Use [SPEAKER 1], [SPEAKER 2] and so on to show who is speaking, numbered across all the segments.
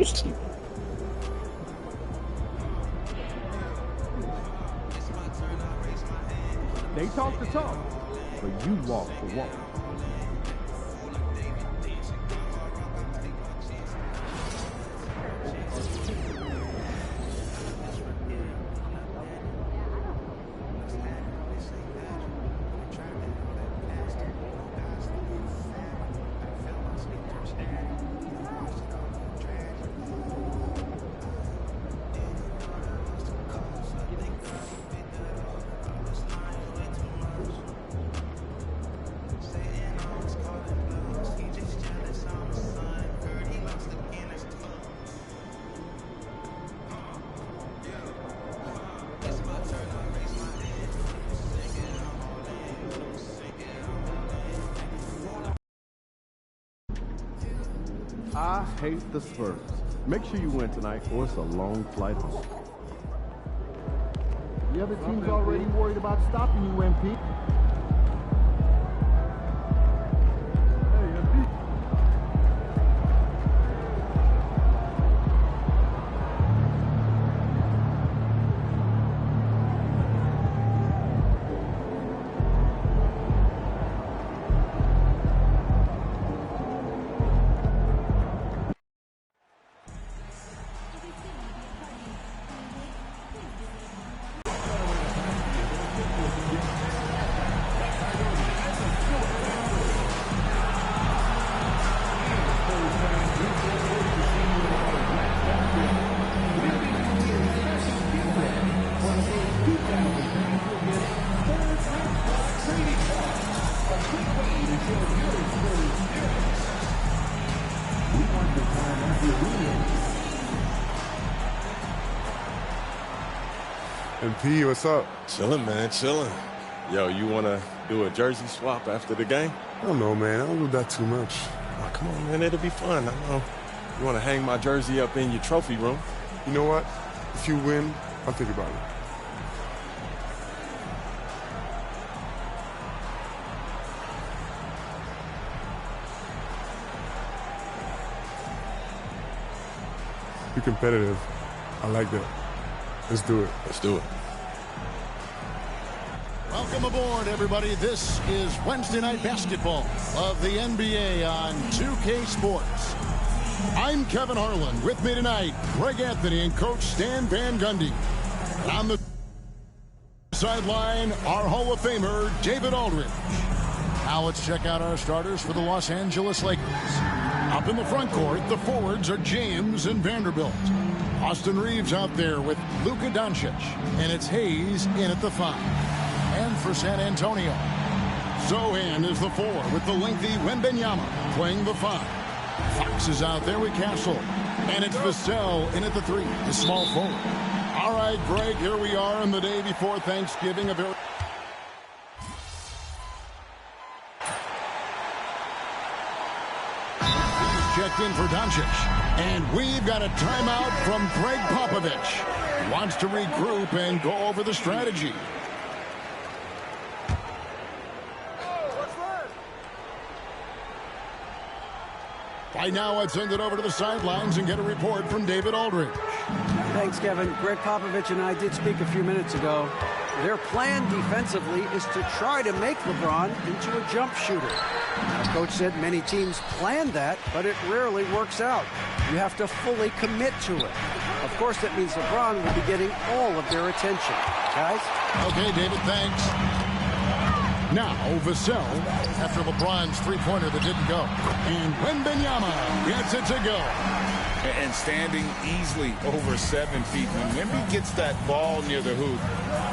[SPEAKER 1] They talk the talk, but you walk the walk. I hate the Spurs. Make sure you win tonight, or it's a long flight home.
[SPEAKER 2] The other team's already worried about stopping you, MP.
[SPEAKER 3] MP, what's up?
[SPEAKER 4] Chilling, man, chilling. Yo, you want to do a jersey swap after the game?
[SPEAKER 3] I don't know, man. I don't do that too much.
[SPEAKER 4] Oh, come on, man. It'll be fun. I know. You want to hang my jersey up in your trophy room?
[SPEAKER 3] You know what? If you win, I'll think about it. Be competitive. I like that. Let's do it.
[SPEAKER 4] Let's do it.
[SPEAKER 5] Welcome aboard, everybody. This is Wednesday Night Basketball of the NBA on 2K Sports. I'm Kevin Harlan. With me tonight, Greg Anthony and Coach Stan Van Gundy. And on the sideline, our Hall of Famer, David Aldridge. Now let's check out our starters for the Los Angeles Lakers. Up in the front court, the forwards are James and Vanderbilt. Austin Reeves out there with Luka Doncic. And it's Hayes in at the 5. And for San Antonio, Zohan is the 4 with the lengthy Wembanyama playing the 5. Fox is out there with Castle. And it's Vassell in at the 3, the small forward. All right, Greg, here we are on the day before Thanksgiving. A very checked in for Doncic. And we've got a timeout from Greg Popovich. He wants to regroup and go over the strategy. Right now, let's send it over to the sidelines and get a report from David Aldridge.
[SPEAKER 6] Thanks, Kevin. Greg Popovich and I did speak a few minutes ago. Their plan defensively is to try to make LeBron into a jump shooter. Now, Coach said many teams plan that, but it rarely works out. You have to fully commit to it. Of course, that means LeBron will be getting all of their attention. Guys?
[SPEAKER 5] Okay, David, thanks. Now, Vassell, after LeBron's three-pointer that didn't go. And Wembanyama gets it to go.
[SPEAKER 7] And standing easily over 7 feet. When Wemby gets that ball near the hoop,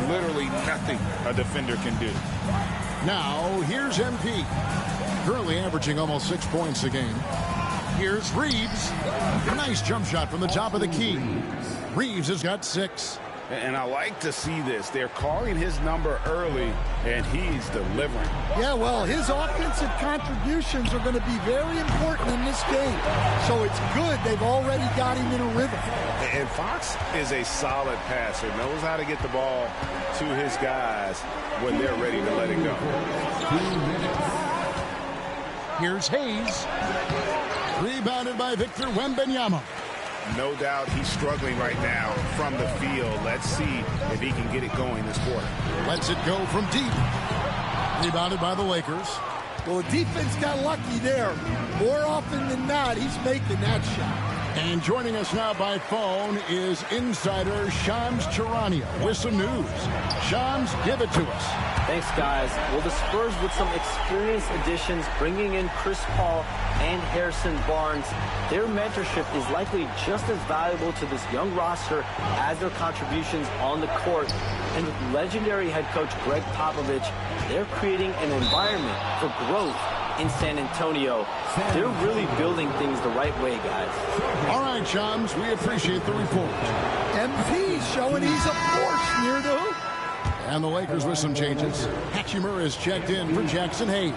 [SPEAKER 7] literally nothing a defender can do.
[SPEAKER 5] Now, here's MP. Currently averaging almost 6 points a game. Here's Reeves. A nice jump shot from the top of the key. Reeves has got 6.
[SPEAKER 7] And I like to see this. They're calling his number early, and he's delivering.
[SPEAKER 8] Yeah, well, his offensive contributions are going to be very important in this game. So it's good they've already got him in a rhythm.
[SPEAKER 7] And Fox is a solid passer, knows how to get the ball to his guys when they're ready to let it go.
[SPEAKER 5] Here's Hayes. Rebounded by Victor Wembanyama.
[SPEAKER 7] No doubt he's struggling right now from the field. Let's see if he can get it going this quarter.
[SPEAKER 5] Lets it go from deep. Rebounded by the Lakers.
[SPEAKER 8] Well, the defense got lucky there. More often than not, he's making that shot.
[SPEAKER 5] And joining us now by phone is insider Shams Charania with some news. Shams, give it to us.
[SPEAKER 9] Thanks, guys. Well, the Spurs with some experienced additions, bringing in Chris Paul and Harrison Barnes. Their mentorship is likely just as valuable to this young roster as their contributions on the court. And with legendary head coach Greg Popovich, they're creating an environment for growth in San Antonio. They're really building things the right way, guys.
[SPEAKER 5] All right, Shams, we appreciate the report.
[SPEAKER 8] MP showing he's a force near the hoop.
[SPEAKER 5] And the Lakers with some changes. Hachimura is checked in for Jackson Hayes.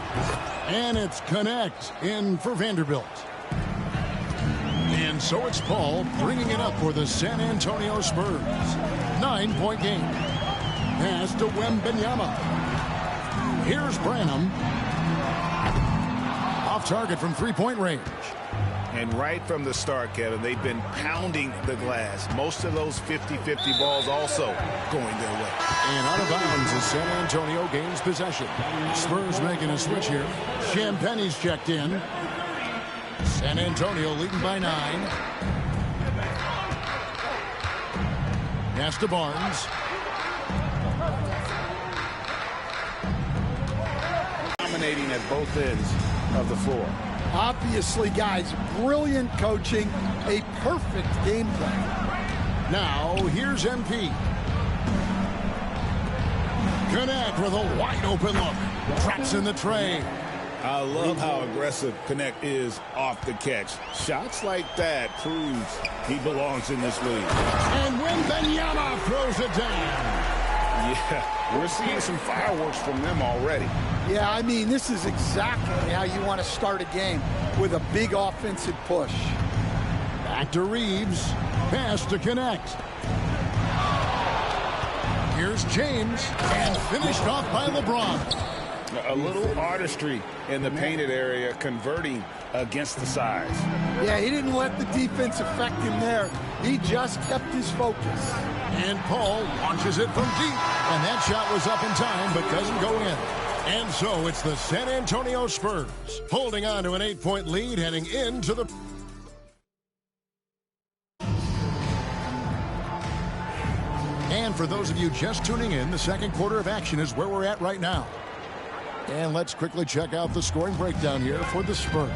[SPEAKER 5] And it's Connect in for Vanderbilt. And so it's Paul bringing it up for the San Antonio Spurs. 9-point game. Pass to Wembanyama. Here's Branham. Off target from three-point range.
[SPEAKER 7] And right from the start, Kevin, they've been pounding the glass. Most of those 50-50 balls also going their way.
[SPEAKER 5] And out of bounds as San Antonio gains possession. Spurs making a switch here. Champagne's checked in. San Antonio leading by 9. Pass to Barnes.
[SPEAKER 7] Dominating at both ends of the floor.
[SPEAKER 8] Obviously, guys, brilliant coaching, a perfect game plan.
[SPEAKER 5] Now, here's MP. Connect with a wide open look. Traps in the tray.
[SPEAKER 7] I love how aggressive Connect is off the catch. Shots like that proves he belongs in this league.
[SPEAKER 5] And Wembanyama throws it down.
[SPEAKER 7] Yeah, we're seeing some fireworks from them already.
[SPEAKER 8] Yeah, I mean, this is exactly how you want to start a game, with a big offensive push.
[SPEAKER 5] Back to Reeves. Pass to Connect. Here's James. And finished off by LeBron.
[SPEAKER 7] A little artistry in the painted area, converting against the size.
[SPEAKER 8] Yeah, he didn't let the defense affect him there. He just kept his focus.
[SPEAKER 5] And Paul launches it from deep. And that shot was up in time, but doesn't go in. And so it's the San Antonio Spurs holding on to an 8-point lead heading into the... And for those of you just tuning in, the second quarter of action is where we're at right now. And let's quickly check out the scoring breakdown here for the Spurs.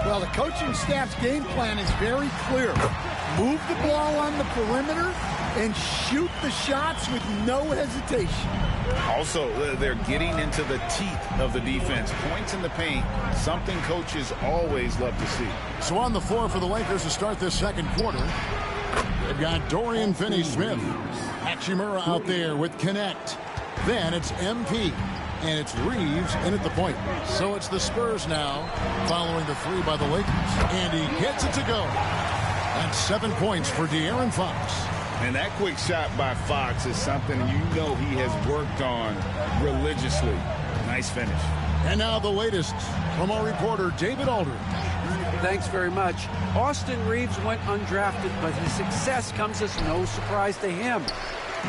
[SPEAKER 8] Well, the coaching staff's game plan is very clear. Move the ball on the perimeter and shoot the shots with no hesitation.
[SPEAKER 7] Also, they're getting into the teeth of the defense. Points in the paint, something coaches always love to see.
[SPEAKER 5] So on the floor for the Lakers to start this second quarter, they've got Dorian Finney-Smith. Hachimura out there with Connect. Then it's MP. And it's Reeves in at the point. So it's the Spurs now, following the 3 by the Lakers. And he gets it to go. That's 7 points for De'Aaron Fox.
[SPEAKER 7] And that quick shot by Fox is something you know he has worked on religiously. Nice finish.
[SPEAKER 5] And now the latest from our reporter, David Aldridge.
[SPEAKER 6] Thanks very much. Austin Reeves went undrafted, but his success comes as no surprise to him.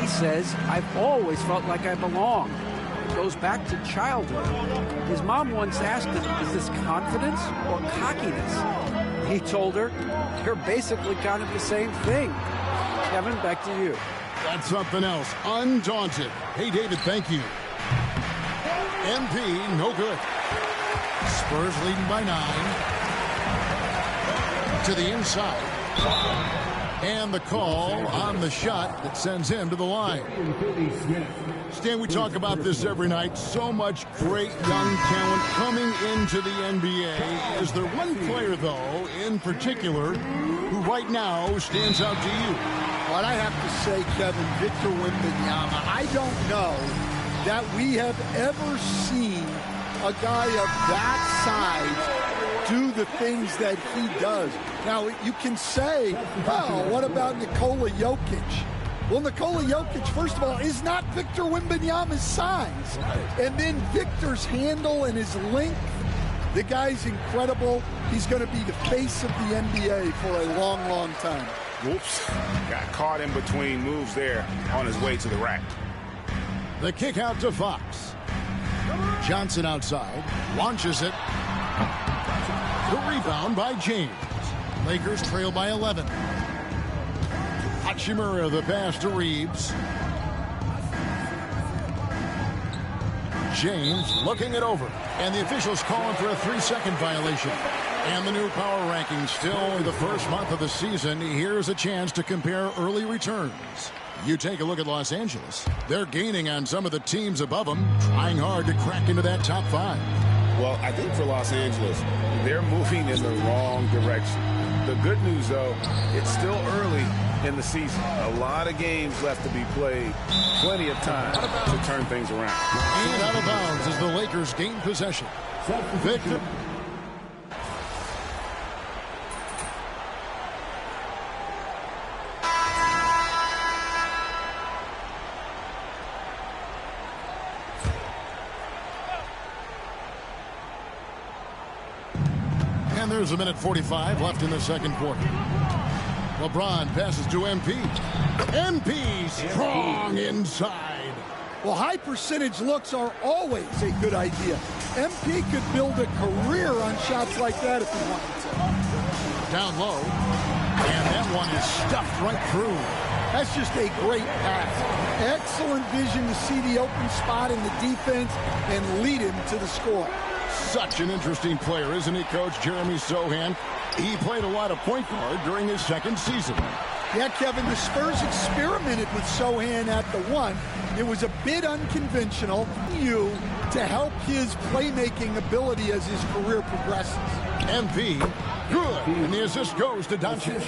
[SPEAKER 6] He says, "I've always felt like I belong." It goes back to childhood. His mom once asked him, "Is this confidence or cockiness?" He told her, "They're basically kind of the same thing." Kevin, back to you.
[SPEAKER 5] That's something else. Undaunted. Hey, David, thank you. MP, no good. Spurs leading by 9. To the inside. And the call on the shot that sends him to the line. Stan, we talk about this every night. So much great young talent coming into the NBA. Is there one player, though, in particular, who right now stands out to you?
[SPEAKER 8] What I have to say, Kevin, Victor Wembanyama, I don't know that we have ever seen a guy of that size do the things that he does. Now, you can say, well, what about Nikola Jokic? Well, Nikola Jokic, first of all, is not Victor Wembanyama's size. And then Victor's handle and his length, the guy's incredible. He's going to be the face of the NBA for a long, long time.
[SPEAKER 7] Whoops. Got caught in between moves there on his way to the rack.
[SPEAKER 5] The kick out to Fox. Johnson outside. Launches it. The rebound by James. Lakers trail by 11. Hachimura the pass to Reeves. James looking it over. And the officials calling for a 3-second violation. And the new power rankings, still only the first month of the season. Here's a chance to compare early returns. You take a look at Los Angeles. They're gaining on some of the teams above them, trying hard to crack into that top 5.
[SPEAKER 7] Well, I think for Los Angeles, they're moving in the wrong direction. The good news, though, it's still early in the season. A lot of games left to be played. Plenty of time to turn things around.
[SPEAKER 5] And out of bounds as the Lakers gain possession. Victor. And there's 1:45 left in the second quarter. LeBron passes to MP. MP strong inside.
[SPEAKER 8] Well, high percentage looks are always a good idea. MP could build a career on shots like that if he wanted to.
[SPEAKER 5] Down low. And that one is stuffed right through.
[SPEAKER 8] That's just a great pass. Excellent vision to see the open spot in the defense and lead him to the score.
[SPEAKER 5] Such an interesting player, isn't he, Coach Jeremy Sohan? He played a lot of point guard during his second season.
[SPEAKER 8] Yeah, Kevin, the Spurs experimented with Sohan at the 1. It was a bit unconventional to help his playmaking ability as his career progresses.
[SPEAKER 5] MP, good. And the assist goes to Doncic.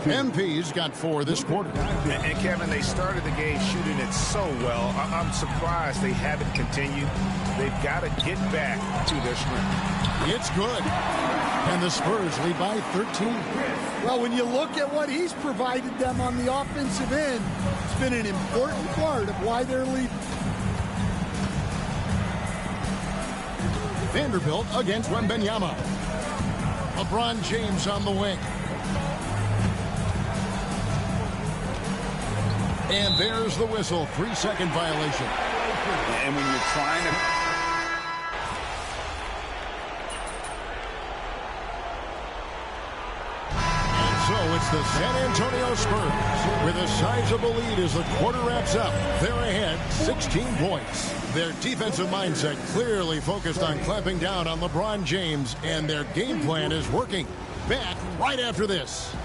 [SPEAKER 5] MP's got 4 this quarter.
[SPEAKER 7] And Kevin, they started the game shooting it so well. I'm surprised they haven't continued. They've got to get back to their strength.
[SPEAKER 5] It's good. And the Spurs lead by 13.
[SPEAKER 8] Well, when you look at what he's provided them on the offensive end, it's been an important part of why they're leading.
[SPEAKER 5] Vanderbilt against Wembanyama. LeBron James on the wing. And there's the whistle. 3-second violation.
[SPEAKER 7] And when you're trying to...
[SPEAKER 5] So it's the San Antonio Spurs with a sizable lead as the quarter wraps up. They're ahead 16 points. Their defensive mindset clearly focused on clamping down on LeBron James, and their game plan is working. Back right after this.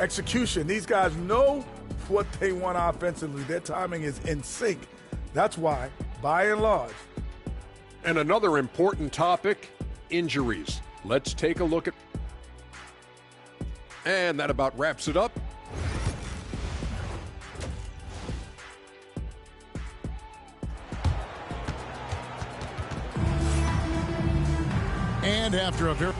[SPEAKER 10] Execution. These guys know what they want offensively. Their timing is in sync. That's why, by and large.
[SPEAKER 11] And another important topic, injuries. Let's take a look at... And that about wraps it up.
[SPEAKER 5] And after a very...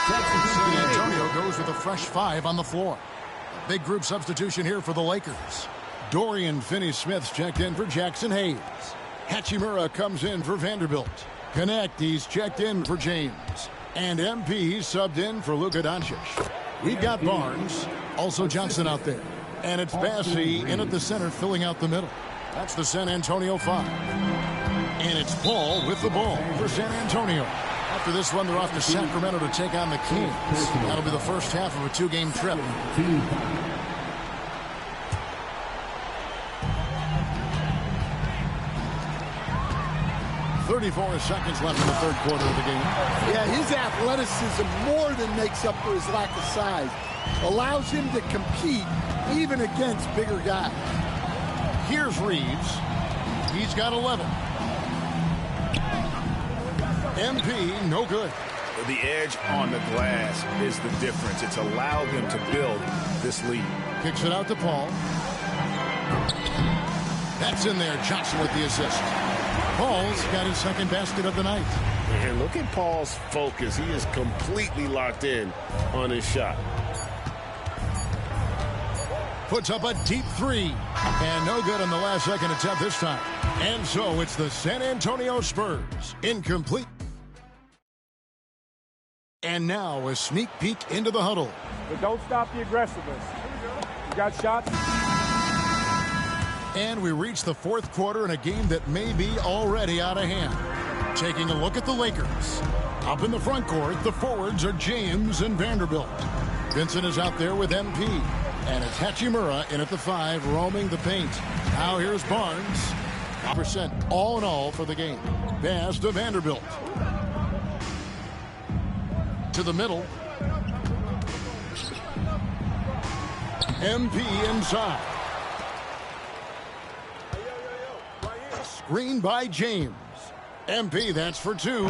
[SPEAKER 5] San Antonio goes with a fresh 5 on the floor. A big group substitution here for the Lakers. Dorian Finney-Smith's checked in for Jackson Hayes. Hachimura comes in for Vanderbilt. Connect, he's checked in for James. And MP subbed in for Luka Doncic. We've got Barnes, also Johnson out there. And it's Bassey in at the center, filling out the middle. That's the San Antonio 5. And it's Paul with the ball for San Antonio. After this one, they're off to Sacramento to take on the Kings. That'll be the first half of a 2-game trip. 34 seconds left in the third quarter of the game.
[SPEAKER 8] Yeah, his athleticism more than makes up for his lack of size. Allows him to compete even against bigger guys.
[SPEAKER 5] Here's Reeves. He's got 11. MP, no good.
[SPEAKER 7] The edge on the glass is the difference. It's allowed them to build this lead.
[SPEAKER 5] Kicks it out to Paul. That's in there. Johnson with the assist. Paul's got his second basket of the night.
[SPEAKER 7] And look at Paul's focus. He is completely locked in on his shot.
[SPEAKER 5] Puts up a deep 3. And no good on the last second attempt this time. And so it's the San Antonio Spurs. Incomplete. And now a sneak peek into the huddle.
[SPEAKER 2] But don't stop the aggressiveness. You got shots.
[SPEAKER 5] And we reach the fourth quarter in a game that may be already out of hand. Taking a look at the Lakers. Up in the front court, the forwards are James and Vanderbilt. Vincent is out there with MP. And it's Hachimura in at the 5, roaming the paint. Now here's Barnes. Percent all in all for the game. Pass to Vanderbilt. To the middle. MP inside. Screen by James. MP, that's for 2.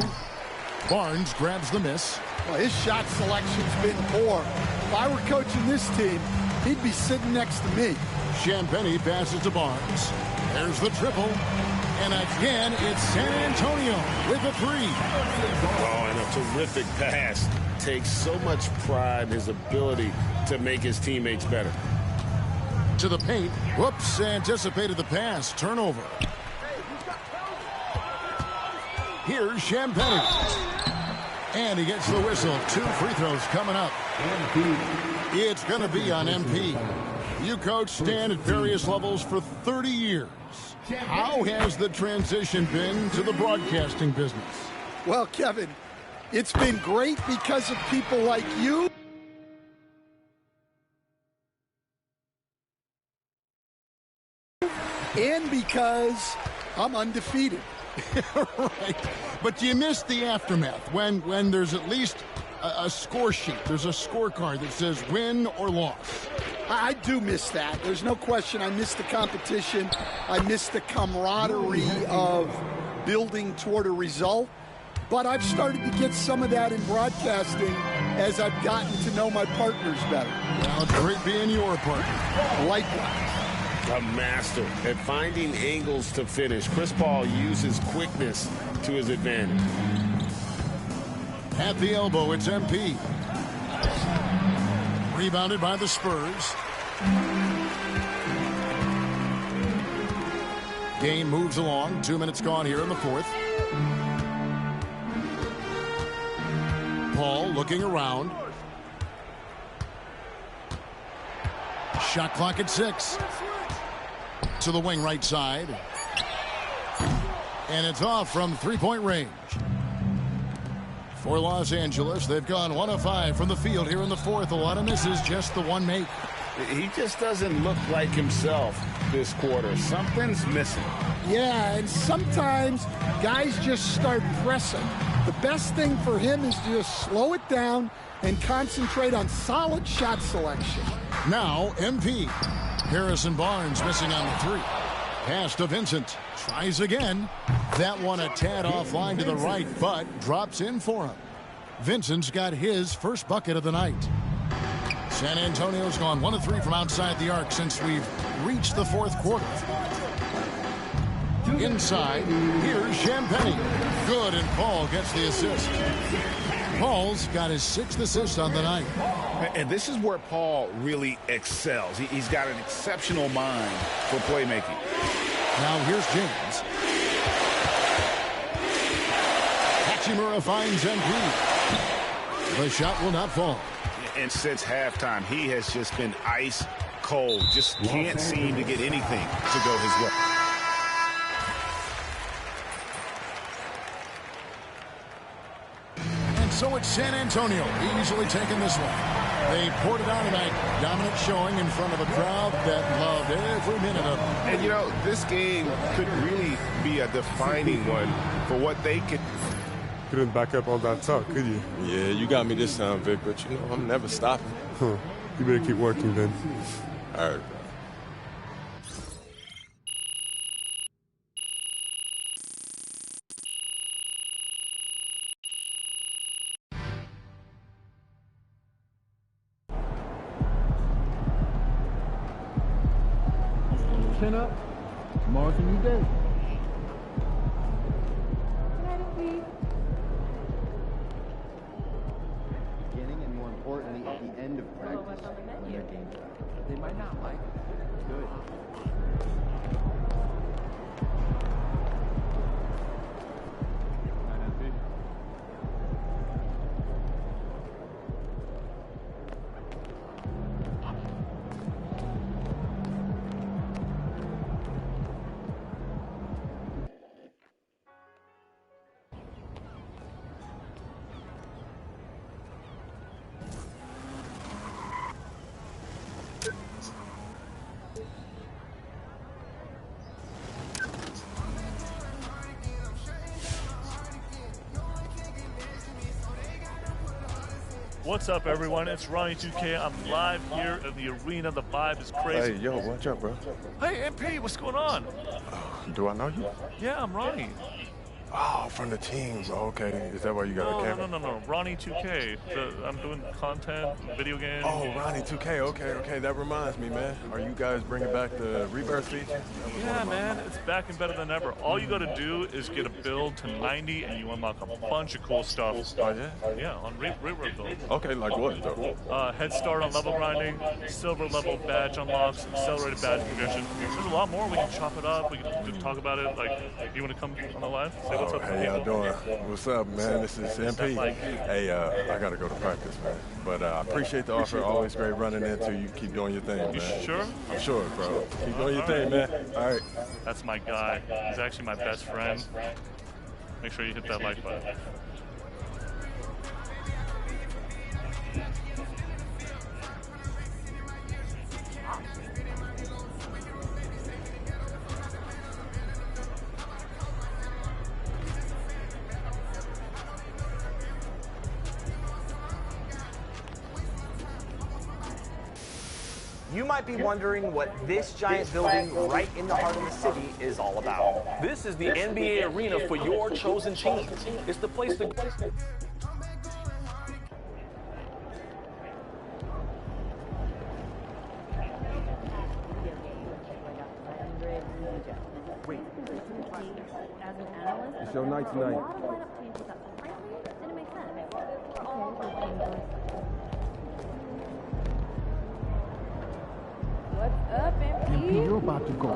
[SPEAKER 5] Barnes grabs the miss.
[SPEAKER 8] Well, his shot selection's been poor. If I were coaching this team, he'd be sitting next to me.
[SPEAKER 5] Champagny passes to Barnes. There's the triple. And again, it's San Antonio with a 3.
[SPEAKER 7] Oh, and a terrific pass. Takes so much pride in his ability to make his teammates better.
[SPEAKER 5] To the paint. Whoops, anticipated the pass. Turnover. Here's Champagny. And he gets the whistle. 2 free throws coming up. It's going to be on MP. You coach Stan at various levels for 30 years. How has the transition been to the broadcasting business?
[SPEAKER 8] Well, Kevin, it's been great because of people like you. And because I'm undefeated.
[SPEAKER 5] Right. But you missed the aftermath when there's at least a score sheet. There's a scorecard that says win or loss.
[SPEAKER 8] I do miss that. There's no question. I miss the competition. I miss the camaraderie of building toward a result. But I've started to get some of that in broadcasting as I've gotten to know my partners better.
[SPEAKER 5] Well, it's great being your partner.
[SPEAKER 8] Likewise.
[SPEAKER 7] A master at finding angles to finish. Chris Paul uses quickness to his advantage.
[SPEAKER 5] At the elbow, it's MP. Rebounded by the Spurs. Game moves along. 2 minutes gone here in the fourth. Paul looking around. Shot clock at 6. To the wing right side. And it's off from three-point range. For Los Angeles, they've gone 1 of 5 from the field here in the fourth. A lot of misses, just the one make.
[SPEAKER 7] He just doesn't look like himself this quarter. Something's missing.
[SPEAKER 8] Yeah, and sometimes guys just start pressing. The best thing for him is to just slow it down and concentrate on solid shot selection.
[SPEAKER 5] Now, MP. Harrison Barnes missing on the 3. Pass to Vincent. Tries again. That one a tad offline to the right, but drops in for him. Vincent's got his first bucket of the night. San Antonio's gone 1 of 3 from outside the arc since we've reached the fourth quarter. Inside, here's Champagny. Good, and Paul gets the assist. Paul's got his 6th assist on the night.
[SPEAKER 7] And this is where Paul really excels. He's got an exceptional mind for playmaking.
[SPEAKER 5] Now here's James. Hachimura finds MP. The shot will not fall.
[SPEAKER 7] And since halftime, he has just been ice cold. Just can't seem to get anything to go his way.
[SPEAKER 5] And so it's San Antonio easily taking this one. They poured it on tonight. Dominant showing in front of a crowd that loved every minute of it.
[SPEAKER 7] And, you know, this game could really be a defining one for what they could.
[SPEAKER 3] Couldn't back up all that talk, could you?
[SPEAKER 4] Yeah, you got me this time, Vic, but, you know, I'm never stopping.
[SPEAKER 3] Huh. You better keep working then.
[SPEAKER 4] All right.
[SPEAKER 2] Chin up. Tomorrow's a new day.
[SPEAKER 12] Beginning and more importantly at the end of practice when their game they might not like it. Good.
[SPEAKER 13] What's up, everyone? It's Ronnie 2K. I'm live here in the arena. The vibe is crazy.
[SPEAKER 4] Hey, yo, what's up, bro?
[SPEAKER 13] Hey, MP, what's going on?
[SPEAKER 4] Do I know you?
[SPEAKER 13] Yeah, I'm Ronnie.
[SPEAKER 4] Oh, from the team. Oh, okay. Is that why you got a camera?
[SPEAKER 13] No. Ronnie 2K. I'm doing content, video games.
[SPEAKER 4] Oh, Ronnie 2K. Okay. That reminds me, man. Are you guys bringing back the rebirth feature?
[SPEAKER 13] Yeah, man. It's back and better than ever. All you got to do is get a build to 90, and you unlock a bunch of cool stuff.
[SPEAKER 4] Oh, yeah?
[SPEAKER 13] Yeah, on rebirth build.
[SPEAKER 4] Okay, like what, though?
[SPEAKER 13] Head start on level grinding, silver level badge unlocks, accelerated badge progression. There's a lot more. We can chop it up. We can talk about it. Like, you want to come on the live? Say what's up.
[SPEAKER 4] Hey, y'all doing? What's up, man? This is MP. Hey, I got to go to practice, man. But I appreciate the offer. Always great running into you. Keep doing your thing, man.
[SPEAKER 13] You sure?
[SPEAKER 4] I'm sure, bro. Keep doing your thing, man. All right.
[SPEAKER 13] That's my guy. He's actually my best friend. Make sure you hit that like button.
[SPEAKER 14] You might be wondering what this giant building right in the heart of the city is all about.
[SPEAKER 9] This is the NBA arena for your chosen team. It's the place to...
[SPEAKER 15] Wait. As an analyst,
[SPEAKER 1] It's your night tonight.
[SPEAKER 15] What's up, MP?
[SPEAKER 1] You're about to go.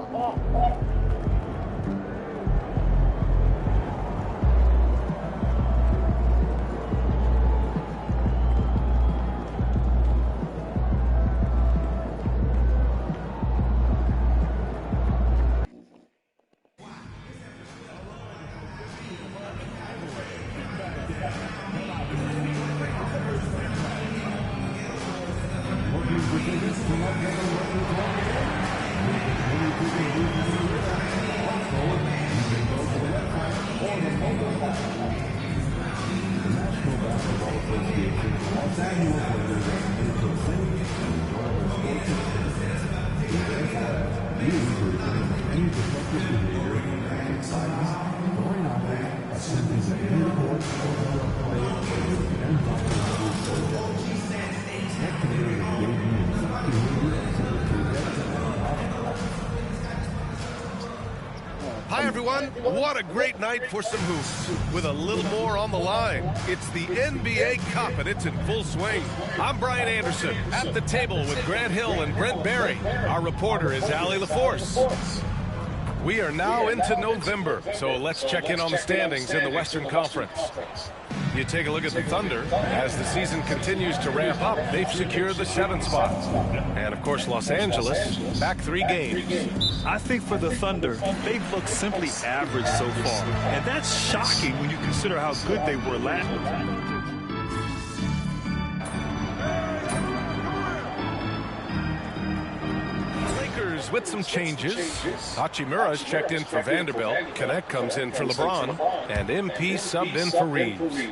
[SPEAKER 16] Hi, everyone. What a great night for some hoops. With a little more on the line. It's the NBA Cup, and it's in full swing. I'm Brian Anderson, at the table with Grant Hill and Brent Barry. Our reporter is Allie LaForce. We are now into November, so let's check in on the standings in the Western Conference. You take a look at the Thunder. As the season continues to ramp up, they've secured the 7th spot. And, of course, Los Angeles, back 3 games.
[SPEAKER 17] I think for the Thunder, they've looked simply average so far. And that's shocking when you consider how good they were last year.
[SPEAKER 16] With some changes. Hachimura's checked in for Vanderbilt. Connect comes in for LeBron. And MP subbed in for Reeves.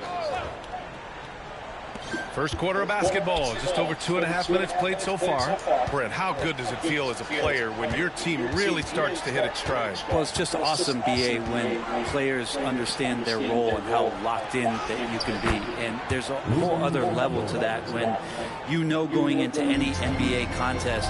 [SPEAKER 16] First quarter of basketball, just over 2.5 minutes played so far. Brent, how good does it feel as a player when your team really starts to hit its stride?
[SPEAKER 18] Well, it's just awesome, BA, when players understand their role and how locked in that you can be. And there's a whole other level to that when you know going into any NBA contest,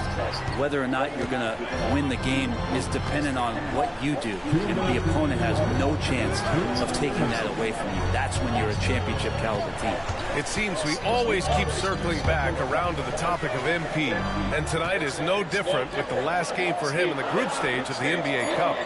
[SPEAKER 18] whether or not you're going to win the game is dependent on what you do. And the opponent has no chance of taking that away from you. That's when you're a championship caliber team.
[SPEAKER 16] It seems we always keep circling back around to the topic of MP, and tonight is no different with the last game for him in the group stage of the NBA Cup.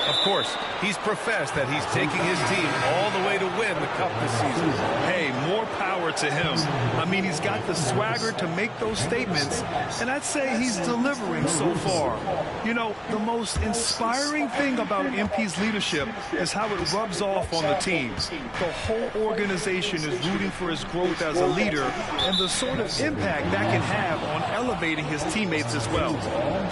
[SPEAKER 16] Of course, he's professed that he's taking his team all the way to win the Cup this season.
[SPEAKER 17] Hey, more power to him. I mean, he's got the swagger to make those statements, and I'd say he's delivering so far. You know, the most inspiring thing about MP's leadership is how it rubs off on the team. The whole organization is rooting for his growth as a leader and the sort of impact that can have on elevating his teammates as well.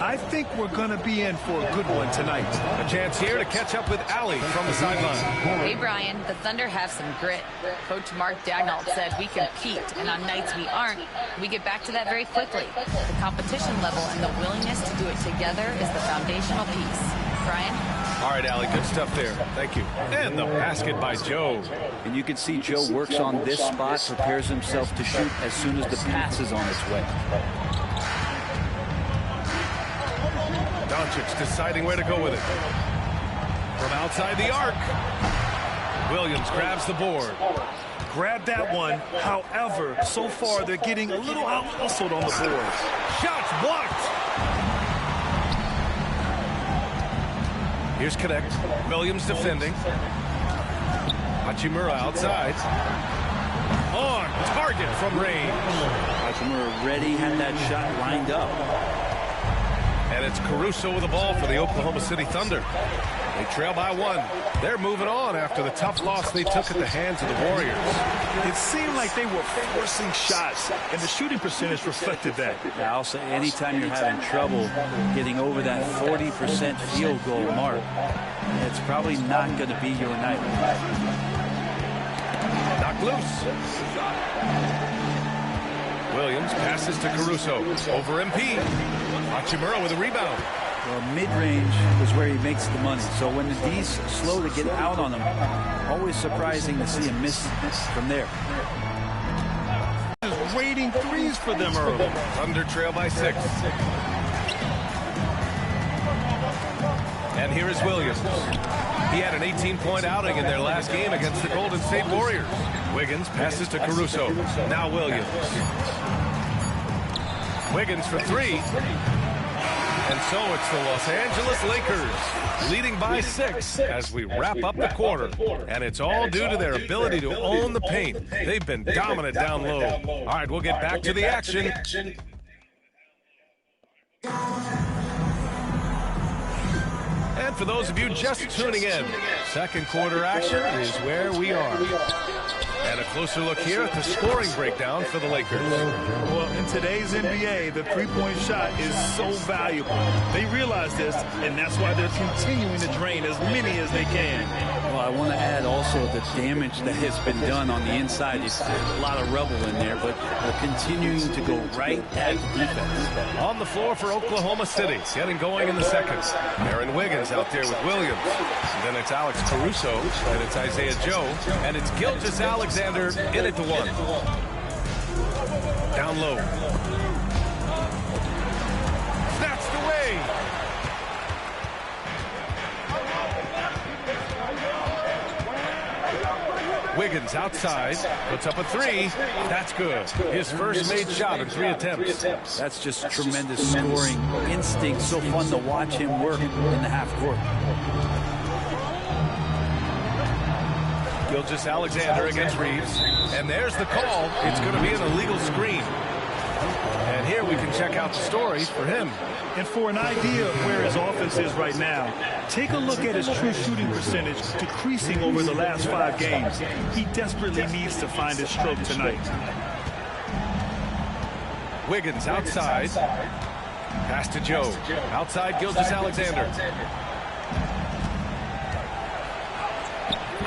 [SPEAKER 17] I think we're going to be in for a good one tonight.
[SPEAKER 16] A chance here to catch up with Allie from the sideline.
[SPEAKER 19] Hey, Brian, the Thunder have some grit. Coach Mark Dagnall said we compete, and on nights we aren't, we get back to that very quickly. The competition level and the willingness to do it together is the foundational piece. Brian?
[SPEAKER 16] All right, Allie, good stuff there. Thank you. And the basket by Joe.
[SPEAKER 18] And you can see Joe works on this spot, prepares himself to shoot as soon as the pass is on its way.
[SPEAKER 16] Doncic deciding where to go with it. From outside the arc, Williams grabs the board.
[SPEAKER 17] Grab that one. However, so far they're getting a little out-hustled on the board.
[SPEAKER 16] Shots blocked. Here's Connect. Williams defending. Hachimura outside. On target from range.
[SPEAKER 18] Hachimura ready, had that shot lined up.
[SPEAKER 16] And it's Caruso with the ball for the Oklahoma City Thunder. They trail by 1. They're moving on after the tough loss they took at the hands of the Warriors.
[SPEAKER 17] It seemed like they were forcing shots, and the shooting percentage reflected that.
[SPEAKER 18] Yeah, I'll say anytime you're having trouble getting over that 40% field goal mark, it's probably not going to be your night.
[SPEAKER 16] Knocked loose. Williams passes to Caruso. Over MP. Hachimura with a rebound.
[SPEAKER 18] Well, mid-range is where he makes the money. So when the D's slow to get out on him, always surprising to see him miss from there.
[SPEAKER 17] Just waiting threes for them early.
[SPEAKER 16] Thunder trail by 6. And here is Williams. He had an 18-point outing in their last game against the Golden State Warriors. Wiggins passes to Caruso. Now Williams. Wiggins for 3. And so it's the Los Angeles Lakers leading by 6 as we wrap up the quarter. And it's all due to their ability to own the paint. They've been dominant down low. All right, we'll get back to the action. And for those of you just tuning in, second quarter action is where we are. And a closer look here at the scoring breakdown for the Lakers.
[SPEAKER 17] Well, in today's NBA, the three-point shot is so valuable. They realize this, and that's why they're continuing to drain as many as they can.
[SPEAKER 18] Well, I want to add also the damage that has been done on the inside. There's a lot of rubble in there, but they're continuing to go right at the defense.
[SPEAKER 16] On the floor for Oklahoma City, getting going in the second. Aaron Wiggins out there with Williams. And then it's Alex Caruso, and it's Isaiah Joe, and it's Gilgeous-Alexander in at the 1. Down low. Snatched away. Wiggins outside, puts up a 3. That's good. His first made shot in 3 attempts.
[SPEAKER 18] That's just tremendous scoring instinct. So fun to watch him work in the half court.
[SPEAKER 16] Gilgeous-Alexander against Reeves. And there's the call. It's going to be an illegal screen. And here we can check out the story for him.
[SPEAKER 17] And for an idea of where his offense is right now, take a look at his true shooting percentage decreasing over the last 5 games. He desperately needs to find his stroke tonight.
[SPEAKER 16] Wiggins outside. Pass to Joe. Outside Gilgeous-Alexander.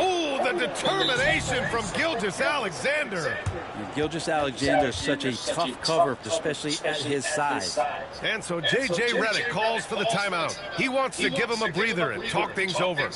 [SPEAKER 16] Oh, the determination from Gilgeous-Alexander.
[SPEAKER 18] Gilgeous-Alexander is such a tough cover, especially at his size.
[SPEAKER 16] And so J.J. Redick calls for the timeout. He wants to give him a breather and talk things over.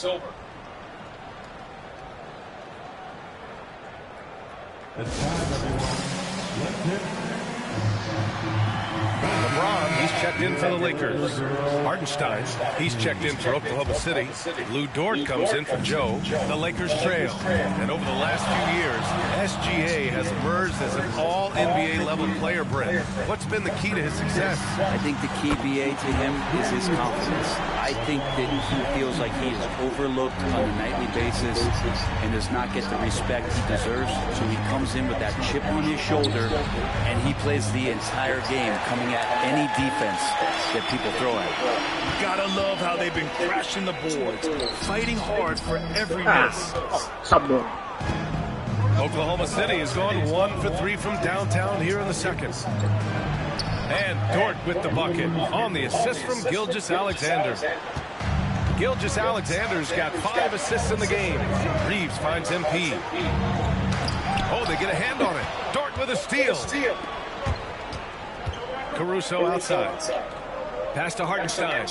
[SPEAKER 16] LeBron, he's checked in for the Lakers. Hartenstein, he's checked in for Oklahoma City. Lou Dort comes in for Joe. The Lakers trail. And over the last few years, SGA has emerged as an all-NBA level player, Brent. What's been the key to his success?
[SPEAKER 18] I think the key, BA, to him is his confidence. I think that he feels like he is overlooked on a nightly basis and does not get the respect he deserves. So he comes in with that chip on his shoulder, and he plays the entire game coming at any defense that people throw at him.
[SPEAKER 17] Gotta love how they've been crashing the boards, fighting hard for every miss.
[SPEAKER 16] Oklahoma City has gone 1 for 3 from downtown here in the second. And Dort with the bucket on the assist from Gilgeous-Alexander. Gilgeous-Alexander's got 5 assists in the game. Reeves finds MP. Oh, they get a hand on it. Dort with a steal. Caruso outside. Pass to Hartenstein.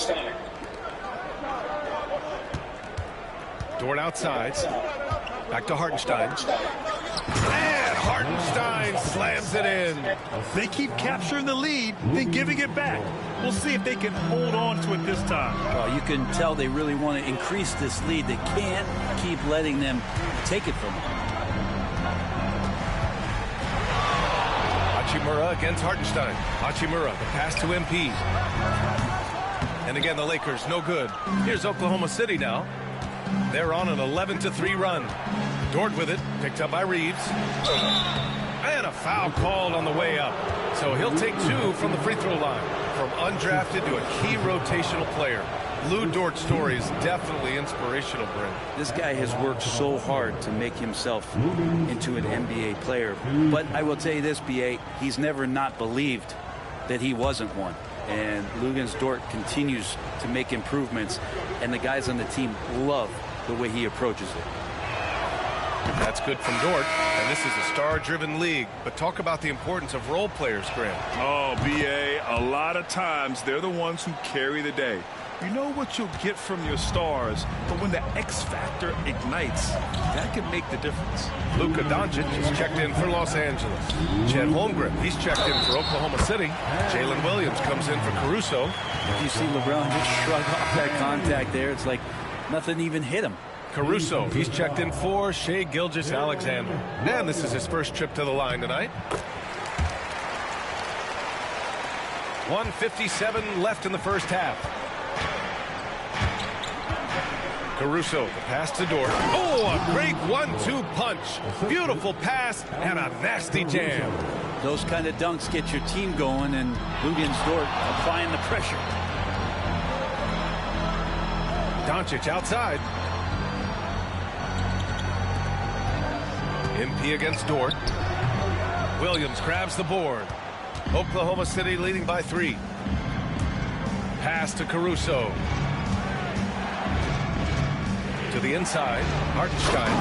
[SPEAKER 16] Dort outside. Back to Hartenstein. And Hartenstein slams it in.
[SPEAKER 17] They keep capturing the lead, then giving it back. We'll see if they can hold on to it this time.
[SPEAKER 18] Well, you can tell they really want to increase this lead. They can't keep letting them take it from them.
[SPEAKER 16] Hachimura against Hartenstein. Hachimura, the pass to MP. And again, the Lakers, no good. Here's Oklahoma City now. They're on an 11-3 run. Dort with it, picked up by Reeves. And a foul called on the way up. So he'll take 2 from the free throw line. From undrafted to a key rotational player. Lou Dort's story is definitely inspirational, Brent.
[SPEAKER 18] This guy has worked so hard to make himself into an NBA player. But I will tell you this, B.A., he's never not believed that he wasn't one. And Luguentz Dort continues to make improvements, and the guys on the team love the way he approaches it.
[SPEAKER 16] That's good from Dort, and this is a star-driven league. But talk about the importance of role players, Graham.
[SPEAKER 20] Oh, B.A., a lot of times they're the ones who carry the day. You know what you'll get from your stars, but when the X factor ignites, that can make the difference.
[SPEAKER 16] Luka Doncic is checked in for Los Angeles. Chet Holmgren, he's checked in for Oklahoma City. Jalen Williams comes in for Caruso.
[SPEAKER 18] You see LeBron just shrug off that contact there. It's like nothing even hit him.
[SPEAKER 16] Caruso, he's checked in for Shai Gilgeous-Alexander. And this is his first trip to the line tonight. 1:57 left in the first half. Caruso, the pass to Dort. Oh, a great 1-2 punch. Beautiful pass and a nasty jam.
[SPEAKER 18] Those kind of dunks get your team going, and Luguentz Dort applying the pressure.
[SPEAKER 16] Doncic outside. MP against Dort. Williams grabs the board. Oklahoma City leading by 3. Pass to Caruso. To the inside, Hartenstein.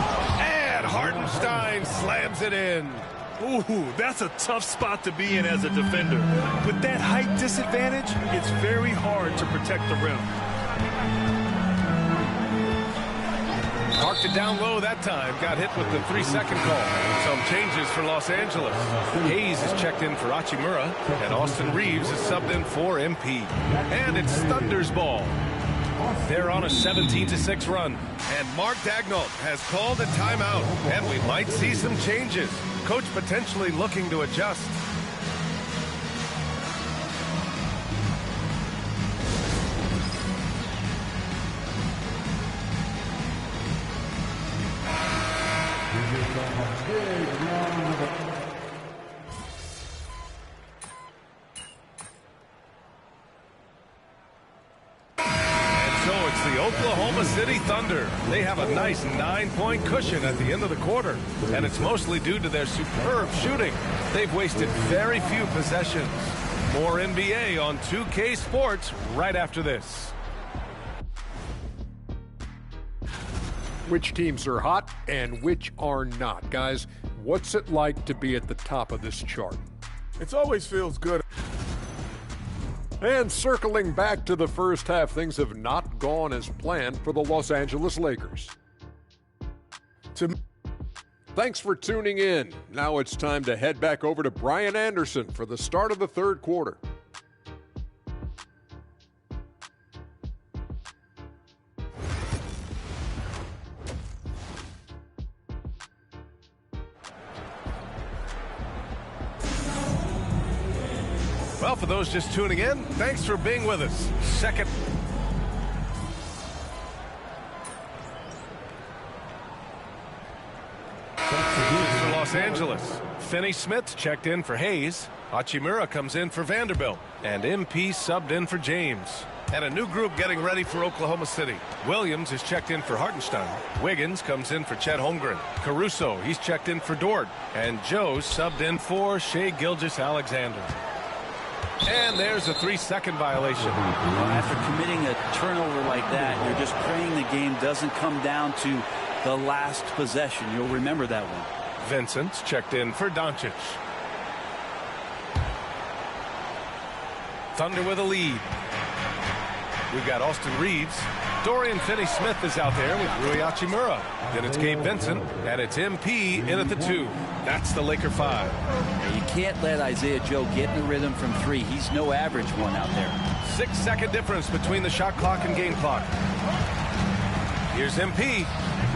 [SPEAKER 16] And Hartenstein slams it in.
[SPEAKER 20] Ooh, that's a tough spot to be in as a defender.
[SPEAKER 17] With that height disadvantage, it's very hard to protect the rim.
[SPEAKER 16] Parked it down low that time. Got hit with the 3-second call. Some changes for Los Angeles. Hayes is checked in for Hachimura. And Austin Reeves is subbed in for MP. And it's Thunder's ball. They're on a 17-6 run. And Mark Daigneault has called a timeout. And we might see some changes. Coach potentially looking to adjust. Oklahoma City Thunder. They have a nice 9-point cushion at the end of the quarter, and it's mostly due to their superb shooting. They've wasted very few possessions. More NBA on 2K Sports right after this.
[SPEAKER 11] Which teams are hot and which are not? Guys, what's it like to be at the top of this chart?
[SPEAKER 10] It always feels good.
[SPEAKER 11] And circling back to the first half, things have not gone as planned for the Los Angeles Lakers. Thanks for tuning in. Now it's time to head back over to Brian Anderson for the start of the third quarter.
[SPEAKER 16] Well, for those just tuning in, thanks for being with us. Second. For Los Angeles, Finney-Smith checked in for Hayes. Hachimura comes in for Vanderbilt. And MP subbed in for James. And a new group getting ready for Oklahoma City. Williams is checked in for Hartenstein. Wiggins comes in for Chet Holmgren. Caruso, he's checked in for Dort. And Joe subbed in for Shai Gilgeous-Alexander. And there's a 3-second violation.
[SPEAKER 18] After committing a turnover like that, you're just praying the game doesn't come down to the last possession. You'll remember that one.
[SPEAKER 16] Vincent's checked in for Doncic. Thunder with a lead. We've got Austin Reeves. Dorian Finney-Smith is out there with Rui Hachimura. Then it's Gabe Vincent, and it's MP in at the 2. That's the Laker 5.
[SPEAKER 18] You can't let Isaiah Joe get in the rhythm from 3. He's no average one out there.
[SPEAKER 16] 6-second difference between the shot clock and game clock. Here's MP.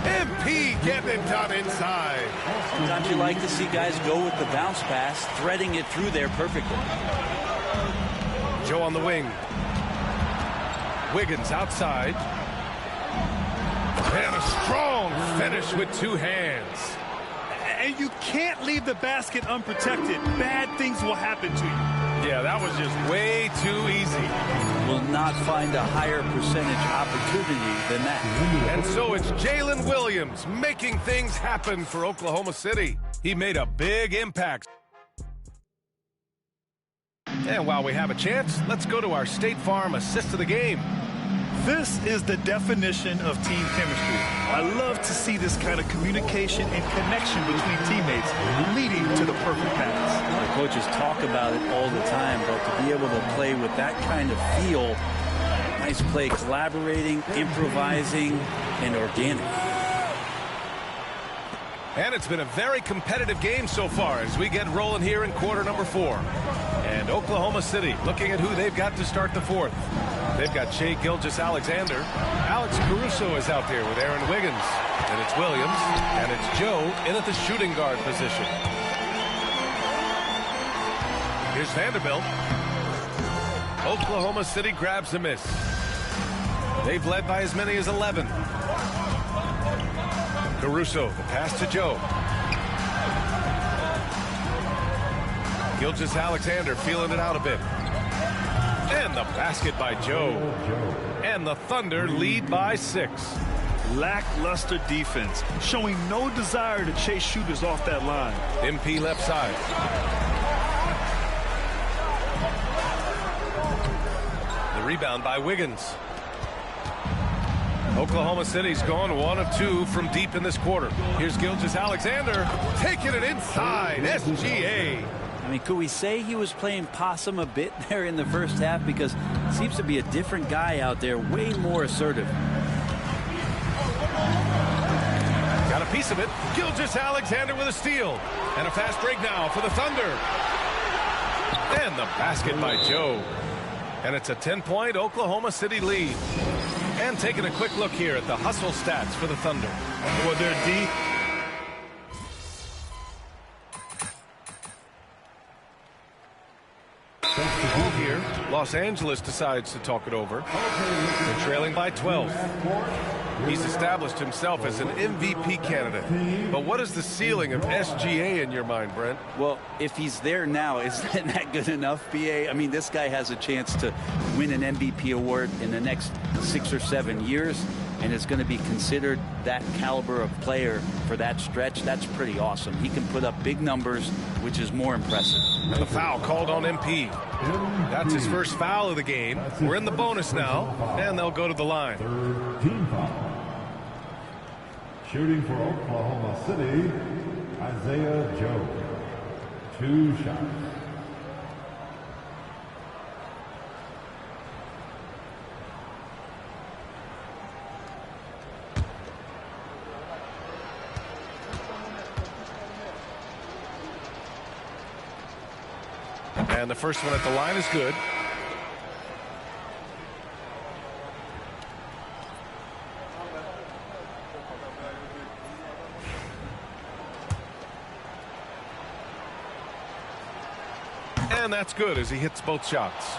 [SPEAKER 16] MP getting it done inside.
[SPEAKER 18] Sometimes you like to see guys go with the bounce pass, threading it through there perfectly.
[SPEAKER 16] Joe on the wing. Wiggins outside. And a strong finish with 2 hands.
[SPEAKER 17] And you can't leave the basket unprotected. Bad things will happen to you.
[SPEAKER 16] Yeah, that was just way too easy.
[SPEAKER 18] Will not find a higher percentage opportunity than that.
[SPEAKER 16] And so it's Jalen Williams making things happen for Oklahoma City. He made a big impact. And while we have a chance, let's go to our State Farm assist of the game.
[SPEAKER 17] This is the definition of team chemistry. I love to see this kind of communication and connection between teammates leading to the perfect pass.
[SPEAKER 18] The coaches talk about it all the time, but to be able to play with that kind of feel, nice play, collaborating, improvising, and organic.
[SPEAKER 16] And it's been a very competitive game so far as we get rolling here in quarter number 4. And Oklahoma City looking at who they've got to start the 4th. They've got Shai Gilgeous-Alexander. Alex Caruso is out there with Aaron Wiggins. And it's Williams. And it's Joe in at the shooting guard position. Here's Vanderbilt. Oklahoma City grabs a miss. They've led by as many as 11. Caruso, the pass to Joe. Gilgeous-Alexander feeling it out a bit. And the basket by Joe. And the Thunder lead by 6.
[SPEAKER 17] Lackluster defense, showing no desire to chase shooters off that line.
[SPEAKER 16] MP left side. The rebound by Wiggins. Oklahoma City's gone 1 of 2 from deep in this quarter. Here's Gilgeous-Alexander taking it inside. SGA.
[SPEAKER 18] I mean, could we say he was playing possum a bit there in the first half? Because it seems to be a different guy out there, way more assertive.
[SPEAKER 16] Got a piece of it. Gilgeous-Alexander with a steal. And a fast break now for the Thunder. And the basket by Joe. And it's a 10-point Oklahoma City lead. And taking a quick look here at the hustle stats for the Thunder.
[SPEAKER 17] Well, they're deep.
[SPEAKER 16] All here, Los Angeles decides to talk it over. They're trailing by 12. He's established himself as an MVP candidate. But what is the ceiling of SGA in your mind, Brent?
[SPEAKER 18] Well, if he's there now, isn't that good enough, BA? I mean, this guy has a chance to win an MVP award in the next 6 or 7 years, and is going to be considered that caliber of player for that stretch. That's pretty awesome. He can put up big numbers, which is more impressive.
[SPEAKER 16] And the foul called on MP. That's his first foul of the game. We're in the bonus now, and they'll go to the line.
[SPEAKER 21] Team foul. Shooting for Oklahoma City, Isaiah Joe. 2 shots.
[SPEAKER 16] And the first one at the line is good. And that's good as he hits both shots.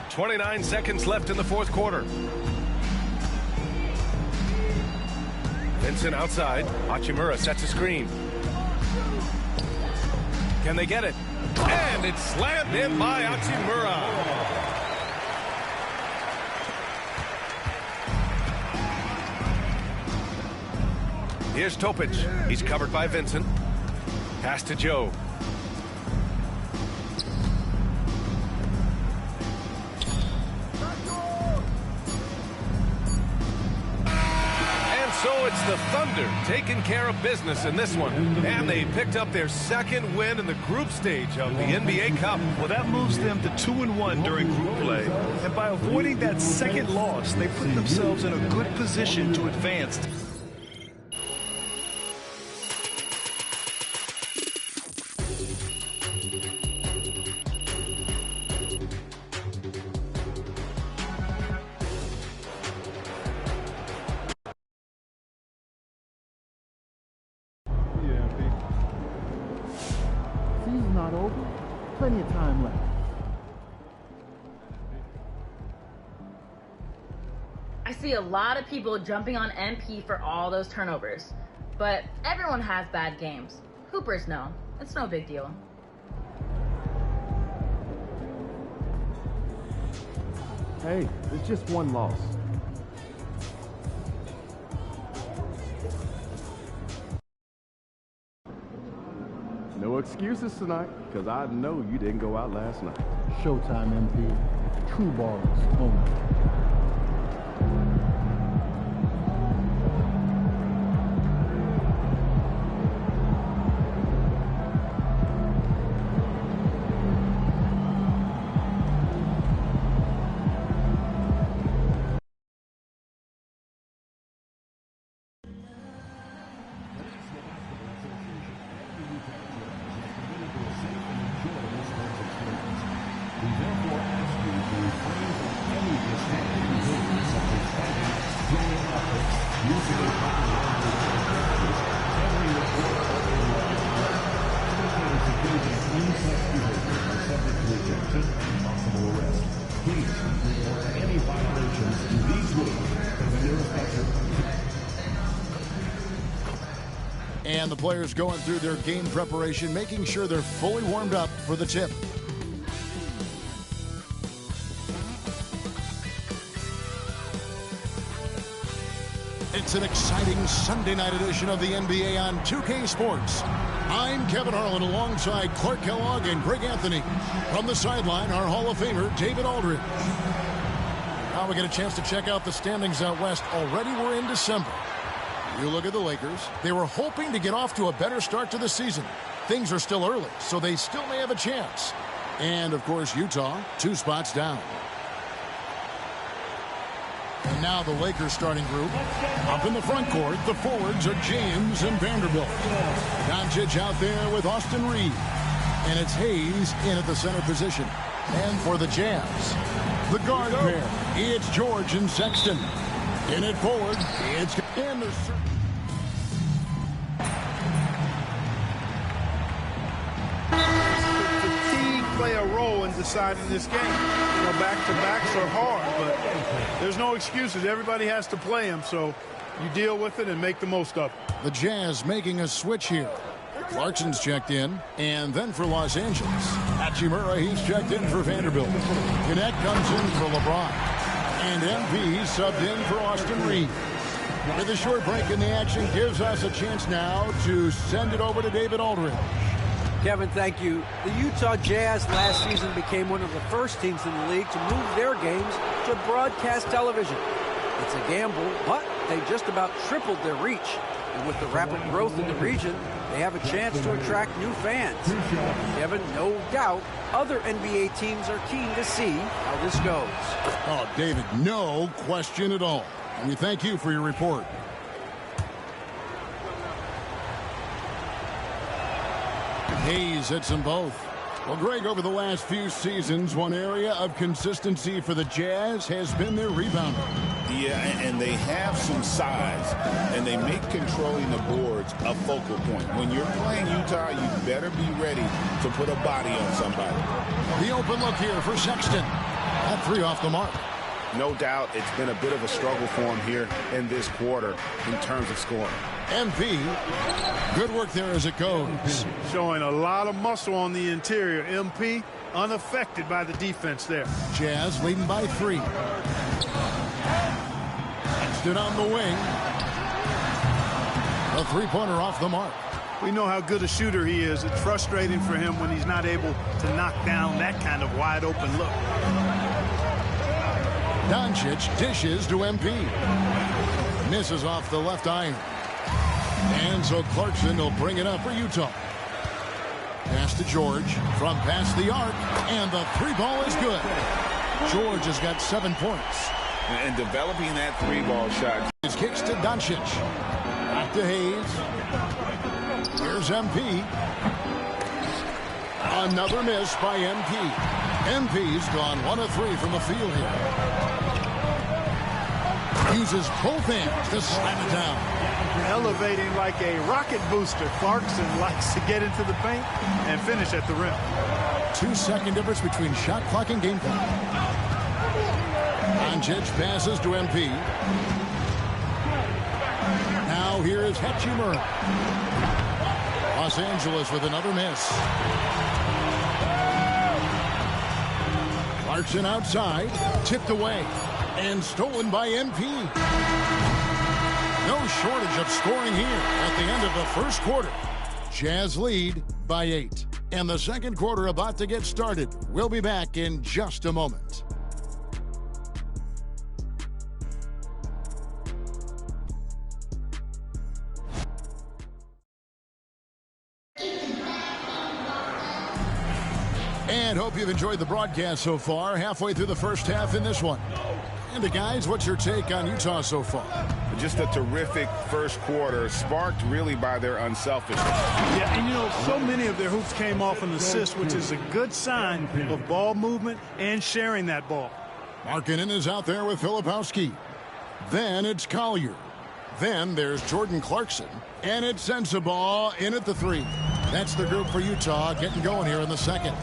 [SPEAKER 16] 29 seconds left in the 4th quarter. Vincent outside. Hachimura sets a screen. Can they get it? And it's slammed in by Hachimura. Here's Topic. He's covered by Vincent. Pass to Joe. it's the Thunder taking care of business in this one. And they picked up their second win in the group stage of the NBA Cup.
[SPEAKER 17] Well, that moves them to 2-1 during group play. And by avoiding that second loss, they put themselves in a good position to advance.
[SPEAKER 12] Season's not over. Plenty of time left.
[SPEAKER 15] I see a lot of people jumping on MP for all those turnovers. But everyone has bad games. Hoopers know. It's no big deal.
[SPEAKER 1] Hey, it's just one loss. No excuses tonight, because I know you didn't go out last night.
[SPEAKER 12] Showtime, MP. True ballers only.
[SPEAKER 5] And the players going through their game preparation, making sure they're fully warmed up for the tip. It's an exciting Sunday night edition of the NBA on 2K Sports. I'm Kevin Harlan alongside Clark Kellogg and Greg Anthony. From the sideline, our Hall of Famer, David Aldridge. Now we get a chance to check out the standings out west. Already we're in December. You look at the Lakers. They were hoping to get off to a better start to the season. Things are still early, so they still may have a chance. And, of course, Utah, 2 spots down. And now the Lakers starting group. Up in the front court, the forwards are James and Vanderbilt. Doncic out there with Austin Reeves. And it's Hayes in at the center position. And for the Jazz, the guard pair, it's George and Sexton. In it forward, it's Anderson.
[SPEAKER 6] Fatigue play a role in deciding this game. You know, back-to-backs are hard, but there's no excuses. Everybody has to play them, so you deal with it and make the most of it.
[SPEAKER 5] The Jazz making a switch here. Clarkson's checked in, and then for Los Angeles, Hachimura, he's checked in for Vanderbilt. Gannett comes in for LeBron. And MP subbed in for Austin Reeves. With a short break in the action gives us a chance now to send it over to David Aldridge.
[SPEAKER 22] Kevin, thank you. The Utah Jazz last season became one of the first teams in the league to move their games to broadcast television. It's a gamble, but they just about tripled their reach. And with the rapid growth in the region, they have a chance to attract new fans. Kevin, no doubt, other NBA teams are keen to see how this goes.
[SPEAKER 5] Oh, David, no question at all. And we thank you for your report. Hayes hits them both. Well, Greg, over the last few seasons, one area of consistency for the Jazz has been their rebounding.
[SPEAKER 7] Yeah, and they have some size, and they make controlling the boards a focal point. When you're playing Utah, you better be ready to put a body on somebody.
[SPEAKER 5] The open look here for Sexton. That 3 off the mark.
[SPEAKER 7] No doubt it's been a bit of a struggle for him here in this quarter in terms of scoring.
[SPEAKER 5] MP, good work there as it goes.
[SPEAKER 6] Showing a lot of muscle on the interior. MP unaffected by the defense there.
[SPEAKER 5] Jazz leading by 3. Sexton on the wing. A 3-pointer off the mark.
[SPEAKER 6] We know how good a shooter he is. It's frustrating for him when he's not able to knock down that kind of wide open look.
[SPEAKER 5] Doncic dishes to MP. Misses off the left iron. And so Clarkson will bring it up for Utah. Pass to George from past the arc, and the three ball is good. George has got 7 points.
[SPEAKER 7] And developing that three-ball shot.
[SPEAKER 5] His kicks to Doncic. Back to Hayes. Here's MP. Another miss by MP. MP's gone 1 of 3 from the field here. Uses both hands to slam it down.
[SPEAKER 6] Elevating like a rocket booster. Clarkson likes to get into the paint and finish at the rim.
[SPEAKER 5] 2-second difference between shot clock and game clock. Doncic passes to MP. Now here is Hachimura. Los Angeles with another miss. Clarkson outside, tipped away, and stolen by MP. No shortage of scoring here at the end of the first quarter. Jazz lead by 8. And the second quarter about to get started. We'll be back in just a moment. And hope you've enjoyed the broadcast so far. Halfway through the first half in this one. And guys, what's your take on Utah so far?
[SPEAKER 7] Just a terrific first quarter, sparked really by their unselfishness.
[SPEAKER 6] Yeah, and you know, so many of their hoops came off an assist, which is a good sign of ball movement and sharing that ball.
[SPEAKER 5] Markkanen is out there with Filipowski. Then it's Collier. Then there's Jordan Clarkson. And it's Sensabaugh in at the 3. That's the group for Utah getting going here in the second.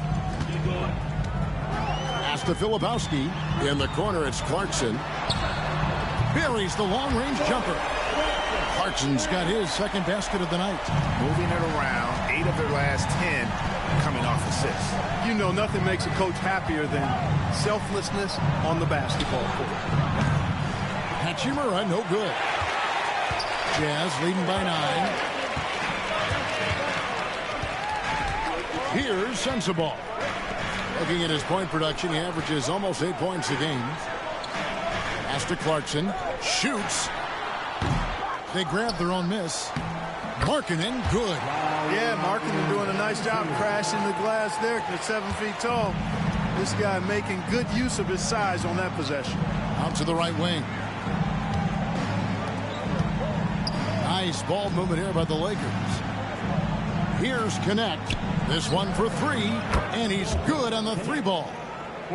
[SPEAKER 5] Pass to Filipowski. In the corner, it's Clarkson. Buries the long-range jumper. Clarkson's got his second basket of the night.
[SPEAKER 7] Moving it around, 8 of their last 10 coming off assists.
[SPEAKER 6] You know, nothing makes a coach happier than selflessness on the basketball court.
[SPEAKER 5] Hachimura, no good. Jazz leading by 9. Here's Sensabaugh. Looking at his point production, he averages almost 8 points a game. Pass to Clarkson. Shoots. They grab their own miss. Markkanen, good.
[SPEAKER 6] Yeah, Markkanen doing a nice job crashing the glass there at 7 feet tall. This guy making good use of his size on that possession.
[SPEAKER 5] Out to the right wing. Nice ball movement here by the Lakers. Here's Connect. This one for 3, and he's good on the 3 ball.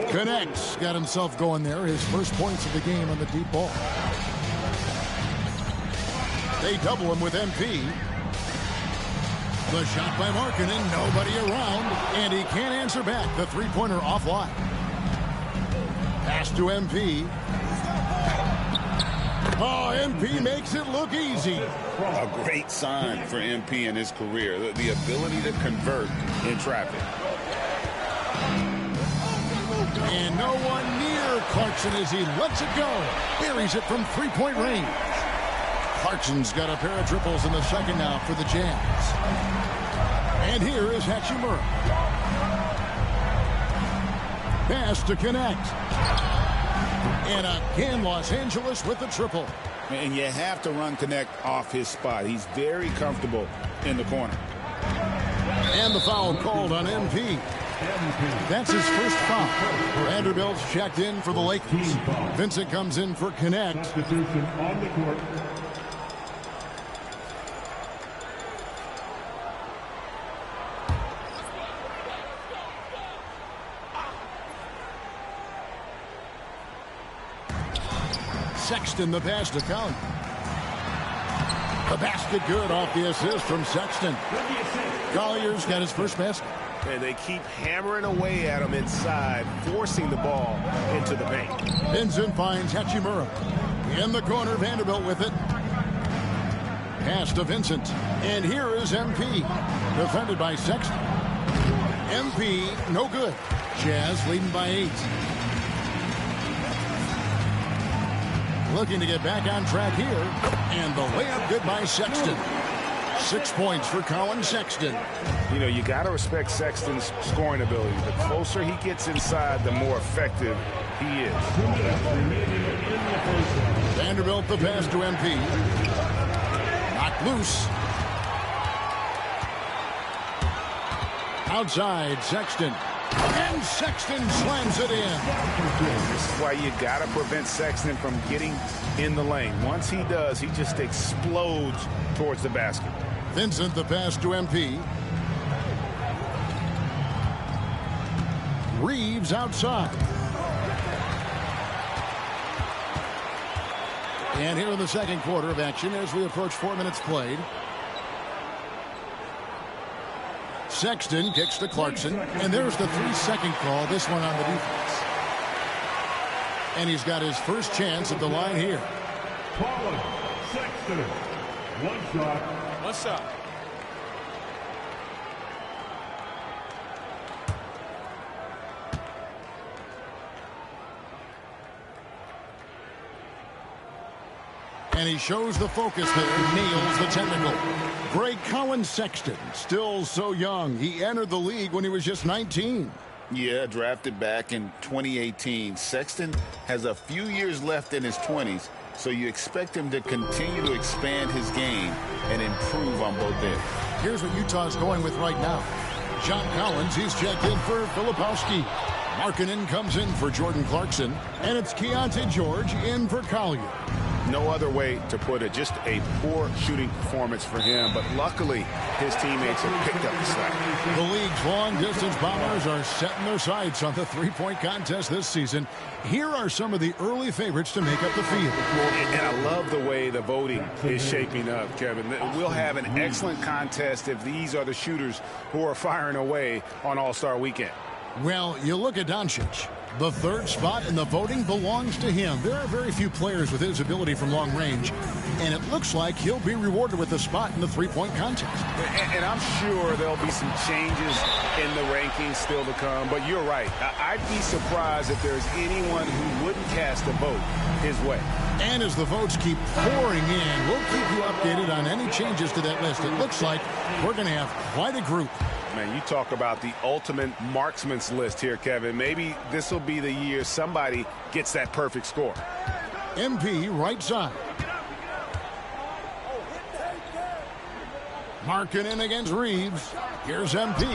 [SPEAKER 5] Connect's got himself going there. His first points of the game on the deep ball. They double him with MP. The shot by Markkanen, nobody around, and he can't answer back. The three-pointer offline. Pass to MP. Oh, MP makes it look easy.
[SPEAKER 7] A great sign for MP in his career, the ability to convert in traffic.
[SPEAKER 5] And no one near Clarkson as he lets it go. Buries it from three-point range. Clarkson's got a pair of triples in the second now for the Jazz. And here is Hachimura. Pass to Connect. And again, Los Angeles with the triple.
[SPEAKER 7] And you have to run Connect off his spot. He's very comfortable in the corner.
[SPEAKER 5] And the foul called on MP. That's his first foul. Vanderbilt's checked in for the Lakers. Vincent comes in for Connect. Sexton the pass to Collier. The basket good off the assist from Sexton. Collier's got his first basket.
[SPEAKER 7] And they keep hammering away at him inside, forcing the ball into the paint.
[SPEAKER 5] Vincent finds Hachimura. In the corner, Vanderbilt with it. Pass to Vincent. And here is MP. Defended by Sexton. MP, no good. Jazz leading by 8. Looking to get back on track here. And the layup good by Sexton. 6 points for Colin Sexton.
[SPEAKER 7] You know, you got to respect Sexton's scoring ability. The closer he gets inside, the more effective he is.
[SPEAKER 5] Vanderbilt the pass to MP. Knocked loose. Outside, Sexton. And Sexton slams it in.
[SPEAKER 7] This is why you got to prevent Sexton from getting in the lane. Once he does, he just explodes towards the basket.
[SPEAKER 5] Vincent the pass to MP. Reeves outside. And here in the second quarter of action as we approach 4 minutes played. Sexton kicks to Clarkson, and there's the 3-second call, this one on the defense. And he's got his first chance at the line here.
[SPEAKER 21] Sexton, one shot.
[SPEAKER 2] What's up?
[SPEAKER 5] And he shows the focus there, nails the technical. Greg Collins Sexton, still so young. He entered the league when he was just 19.
[SPEAKER 7] Yeah, drafted back in 2018. Sexton has a few years left in his 20s, so you expect him to continue to expand his game and improve on both ends.
[SPEAKER 5] Here's what Utah's going with right now. John Collins, he's checked in for Filipowski. Markkanen comes in for Jordan Clarkson, and it's Keontae George in for Collier.
[SPEAKER 7] No other way to put it. Just a poor shooting performance for him, but luckily his teammates have picked up the slack.
[SPEAKER 5] The league's long-distance bombers are setting their sights on the three-point contest this season. Here are some of the early favorites to make up the field.
[SPEAKER 7] And I love the way the voting is shaping up, Kevin. We'll have an excellent contest if these are the shooters who are firing away on All-Star Weekend.
[SPEAKER 5] Well, you look at Doncic. The third spot in the voting belongs to him. There are very few players with his ability from long range, and it looks like he'll be rewarded with a spot in the three-point contest.
[SPEAKER 7] And I'm sure there'll be some changes in the rankings still to come, but you're right. I'd be surprised if there's anyone who wouldn't cast a vote his way.
[SPEAKER 5] And as the votes keep pouring in, we'll keep you updated on any changes to that list. It looks like we're going to have quite a group.
[SPEAKER 7] Man, you talk about the ultimate marksman's list here, Kevin. Maybe this will be the year somebody gets that perfect score.
[SPEAKER 5] MP right side. Markkanen against Reeves. Here's MP.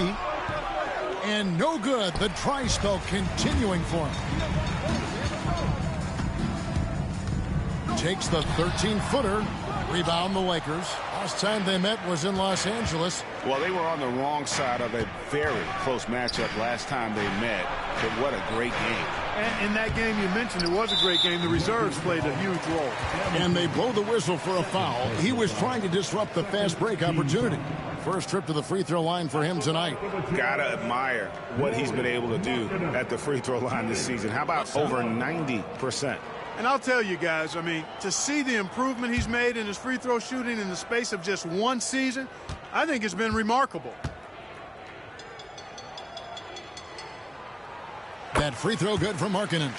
[SPEAKER 5] And no good. The try spell continuing for him. Takes the 13-footer. Rebound the Lakers. Last time they met was in Los Angeles.
[SPEAKER 7] Well, they were on the wrong side of a very close matchup last time they met, but what a great game.
[SPEAKER 6] And in that game you mentioned, it was a great game. The reserves played a huge role.
[SPEAKER 5] And they blow the whistle for a foul. He was trying to disrupt the fast break opportunity. First trip to the free throw line for him tonight.
[SPEAKER 7] Gotta admire what he's been able to do at the free throw line this season. How about over 90%?
[SPEAKER 6] And I'll tell you guys, I mean, to see the improvement he's made in his free throw shooting in the space of just one season, I think it's been remarkable.
[SPEAKER 5] That free throw good for Markkanen.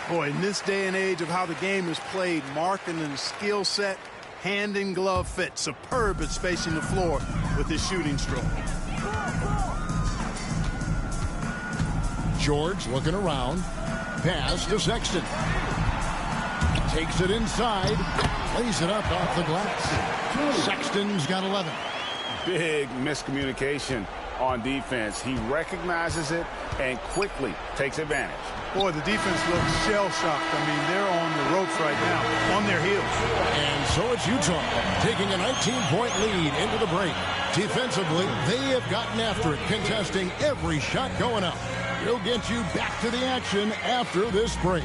[SPEAKER 6] Boy, in this day and age of how the game is played, Markkanen's skill set, hand and glove fit, superb at spacing the floor with his shooting stroke.
[SPEAKER 5] George looking around. Pass to Sexton. Takes it inside. Lays it up off the glass. Sexton's got 11.
[SPEAKER 7] Big miscommunication on defense. He recognizes it and quickly takes advantage.
[SPEAKER 6] Boy, the defense looks shell-shocked. I mean, they're on the ropes right now, on their heels.
[SPEAKER 5] And so it's Utah taking a 19-point lead into the break. Defensively, they have gotten after it, contesting every shot going up. We'll get you back to the action after this break.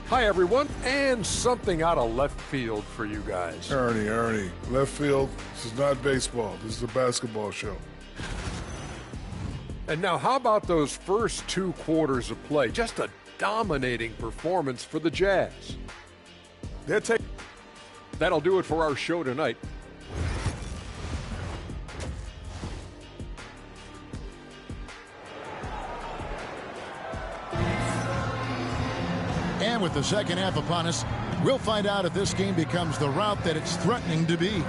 [SPEAKER 11] Hi, everyone, and something out of left field for you guys.
[SPEAKER 10] Ernie, left field, this is not baseball. This is a basketball show.
[SPEAKER 11] And now, how about those first 2 quarters of play? Just a dominating performance for the Jazz. That'll do it for our show tonight.
[SPEAKER 5] With the second half upon us, we'll find out if this game becomes the route that it's threatening to be.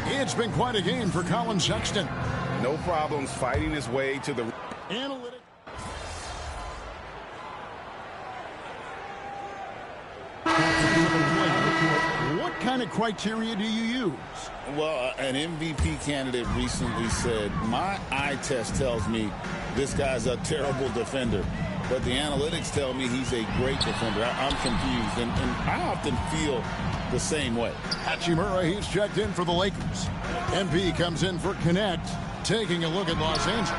[SPEAKER 5] It's been quite a game for Colin Sexton.
[SPEAKER 7] No problems fighting his way to the
[SPEAKER 5] analytics. What kind of criteria do you use?
[SPEAKER 3] Well, an MVP candidate recently said, my eye test tells me this guy's a terrible defender, but the analytics tell me he's a great defender. I'm confused, and I often feel the same way.
[SPEAKER 5] Hachimura, he's checked in for the Lakers. MP comes in for Connect, taking a look at Los Angeles.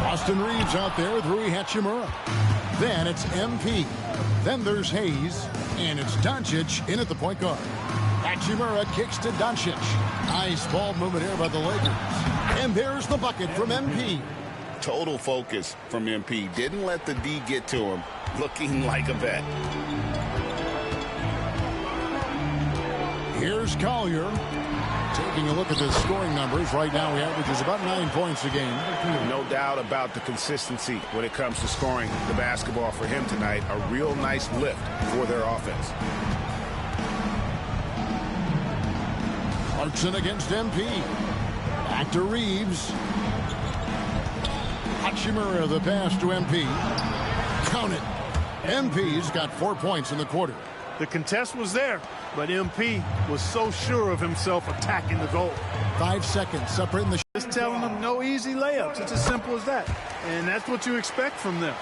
[SPEAKER 5] Austin Reeves out there with Rui Hachimura. Then it's MP. Then there's Hayes, and it's Doncic in at the point guard. Hachimura kicks to Doncic. Nice ball movement here by the Lakers. And there's the bucket from MP.
[SPEAKER 3] Total focus from MP. Didn't let the D get to him. Looking like a vet.
[SPEAKER 5] Here's Collier. Taking a look at the scoring numbers. Right now, he averages about 9 points a game.
[SPEAKER 7] No doubt about the consistency when it comes to scoring the basketball for him tonight. A real nice lift for their offense.
[SPEAKER 5] Clarkson against MP. Back to Reeves. Hachimura, the pass to MP. Count it. MP's got 4 points in the quarter.
[SPEAKER 6] The contest was there, but MP was so sure of himself attacking the goal.
[SPEAKER 5] 5 seconds separating the.
[SPEAKER 6] Just telling them no easy layups. It's as simple as that. And that's what you expect from them.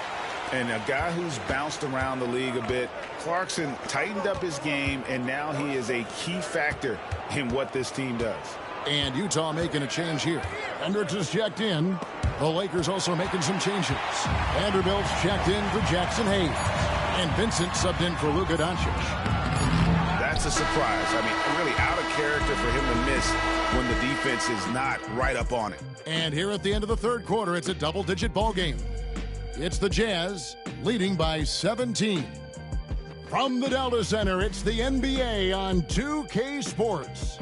[SPEAKER 7] And a guy who's bounced around the league a bit, Clarkson tightened up his game, and now he is a key factor in what this team does.
[SPEAKER 5] And Utah making a change here. Hendricks is checked in. The Lakers also making some changes. Vanderbilt's checked in for Jackson Hayes. And Vincent subbed in for Luka Doncic.
[SPEAKER 7] That's a surprise. I mean, really out of character for him to miss when the defense is not right up on it.
[SPEAKER 5] And here at the end of the third quarter, it's a double-digit ball game. It's the Jazz leading by 17. From the Delta Center, it's the NBA on 2K Sports.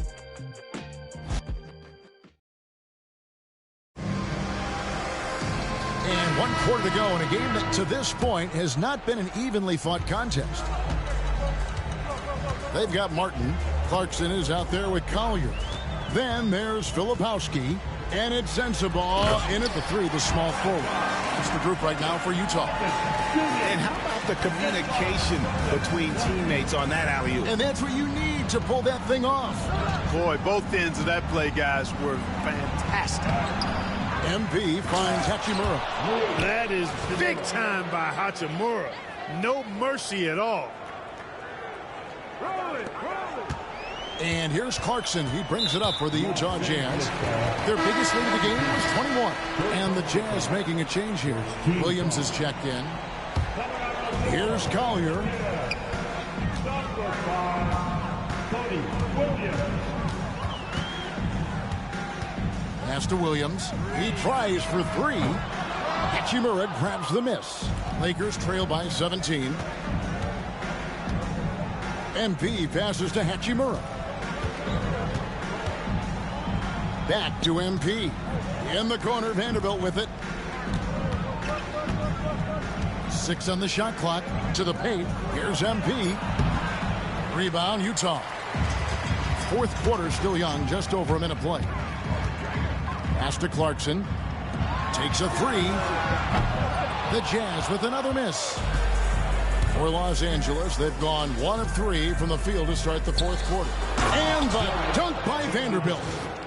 [SPEAKER 5] And 1 quarter to go in a game that to this point has not been an evenly fought contest. They've got Martin. Clarkson is out there with Collier. Then there's Filipowski. And it's Sensabaugh in at the three, the small forward. It's the group right now for Utah.
[SPEAKER 7] And how about the communication between teammates on that alley-oop?
[SPEAKER 5] And that's what you need to pull that thing off.
[SPEAKER 6] Boy, both ends of that play, guys, were fantastic.
[SPEAKER 5] MP finds Hachimura.
[SPEAKER 6] That is big time by Hachimura. No mercy at all.
[SPEAKER 5] And here's Clarkson. He brings it up for the Utah Jazz. Their biggest lead of the game was 21. And the Jazz making a change here. Williams is checked in. Here's Collier. Pass to Williams. He tries for three. Hachimura grabs the miss. Lakers trail by 17. MP passes to Hachimura. Back to MP. In the corner, Vanderbilt with it. 6 on the shot clock. To the paint. Here's MP. Rebound, Utah. Fourth quarter still young. Just over a minute play. Pass to Clarkson. Takes a three. The Jazz with another miss. For Los Angeles, they've gone 1 of 3 from the field to start the fourth quarter. And the dunk by Vanderbilt.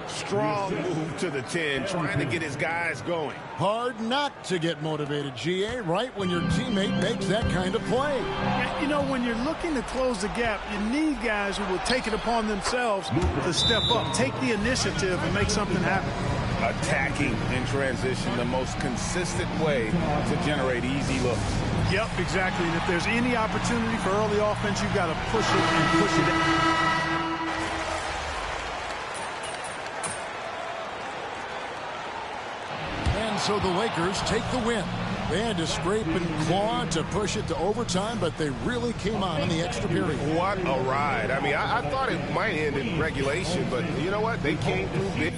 [SPEAKER 7] Strong move to the 10, trying to get his guys going.
[SPEAKER 5] Hard not to get motivated, GA, right when your teammate makes that kind of play.
[SPEAKER 6] You know, when you're looking to close the gap, you need guys who will take it upon themselves to step up, take the initiative, and make something happen.
[SPEAKER 7] Attacking in transition, the most consistent way to generate easy looks.
[SPEAKER 6] Yep, exactly. And if there's any opportunity for early offense, you've got to push it and push it.
[SPEAKER 5] And so the Lakers take the win. They had to scrape and claw to push it to overtime, but they really came on in the extra period.
[SPEAKER 7] What a ride. I mean, I thought it might end in regulation, but you know what? They came through big.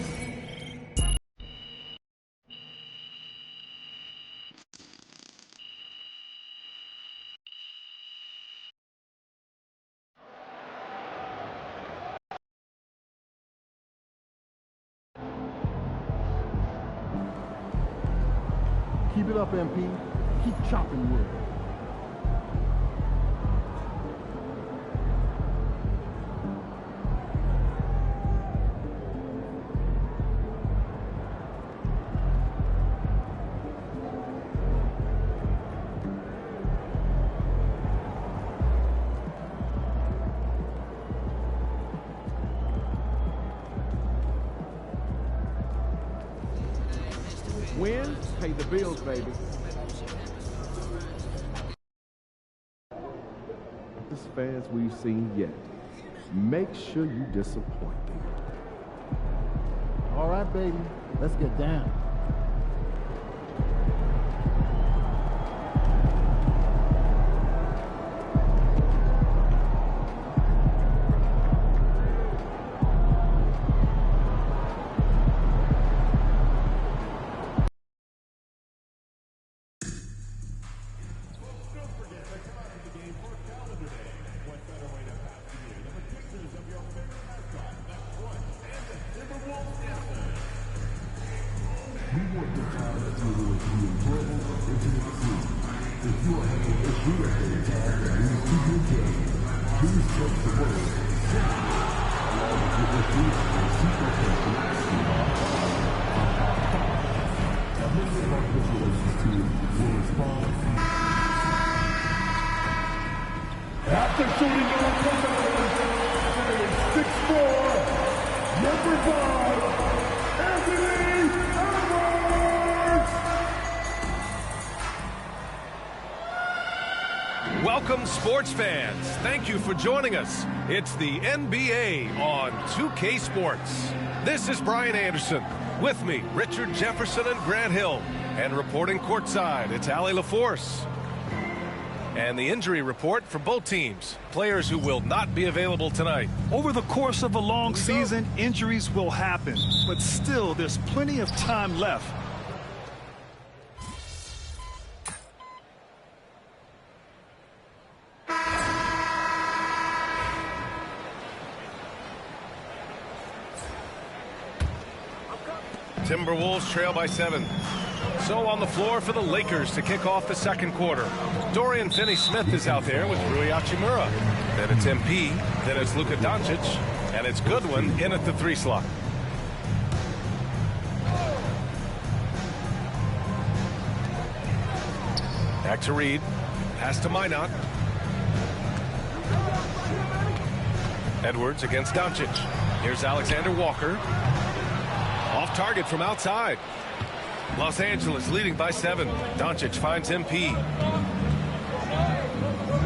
[SPEAKER 21] Keep it up, MP. Keep chopping wood.
[SPEAKER 1] Win, pay the bills, baby. This fans we've seen yet. Make sure you disappoint them.
[SPEAKER 21] All right, baby. Let's get down. After shooting on 6'4", number 5, Anthony Edwards!
[SPEAKER 16] Welcome, sports fans. Thank you for joining us. It's the NBA on 2K Sports. This is Brian Anderson. With me, Richard Jefferson and Grant Hill. And reporting courtside, it's Allie LaForce. And the injury report for both teams. Players who will not be available tonight.
[SPEAKER 17] Over the course of a long season, injuries will happen. But still, there's plenty of time left.
[SPEAKER 16] Timberwolves trail by 7. So on the floor for the Lakers to kick off the second quarter. Dorian Finney-Smith is out there with Rui Hachimura. Then it's MP, then it's Luka Doncic, and it's Goodwin in at the 3 slot. Back to Reed. Pass to Minot. Edwards against Doncic. Here's Alexander Walker. Off target from outside. Los Angeles leading by 7. Doncic finds MP.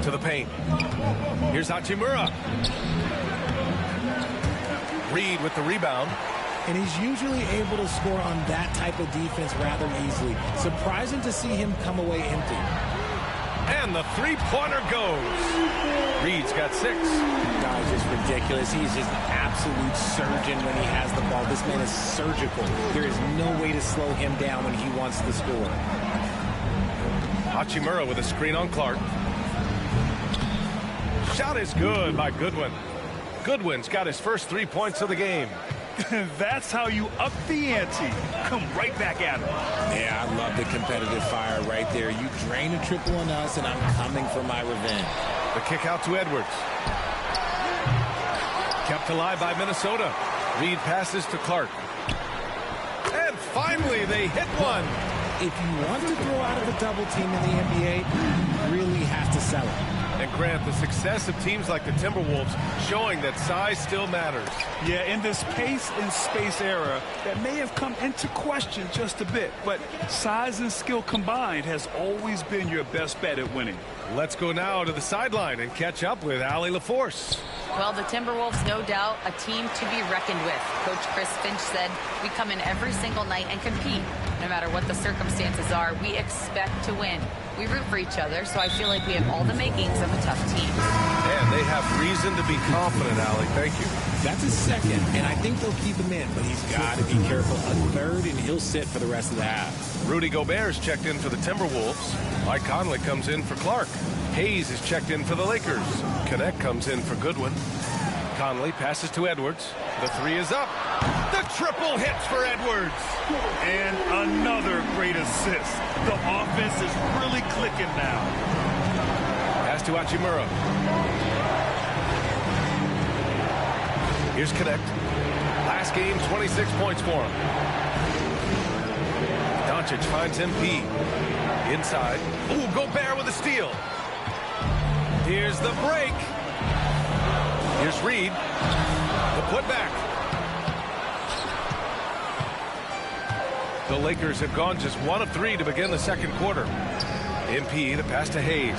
[SPEAKER 16] To the paint. Here's Hachimura. Reed with the rebound.
[SPEAKER 4] And he's usually able to score on that type of defense rather easily. Surprising to see him come away empty.
[SPEAKER 16] And the three-pointer goes. Reed's got 6.
[SPEAKER 4] Guys, it's ridiculous. He's just an absolute surgeon when he has the ball. This man is surgical. There is no way to slow him down when he wants to score.
[SPEAKER 16] Hachimura with a screen on Clark. Shot is good by Goodwin. Goodwin's got his first 3 points of the game.
[SPEAKER 17] That's how you up the ante. Come right back at him.
[SPEAKER 4] Yeah, I love the competitive fire right there. You drain a triple on us, and I'm coming for my revenge.
[SPEAKER 16] The kick out to Edwards. Kept alive by Minnesota. Reed passes to Clark. And finally, they hit one.
[SPEAKER 4] If you want to throw out of a double team in the NBA, you really have to sell it.
[SPEAKER 16] And Grant, the success of teams like the Timberwolves showing that size still matters.
[SPEAKER 17] Yeah, in this pace and space era, that may have come into question just a bit, but size and skill combined has always been your best bet at winning.
[SPEAKER 16] Let's go now to the sideline and catch up with Allie LaForce.
[SPEAKER 19] Well, the Timberwolves, no doubt, a team to be reckoned with. Coach Chris Finch said, we come in every single night and compete. No matter what the circumstances are, we expect to win. We root for each other, so I feel like we have all the makings of a tough team.
[SPEAKER 16] And they have reason to be confident, Allie. Thank you.
[SPEAKER 4] That's his second, and I think they'll keep him in, but he's got to be careful. A third, and he'll sit for the rest of the half.
[SPEAKER 16] Rudy Gobert's checked in for the Timberwolves. Mike Conley comes in for Clark. Hayes is checked in for the Lakers. Connect comes in for Goodwin. Conley passes to Edwards. The three is up. The triple hits for Edwards.
[SPEAKER 20] And another great assist. The offense is really clicking now.
[SPEAKER 16] Pass to Hachimura. Here's Connect. Last game, 26 points for him. Doncic finds MP. Inside. Ooh, Gobert with a steal. Here's the break. Here's Reed. The putback. The Lakers have gone just 1 of 3 to begin the second quarter. MP, the pass to Hayes.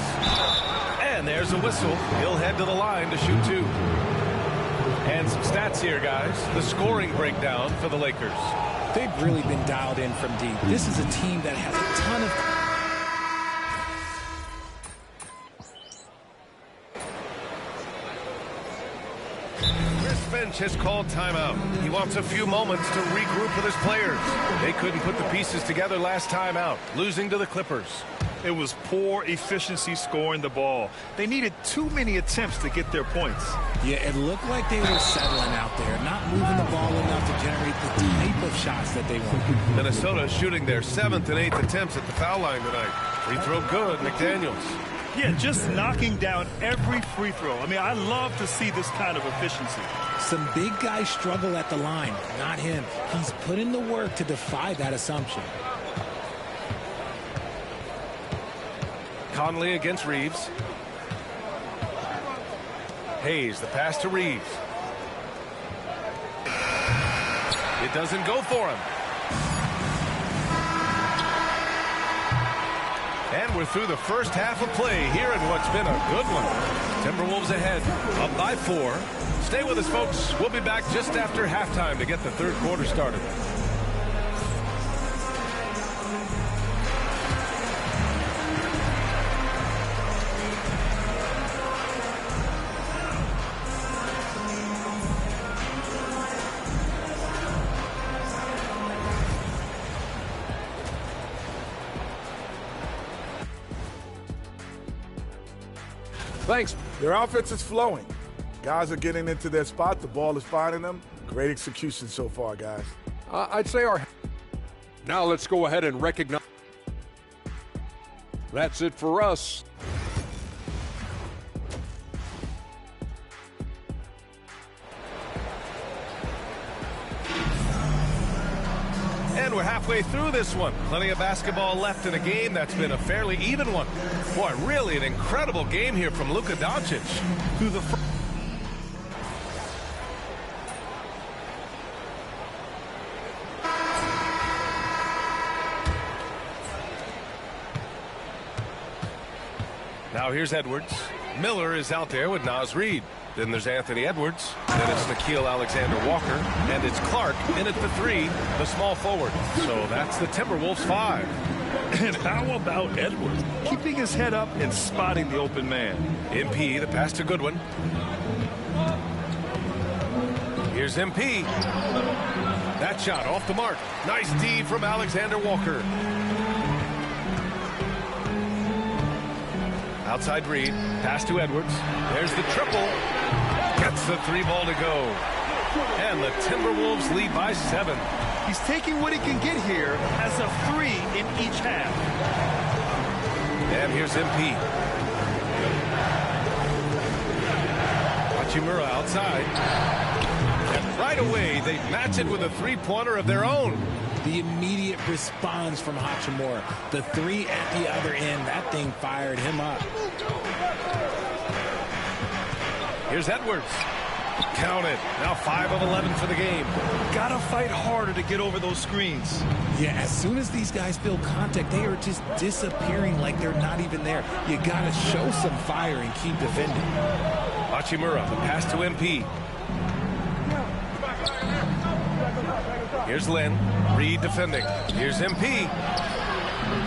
[SPEAKER 16] And there's a whistle. He'll head to the line to shoot 2. And some stats here, guys. The scoring breakdown for the Lakers.
[SPEAKER 4] They've really been dialed in from deep. This is a team that has a ton of...
[SPEAKER 16] Chris Finch has called timeout. He wants a few moments to regroup with his players. They couldn't put the pieces together last time out, losing to the Clippers.
[SPEAKER 20] It was poor efficiency scoring the ball. They needed too many attempts to get their points.
[SPEAKER 4] Yeah, it looked like they were settling out there, not moving the ball enough to generate the type of shots that they want.
[SPEAKER 16] Minnesota shooting their 7th and 8th attempts at the foul line tonight. Free throw good, McDaniels.
[SPEAKER 20] Yeah, just knocking down every free throw. I mean, I love to see this kind of efficiency.
[SPEAKER 4] Some big guys struggle at the line, not him. He's put in the work to defy that assumption.
[SPEAKER 16] Conley against Reeves. Hayes, the pass to Reeves. It doesn't go for him. And we're through the first half of play here in what's been a good one. Timberwolves ahead, up by 4. Stay with us, folks. We'll be back just after halftime to get the third quarter started.
[SPEAKER 10] Thanks. Their offense is flowing. Guys are getting into their spot. The ball is finding them. Great execution so far, guys.
[SPEAKER 11] I'd say our... Now let's go ahead and recognize... That's it for us.
[SPEAKER 16] And we're halfway through this one. Plenty of basketball left in a game that's been a fairly even one. Boy, really an incredible game here from Luka Doncic. Through the Now here's Edwards. Miller is out there with Naz Reid. Then there's Anthony Edwards. Then it's Nickeil Alexander-Walker. And it's Clark in at the 3, the small forward. So that's the Timberwolves 5.
[SPEAKER 20] And how about Edwards? Keeping his head up and spotting the open man.
[SPEAKER 16] MP, the pass to Goodwin. Here's MP. That shot off the mark. Nice D from Alexander-Walker. Outside Reed, pass to Edwards. There's the triple. Gets the 3 ball to go. And the Timberwolves lead by 7.
[SPEAKER 20] He's taking what he can get here as a 3 in each half.
[SPEAKER 16] And here's MP. Hachimura outside. And right away, they match it with a 3-pointer of their own.
[SPEAKER 4] The immediate response from Hachimura. The 3 at the other end. That thing fired him up.
[SPEAKER 16] Here's Edwards. Count it. Now 5 of 11 for the game.
[SPEAKER 20] Gotta fight harder to get over those screens.
[SPEAKER 4] Yeah, as soon as these guys feel contact, they are just disappearing like they're not even there. You gotta show some fire and keep defending.
[SPEAKER 16] Hachimura, the pass to MP. Here's Lynn. Reed defending. Here's MP.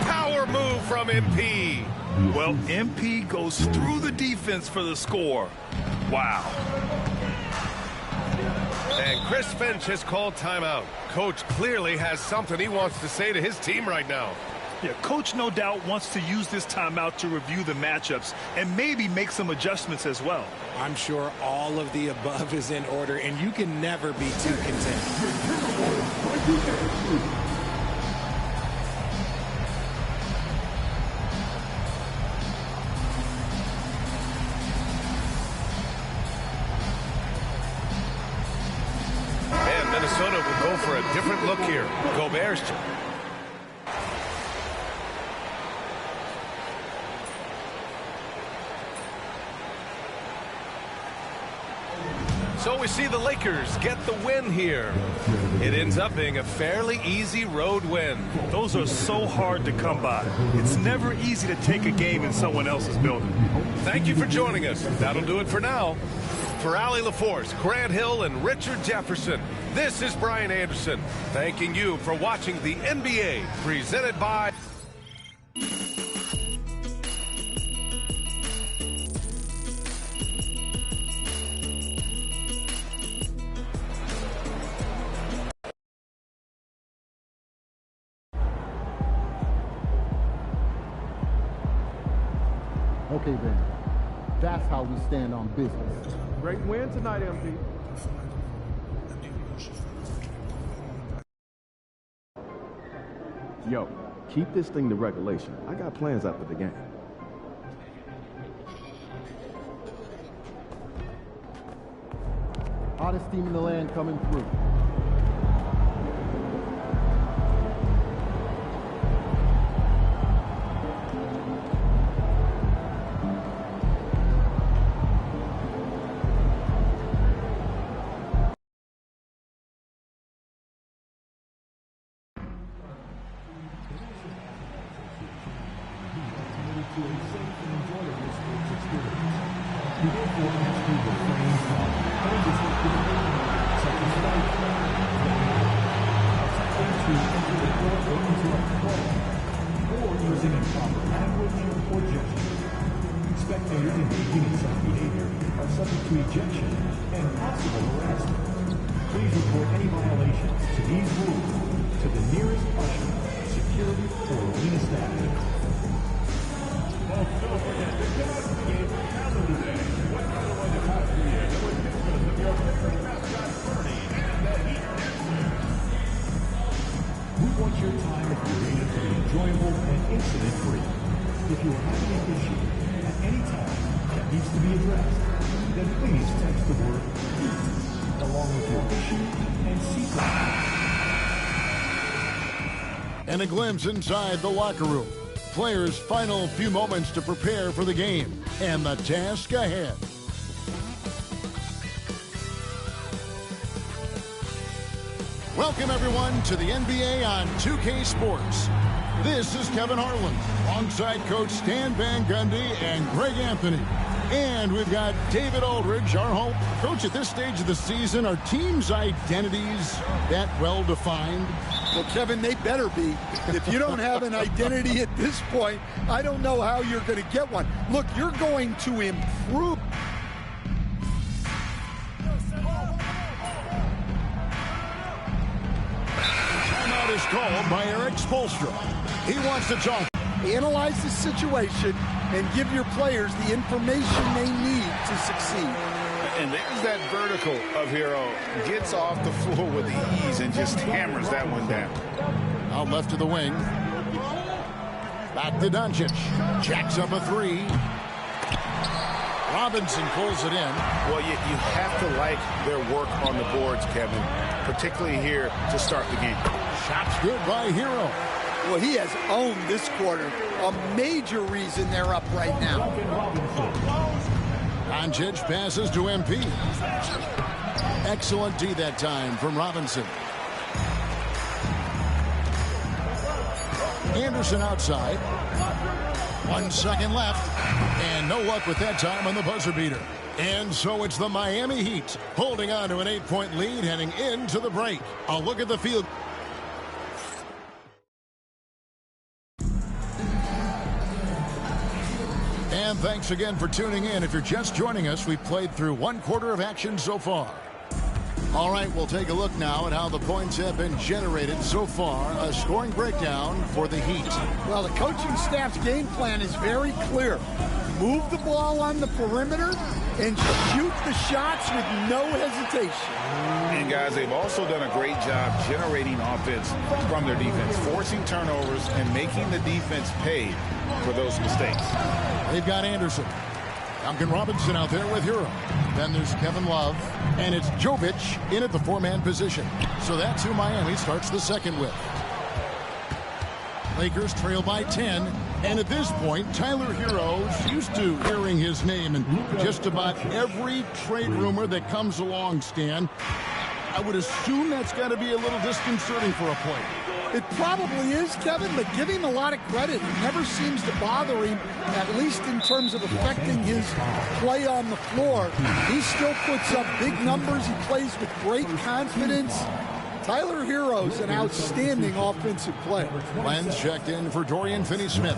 [SPEAKER 16] Power move from MP.
[SPEAKER 20] Well, MP goes through the defense for the score. Wow.
[SPEAKER 16] And Chris Finch has called timeout. Coach clearly has something he wants to say to his team right now.
[SPEAKER 20] Yeah, Coach no doubt wants to use this timeout to review the matchups and maybe make some adjustments as well.
[SPEAKER 4] I'm sure all of the above is in order, and you can never be too content.
[SPEAKER 16] And Minnesota will go for a different look here. Gobert's. So we see the Lakers get the win here. It ends up being a fairly easy road win.
[SPEAKER 20] Those are so hard to come by. It's never easy to take a game in someone else's building.
[SPEAKER 16] Thank you for joining us. That'll do it for now. For Allie LaForce, Grant Hill, and Richard Jefferson, this is Brian Anderson, thanking you for watching the NBA presented by...
[SPEAKER 8] Okay, then. That's how we stand on business.
[SPEAKER 1] Great win tonight, MP. Yo, keep this thing to regulation. I got plans after the game.
[SPEAKER 8] Hottest team in the land coming through.
[SPEAKER 21] Spectators engaging in such behavior are subject to ejection and possible harassment. Please report any violations to these rules to the nearest usher, security, or arena staff. Well, don't forget to get out of the game calendar day. What better way to pass the year than with pictures of your favorite mascot, Bernie, and the Heat Dancer? We want your time at the arena to be enjoyable and incident-free. If you are having an issue at any time that needs to be addressed, then please text the word HEAT along with your issue and sequence.
[SPEAKER 5] And a glimpse inside the locker room. Players' final few moments to prepare for the game and the task ahead. Welcome, everyone, to the NBA on 2K Sports. This is Kevin Harlan, alongside Coach Stan Van Gundy and Greg Anthony. And we've got David Aldridge, our home coach. At this stage of the season, are teams' identities that well-defined?
[SPEAKER 13] Well, Kevin, they better be. If you don't have an identity at this point, I don't know how you're going to get one. Look, you're going to improve.
[SPEAKER 5] Timeout is called by Eric Spoelstra. He wants to talk.
[SPEAKER 13] Analyze the situation and give your players the information they need to succeed.
[SPEAKER 3] And there's that vertical of Hero. Gets off the floor with ease and just hammers that one down.
[SPEAKER 5] Out left to the wing. Back to Doncic. Jacks up a three. Robinson pulls it in.
[SPEAKER 3] Well, you have to like their work on the boards, Kevin, particularly here to start the game.
[SPEAKER 5] Shots good by Hero.
[SPEAKER 13] Well, he has owned this quarter. A major reason they're up right now.
[SPEAKER 5] Doncic passes to MP. Excellent D that time from Robinson. Anderson outside. 1 second left. And no luck with that time on the buzzer beater. And so it's the Miami Heat holding on to an 8-point lead heading into the break. A look at the field. And thanks again for tuning in. If you're just joining us, we've played through 1/4 of action so far. All right, we'll take a look now at how the points have been generated so far. A scoring breakdown for the Heat.
[SPEAKER 13] Well, the coaching staff's game plan is very clear. Move the ball on the perimeter and shoot the shots with no hesitation.
[SPEAKER 3] And, guys, they've also done a great job generating offense from their defense, forcing turnovers and making the defense pay for those mistakes.
[SPEAKER 5] They've got Anderson. Duncan Robinson out there with Hero. Then there's Kevin Love. And it's Jovic in at the four-man position. So that's who Miami starts the second with. Lakers trail by 10. And at this point, Tyler Hero's used to hearing his name in just about every trade rumor that comes along, Stan. I would assume that's got to be a little disconcerting for a player.
[SPEAKER 13] It probably is, Kevin, but give him a lot of credit. It never seems to bother him, at least in terms of affecting his play on the floor. He still puts up big numbers. He plays with great confidence. Tyler Hero's an outstanding offensive player.
[SPEAKER 5] Lenz checked in for Dorian Finney-Smith.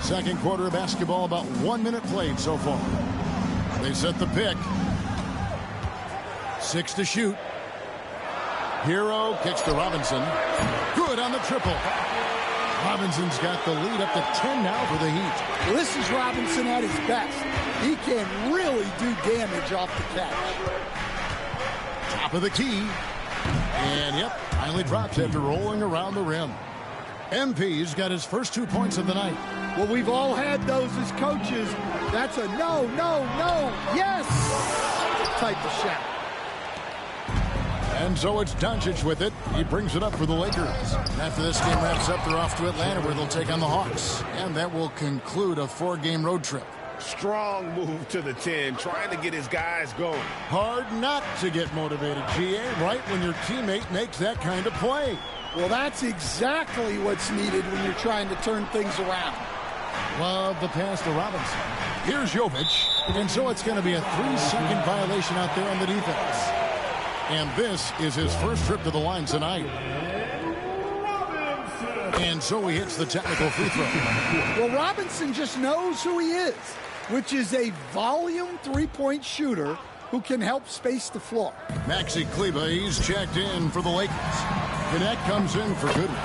[SPEAKER 5] Second quarter of basketball, about 1 minute played so far. They set the pick. 6 to shoot. Hero kicks to Robinson. Good on the triple. Robinson's got the lead up to 10 now for the Heat.
[SPEAKER 13] Well, this is Robinson at his best. He can really do damage off the catch.
[SPEAKER 5] Top of the key. And, yep, finally drops after rolling around the rim. MP's got his first 2 points of the night.
[SPEAKER 13] Well, we've all had those as coaches. That's a no, yes type of shot.
[SPEAKER 5] And so it's Doncic with it. He brings it up for the Lakers. After this game wraps up, they're off to Atlanta where they'll take on the Hawks. And that will conclude a 4-game road trip.
[SPEAKER 7] Strong move to the 10, trying to get his guys going.
[SPEAKER 5] Hard not to get motivated, GA, right when your teammate makes that kind of play.
[SPEAKER 13] Well, that's exactly what's needed when you're trying to turn things around.
[SPEAKER 5] Love the pass to Robinson. Here's Jovic. And so it's going to be a 3-second violation out there on the defense. And this is his first trip to the line tonight. And so he hits the technical free throw.
[SPEAKER 13] Well, Robinson just knows who he is, which is a volume three-point shooter who can help space the floor.
[SPEAKER 5] Maxi Kleber, he's checked in for the Lakers. Gannett comes in for Goodwin.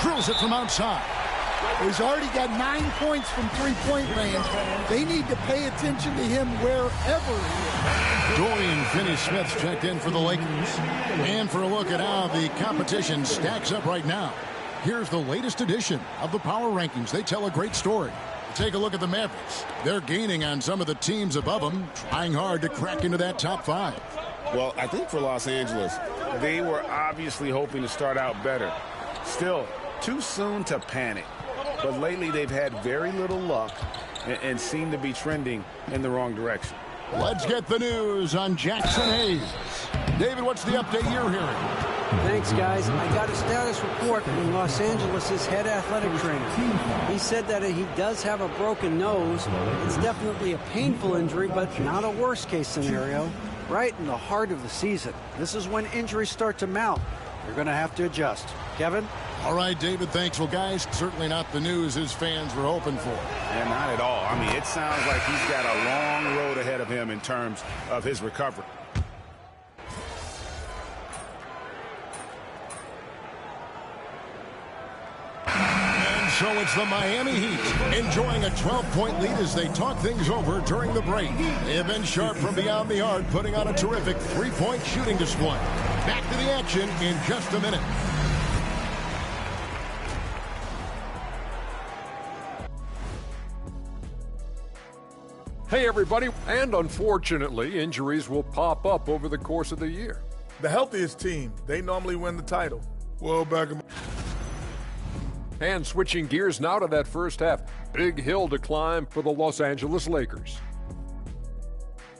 [SPEAKER 5] Drills it from outside.
[SPEAKER 13] He's already got 9 points from three-point range. They need to pay attention to him wherever he is.
[SPEAKER 5] Dorian Finney-Smith checked in for the Lakers. And for a look at how the competition stacks up right now, here's the latest edition of the Power Rankings. They tell a great story. Take a look at the Mavericks. They're gaining on some of the teams above them, trying hard to crack into that top 5.
[SPEAKER 3] Well, I think for Los Angeles, they were obviously hoping to start out better. Still, too soon to panic. But lately they've had very little luck and seem to be trending in the wrong direction.
[SPEAKER 5] Let's get the news on Jackson Hayes. David, what's the update you're hearing?
[SPEAKER 22] Thanks, guys. I got a status report from Los Angeles' head athletic trainer. He said that he does have a broken nose. It's definitely a painful injury, but not a worst-case scenario. Right in the heart of the season. This is when injuries start to mount. You're going to have to adjust. Kevin?
[SPEAKER 5] All right, David, thanks. Well, guys, certainly not the news his fans were hoping for.
[SPEAKER 3] And not at all. I mean, it sounds like he's got a long road ahead of him in terms of his recovery.
[SPEAKER 5] So it's the Miami Heat enjoying a 12-point lead as they talk things over during the break. They have been sharp from beyond the arc, putting on a terrific 3-point shooting display. Back to the action in just a minute.
[SPEAKER 11] Hey, everybody. And unfortunately, injuries will pop up over the course of the year.
[SPEAKER 10] The healthiest team, they normally win the title. Well, back in
[SPEAKER 11] And switching gears now to that first half. Big hill to climb for the Los Angeles Lakers.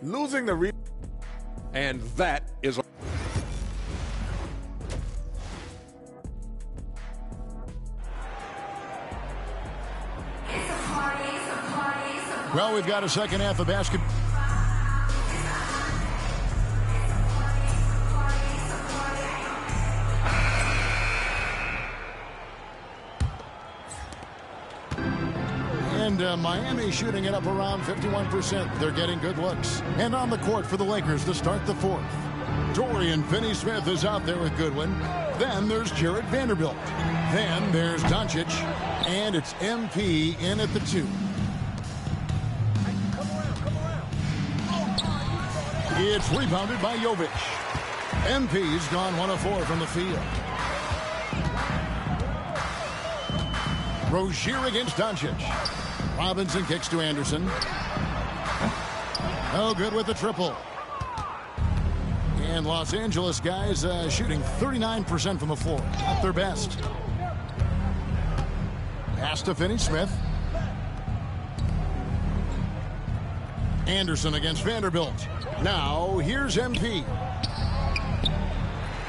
[SPEAKER 10] losing the
[SPEAKER 11] and that is a
[SPEAKER 5] Well, we've got a second half of basketball. And And Miami shooting it up around 51%. They're getting good looks. And on the court for the Lakers to start the fourth. Dorian Finney-Smith is out there with Goodwin. Then there's Jared Vanderbilt. Then there's Doncic. And it's MP in at the 2. It's rebounded by Jovic. MP's gone 1 of 4 from the field. Rozier against Doncic. Robinson kicks to Anderson. No good with the triple. And Los Angeles guys shooting 39% from the floor. Not their best. Pass to Finney-Smith. Anderson against Vanderbilt. Now here's MP.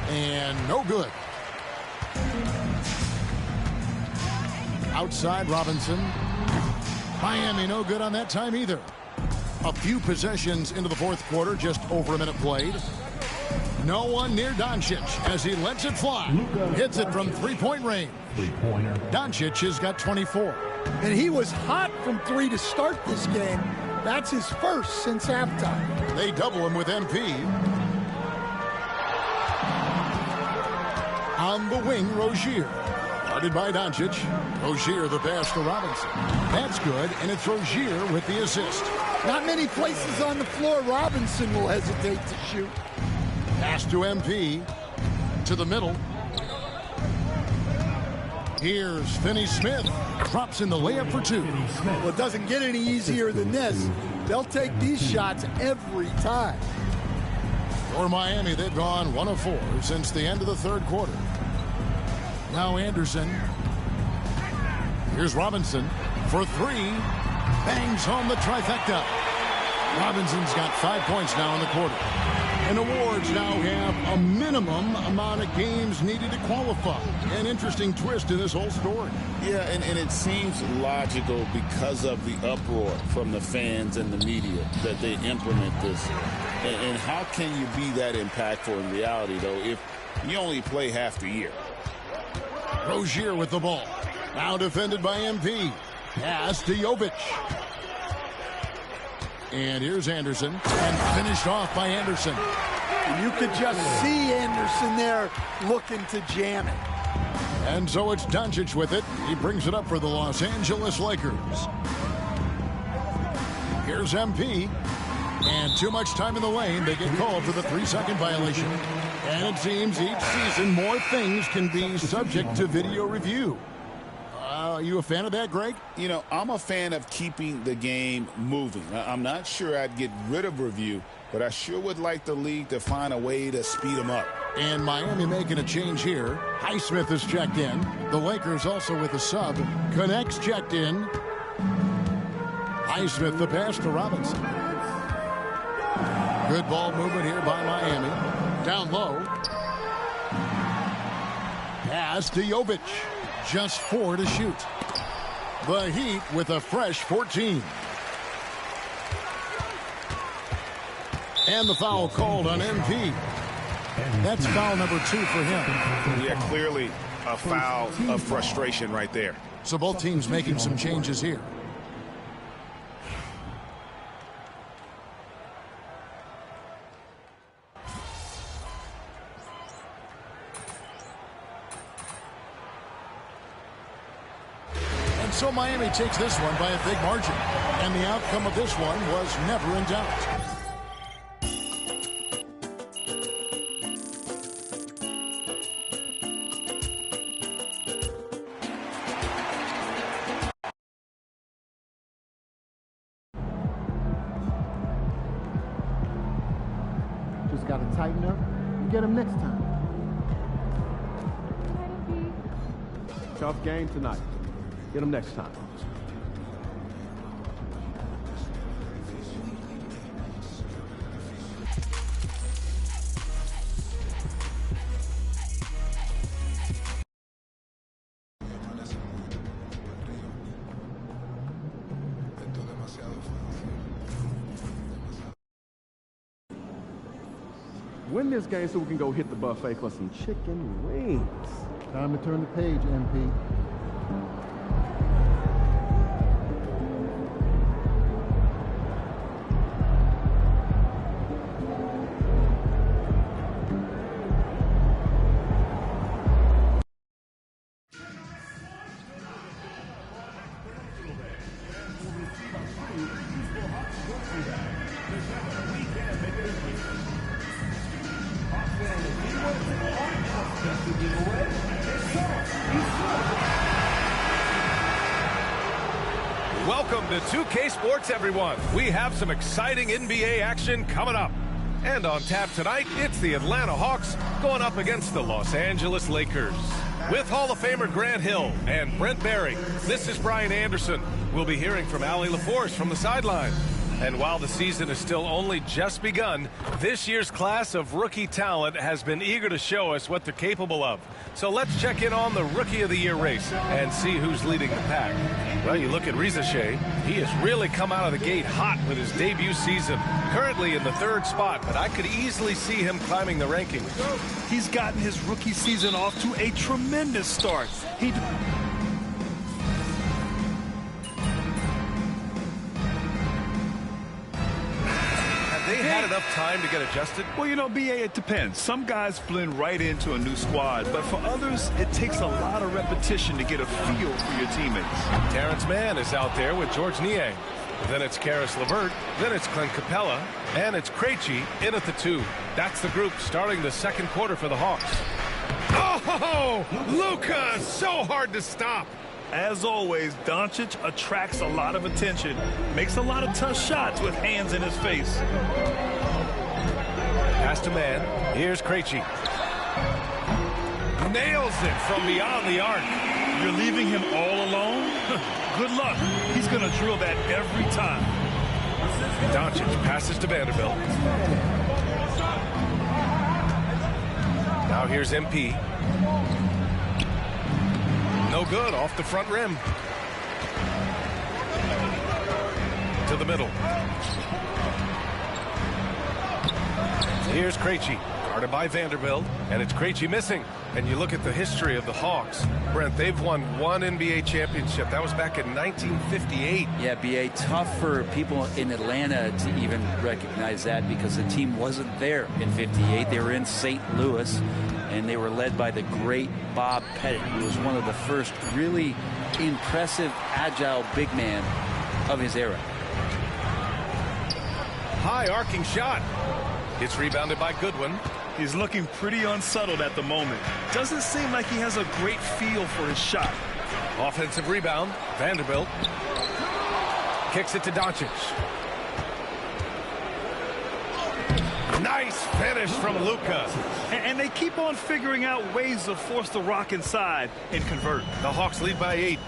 [SPEAKER 5] And no good. Outside Robinson. Miami no good on that time either. A few possessions into the fourth quarter, just over a minute played. No one near Doncic as he lets it fly. Hits it from three-point range. Doncic has got 24.
[SPEAKER 13] And he was hot from 3 to start this game. That's his first since halftime.
[SPEAKER 5] They double him with MP. On the wing, Rozier. Guarded by Doncic. Rozier the pass to Robinson. That's good, and it's Rozier with the assist.
[SPEAKER 13] Not many places on the floor Robinson will hesitate to shoot.
[SPEAKER 5] Pass to MP. To the middle. Here's Finney-Smith. Drops in the layup for 2.
[SPEAKER 13] Well, it doesn't get any easier than this. They'll take these shots every time.
[SPEAKER 5] For Miami, they've gone 1 of 4 since the end of the third quarter. Now Anderson. Here's Robinson for 3. Bangs home the trifecta. Robinson's got 5 points now in the quarter. And awards now have a minimum amount of games needed to qualify. An interesting twist in this whole story.
[SPEAKER 3] Yeah, and it seems logical because of the uproar from the fans and the media that they implement this. And how can you be that impactful in reality, though, if you only play half the year?
[SPEAKER 5] Rozier with the ball. Now defended by MP. Pass to Jovic. And here's Anderson. And finished off by Anderson.
[SPEAKER 13] You could just see Anderson there looking to jam it.
[SPEAKER 5] And so it's Doncic with it. He brings it up for the Los Angeles Lakers. Here's MP. And too much time in the lane. They get called for the 3-second violation. And it seems each season more things can be subject to video review. Are you a fan of that, Greg?
[SPEAKER 3] You know, I'm a fan of keeping the game moving. I'm not sure I'd get rid of review, but I sure would like the league to find a way to speed them up.
[SPEAKER 5] And Miami making a change here. Highsmith is checked in. The Lakers also with a sub. Connects checked in. Highsmith the pass to Robinson. Good ball movement here by Miami. Down low. Pass to Jovic. Just 4 to shoot. The Heat with a fresh 14. And the foul called on MP. That's foul number 2 for him.
[SPEAKER 7] Yeah, clearly a foul of frustration right there.
[SPEAKER 5] So both teams making some changes here. So Miami takes this one by a big margin. And the outcome of this one was never in doubt.
[SPEAKER 8] Just got to tighten up and get him next time.
[SPEAKER 1] Tough game tonight. Get them next time. Win this game so we can go hit the buffet for some chicken wings.
[SPEAKER 8] Time to turn the page, MP.
[SPEAKER 16] Welcome to 2K Sports, everyone. We have some exciting NBA action coming up. And on tap tonight, it's the Atlanta Hawks going up against the Los Angeles Lakers. With Hall of Famer Grant Hill and Brent Barry, this is Brian Anderson. We'll be hearing from Allie LaForce from the sideline. And while the season is still only just begun, this year's class of rookie talent has been eager to show us what they're capable of. So let's check in on the Rookie of the Year race and see who's leading the pack. Well, you look at Riza Shea. He has really come out of the gate hot with his debut season. Currently in the 3rd spot, but I could easily see him climbing the rankings.
[SPEAKER 17] He's gotten his rookie season off to a tremendous start.
[SPEAKER 16] They had enough time to get adjusted?
[SPEAKER 20] Well, you know, BA, it depends. Some guys blend right into a new squad, but for others, it takes a lot of repetition to get a feel for your teammates.
[SPEAKER 16] Terrence Mann is out there with George Niang. Then it's Karis LeVert. Then it's Clint Capella. And it's Krejci in at the 2. That's the group starting the 2nd quarter for the Hawks.
[SPEAKER 20] Oh, Luka, so hard to stop. As always, Doncic attracts a lot of attention, makes a lot of tough shots with hands in his face.
[SPEAKER 16] Pass to Mann. Here's Krejci. Nails it from beyond the arc.
[SPEAKER 20] You're leaving him all alone? Good luck. He's going to drill that every time.
[SPEAKER 16] Doncic passes to Vanderbilt. Now here's MP. No good, off the front rim. To the middle. Here's Krejci, guarded by Vanderbilt, and it's Krejci missing. And you look at the history of the Hawks. Brent, they've won 1 NBA championship. That was back in 1958.
[SPEAKER 18] Yeah, BA, tough for people in Atlanta to even recognize that because the team wasn't there in 58. They were in St. Louis, and they were led by the great Bob Pettit, who was one of the first really impressive, agile big man of his era.
[SPEAKER 16] High arcing shot. It's rebounded by Goodwin.
[SPEAKER 20] He's looking pretty unsettled at the moment. Doesn't seem like he has a great feel for his shot.
[SPEAKER 16] Offensive rebound. Vanderbilt kicks it to Doncic. Nice finish from Luka.
[SPEAKER 20] And they keep on figuring out ways to force the Rock inside and convert.
[SPEAKER 16] The Hawks lead by 8.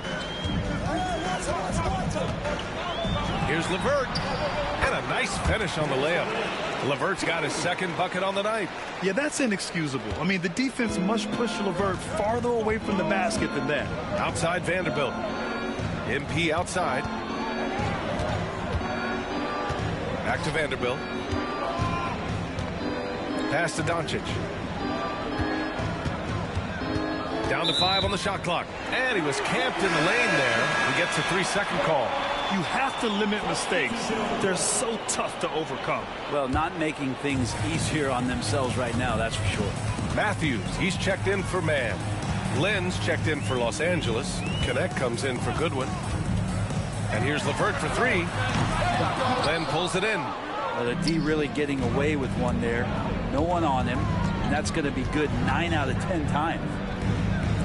[SPEAKER 16] Here's LeVert. And a nice finish on the layup. LeVert's got his 2nd bucket on the night.
[SPEAKER 20] Yeah, that's inexcusable. I mean, the defense must push LeVert farther away from the basket than that.
[SPEAKER 16] Outside Vanderbilt. MP outside. Back to Vanderbilt. Pass to Doncic. Down to 5 on the shot clock. And he was camped in the lane there. He gets a 3-second call.
[SPEAKER 20] You have to limit mistakes. They're so tough to overcome.
[SPEAKER 18] Well, not making things easier on themselves right now, that's for sure.
[SPEAKER 16] Matthews, he's checked in for Mann. Lynn's checked in for Los Angeles. Connect comes in for Goodwin. And here's LeVert for 3. Lynn pulls it in.
[SPEAKER 18] Well, the D really getting away with one there. No one on him. And that's going to be good 9 out of 10 times.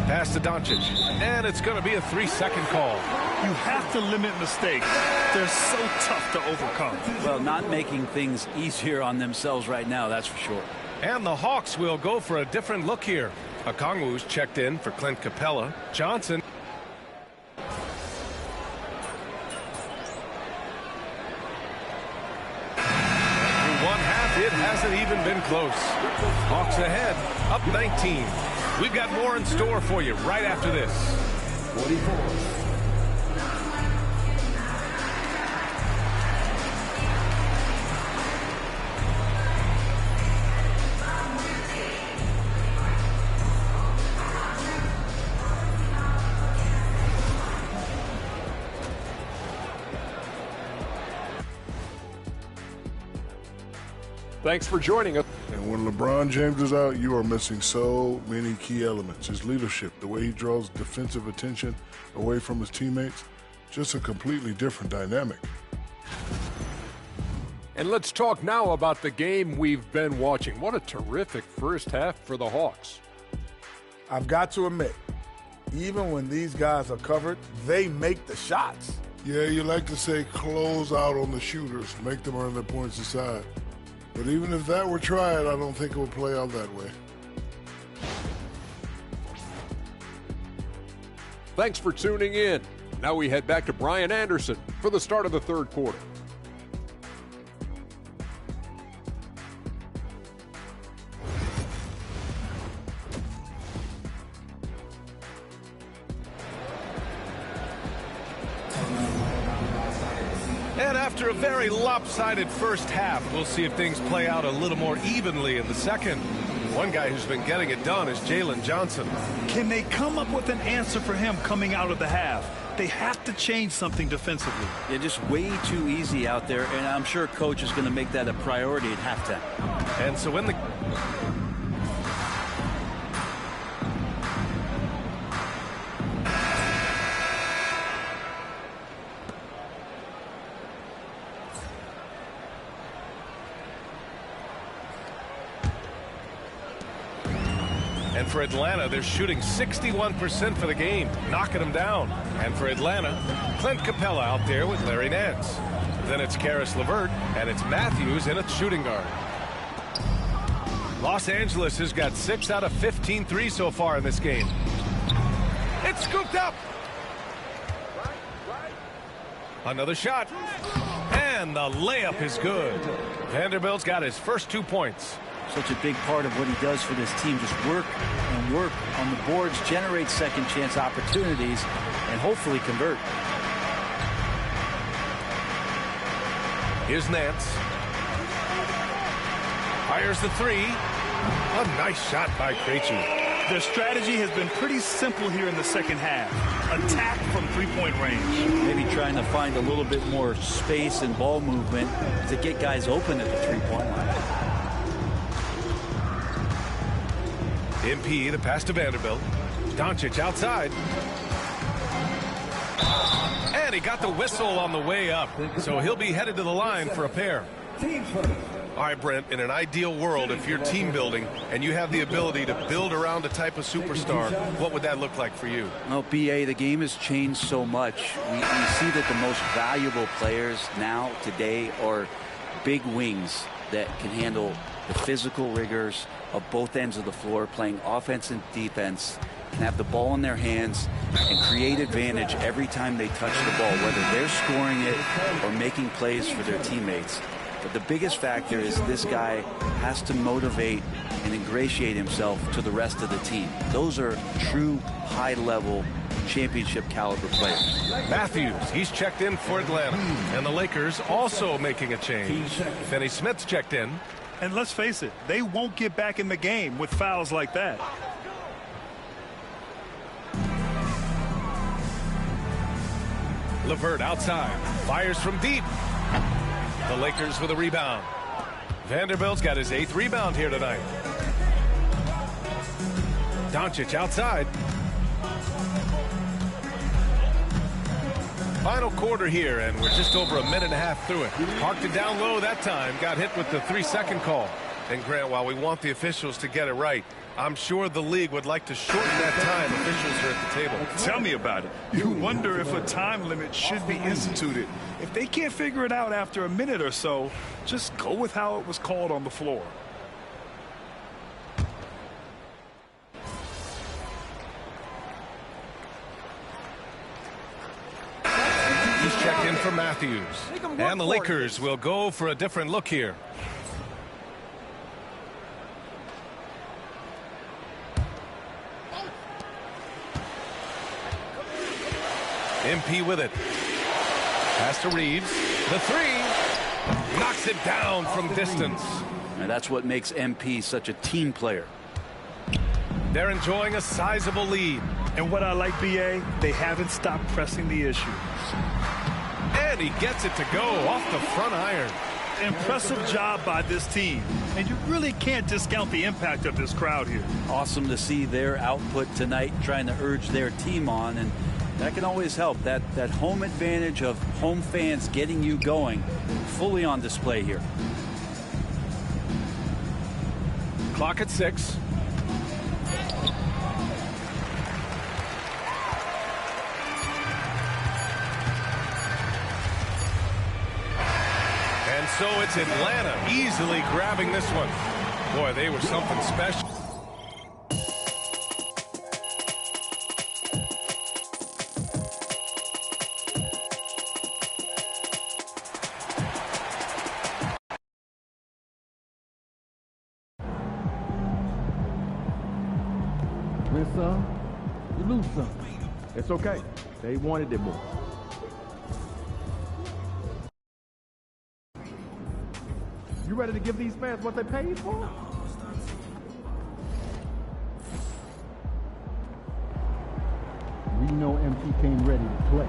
[SPEAKER 16] Pass to Doncic. And it's going to be a 3-second call.
[SPEAKER 20] You have to limit mistakes. They're so tough to overcome.
[SPEAKER 18] Well, not making things easier on themselves right now, that's for sure.
[SPEAKER 16] And the Hawks will go for a different look here. Okongwu's checked in for Clint Capella. Johnson. Through 1/2, it hasn't even been close. Hawks ahead, up 19. We've got more in store for you right after this.
[SPEAKER 21] 44.
[SPEAKER 11] Thanks for joining us.
[SPEAKER 5] And when LeBron James is out, you are missing so many key elements. His leadership, the way he draws defensive attention away from his teammates, just a completely different dynamic.
[SPEAKER 11] And let's talk now about the game we've been watching. What a terrific first half for the Hawks.
[SPEAKER 10] I've got to admit, even when these guys are covered, they make the shots.
[SPEAKER 5] Yeah, you like to say close out on the shooters, make them earn their points aside. But even if that were tried, I don't think it would play out that way.
[SPEAKER 11] Thanks for tuning in. Now we head back to Brian Anderson for the start of the third quarter.
[SPEAKER 16] And after a very lopsided first half, we'll see if things play out a little more evenly in the second. One guy who's been getting it done is Jalen Johnson.
[SPEAKER 17] Can they come up with an answer for him coming out of the half? They have to change something defensively.
[SPEAKER 18] They're just way too easy out there, and I'm sure coach is going to make that a priority at halftime.
[SPEAKER 16] And so when the And for Atlanta, they're shooting 61% for the game, knocking them down. And for Atlanta, Clint Capella out there with Larry Nance. Then it's Karis LeVert, and it's Matthews in at shooting guard. Los Angeles has got 6 out of 15 threes so far in this game. It's scooped up. Another shot. And the layup is good. Vanderbilt's got his first 2 points.
[SPEAKER 18] Such a big part of what he does for this team. Just work and work on the boards, generate second chance opportunities, and hopefully convert.
[SPEAKER 16] Here's Nance. Fires the 3. A nice shot by Krejci.
[SPEAKER 17] Their strategy has been pretty simple here in the second half. Attack from three-point range.
[SPEAKER 18] Maybe trying to find a little bit more space and ball movement to get guys open at the three-point line.
[SPEAKER 16] MP, the pass to Vanderbilt. Doncic outside. And he got the whistle on the way up. So he'll be headed to the line for a pair. All right, Brent, in an ideal world, if you're team building and you have the ability to build around a type of superstar, what would that look like for you?
[SPEAKER 18] Well, BA, the game has changed so much. We see that the most valuable players now, today, are big wings that can handle the physical rigors of both ends of the floor, playing offense and defense, can have the ball in their hands and create advantage every time they touch the ball, whether they're scoring it or making plays for their teammates. But the biggest factor is this guy has to motivate and ingratiate himself to the rest of the team. Those are true high-level championship caliber players.
[SPEAKER 16] Matthews, he's checked in for Atlanta. And the Lakers also making a change. Finney Smith's checked in.
[SPEAKER 17] And let's face it, they won't get back in the game with fouls like that.
[SPEAKER 16] LeVert outside. Fires from deep. The Lakers with a rebound. Vanderbilt's got his 8th rebound here tonight. Doncic outside. Final quarter here, and we're just over a minute and a half through it. Parked it down low that time. Got hit with the 3-second call. And Grant, while we want the officials to get it right, I'm sure the league would like to shorten that time. Officials are at the table.
[SPEAKER 17] Tell me about it. You wonder if a time limit should be instituted. If they can't figure it out after a minute or so, just go with how it was called on the floor.
[SPEAKER 16] He's checked in for Matthews. And the Lakers will go for a different look here. MP with it. Pass to Reeves. The 3. Knocks it down from distance.
[SPEAKER 18] And that's what makes MP such a team player.
[SPEAKER 16] They're enjoying a sizable lead.
[SPEAKER 17] And what I like, BA, they haven't stopped pressing the issue.
[SPEAKER 16] And he gets it to go off the front iron.
[SPEAKER 17] Impressive job by this team. And you really can't discount the impact of this crowd here.
[SPEAKER 18] Awesome to see their output tonight, trying to urge their team on. And that can always help. That home advantage of home fans getting you going, fully on display here.
[SPEAKER 16] Clock at 6. so it's Atlanta easily grabbing this one. Boy, they were something special.
[SPEAKER 1] Win some, you lose some. It's okay. They wanted it more. You ready to give these fans what they paid for?
[SPEAKER 8] We know MP came ready to play.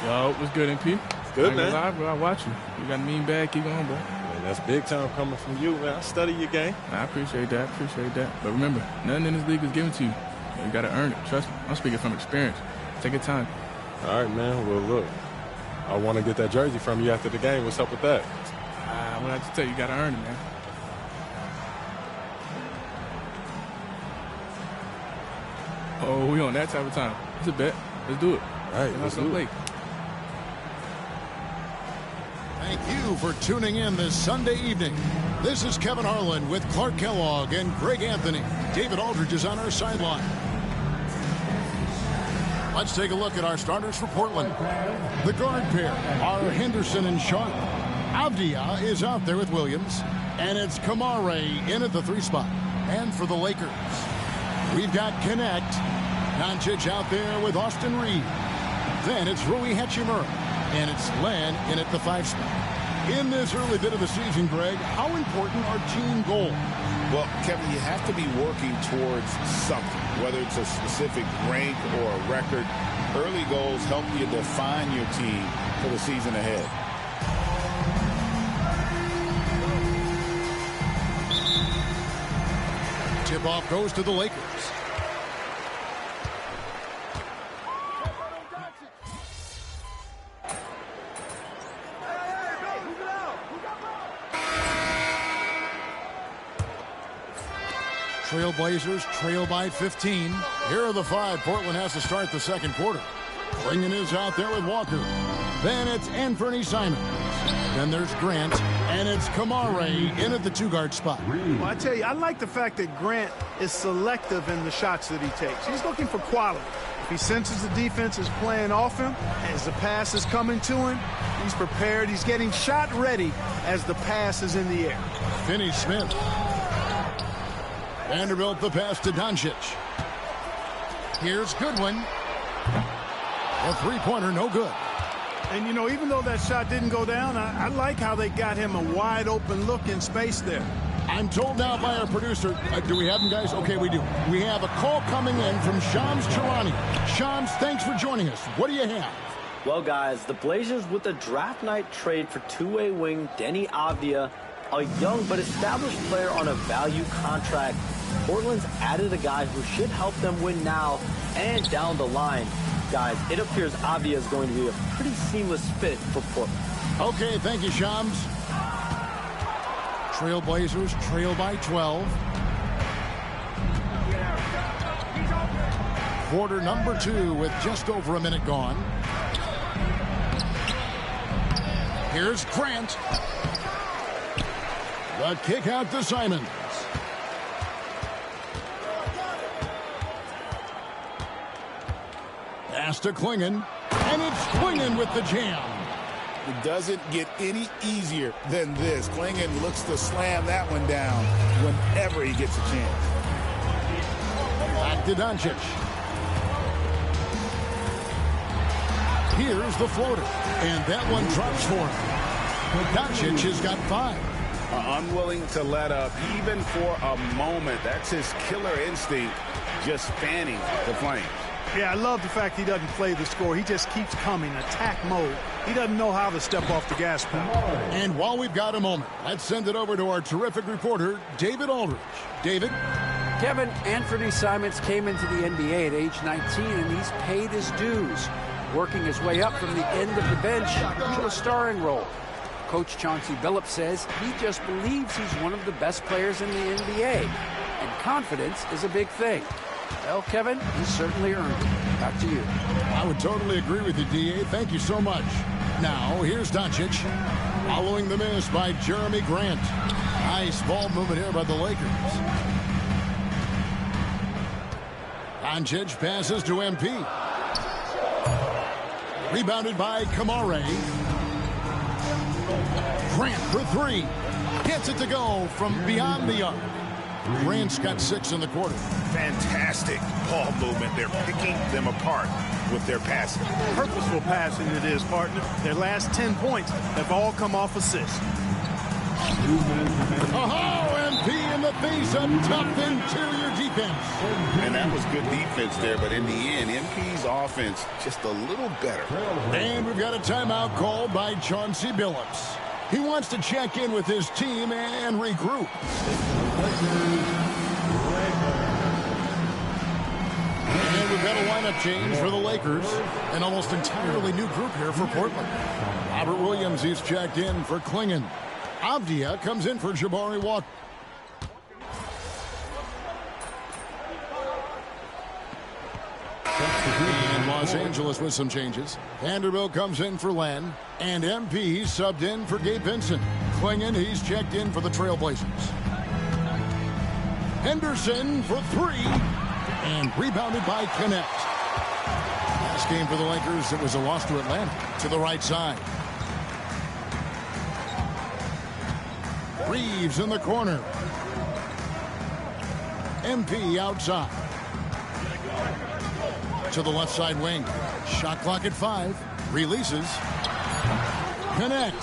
[SPEAKER 9] Yo, what's good, MP?
[SPEAKER 14] It's good, man.
[SPEAKER 9] Live, bro. I watch you. You got a mean bag. Keep going, bro.
[SPEAKER 14] Man, that's big time coming from you, man. I study your game.
[SPEAKER 9] I appreciate that. Appreciate that. But remember, nothing in this league is given to you. You got to earn it. Trust me. I'm speaking from experience. Take your time.
[SPEAKER 14] All right, man. Well, look, I want to get that jersey from you after the game. What's up with that?
[SPEAKER 9] I'm going to have to tell you, you got to earn it, man. Oh, we on that type of time. It's a bet. Let's do it.
[SPEAKER 14] All right, let's do it.
[SPEAKER 5] Thank you for tuning in this Sunday evening. This is Kevin Harlan with Clark Kellogg and Greg Anthony. David Aldridge is on our sideline. Let's take a look at our starters for Portland. The guard pair are Henderson and Sharp. Avdia is out there with Williams. And it's Kamare in at the 3 spot. And for the Lakers, we've got Connect. Doncic out there with Austin Reeves. Then it's Rui Hachimura. And it's Len in at the 5 spot. In this early bit of the season, Greg, how important are team goals?
[SPEAKER 3] Well, Kevin, you have to be working towards something, whether it's a specific rank or a record. Early goals help you define your team for the season ahead.
[SPEAKER 5] Tip-off goes to the Lakers. Trailblazers trail by 15. Here are the 5 Portland has to start the second quarter. Klingon is out there with Walker. Then it's Anthony Simons. Then there's Grant. And it's Kamare in at the 2-guard spot.
[SPEAKER 6] Well, I tell you, I like the fact that Grant is selective in the shots that he takes. He's looking for quality. If he senses the defense is playing off him, as the pass is coming to him, he's prepared. He's getting shot ready as the pass is in the air.
[SPEAKER 5] Finney Smith. Vanderbilt the pass to Doncic. Here's Goodwin. A 3-pointer, no good.
[SPEAKER 6] And, you know, even though that shot didn't go down, I like how they got him a wide-open look in space there.
[SPEAKER 5] I'm told now by our producer, do we have him, guys? Okay, we do. We have a call coming in from Shams Charania. Shams, thanks for joining us. What do you have?
[SPEAKER 23] Well, guys, the Blazers with a draft night trade for two-way wing Denny Avdia, a young but established player on a value contract. Portland's added a guy who should help them win now and down the line. Guys, it appears Avdia is going to be a pretty seamless fit for Portland.
[SPEAKER 5] Okay, thank you, Shams. Trailblazers trail by 12. Quarter number 2 with just over a minute gone. Here's Grant. The kick out to Simons. Pass to Klingon. And it's Klingon with the jam.
[SPEAKER 3] It doesn't get any easier than this. Klingon looks to slam that one down whenever he gets a chance.
[SPEAKER 5] Back to Doncic. Here's the floater. And that one drops for him. Doncic has got 5.
[SPEAKER 3] Unwilling to let up even for a moment. That's his killer instinct, just fanning the flames.
[SPEAKER 6] Yeah, I love the fact he doesn't play the score. He just keeps coming, attack mode. He doesn't know how to step off the gas pedal.
[SPEAKER 5] And while we've got a moment, let's send it over to our terrific reporter, David Aldridge. David?
[SPEAKER 22] Kevin, Anthony Simons came into the NBA at age 19, and he's paid his dues, working his way up from the end of the bench to a starring role. Coach Chauncey Billups says he just believes he's one of the best players in the NBA, and confidence is a big thing. Well, Kevin, he's certainly earned it. Back to you.
[SPEAKER 5] I would totally agree with you, D.A. Thank you so much. Now, here's Doncic, following the miss by Jeremy Grant. Nice ball movement here by the Lakers. Doncic passes to MP. Rebounded by Kamare. Grant for 3. Gets it to go from beyond the arc. Grant's got 6 in the quarter.
[SPEAKER 7] Fantastic ball movement. They're picking them apart with their passing.
[SPEAKER 6] Purposeful passing it is, partner. Their last 10 points have all come off assists.
[SPEAKER 5] MP in the face of tough interior defense.
[SPEAKER 3] And that was good defense there, but in the end, MP's offense just a little better.
[SPEAKER 5] And we've got a timeout called by Chauncey Billups. He wants to check in with his team and regroup. And we've got a lineup change for the Lakers. An almost entirely new group here for Portland. Robert Williams, he's checked in for Klingon. Avdia comes in for Jabari Walker. And Los Angeles with some changes. Vanderbilt comes in for Len. And MP subbed in for Gabe Vincent. Klingon, he's checked in for the Trailblazers. Henderson for 3. And rebounded by Connect. Last game for the Lakers, it was a loss to Atlanta. To the right side. Reeves in the corner. MP outside. To the left side wing. Shot clock at 5. Releases. Connect.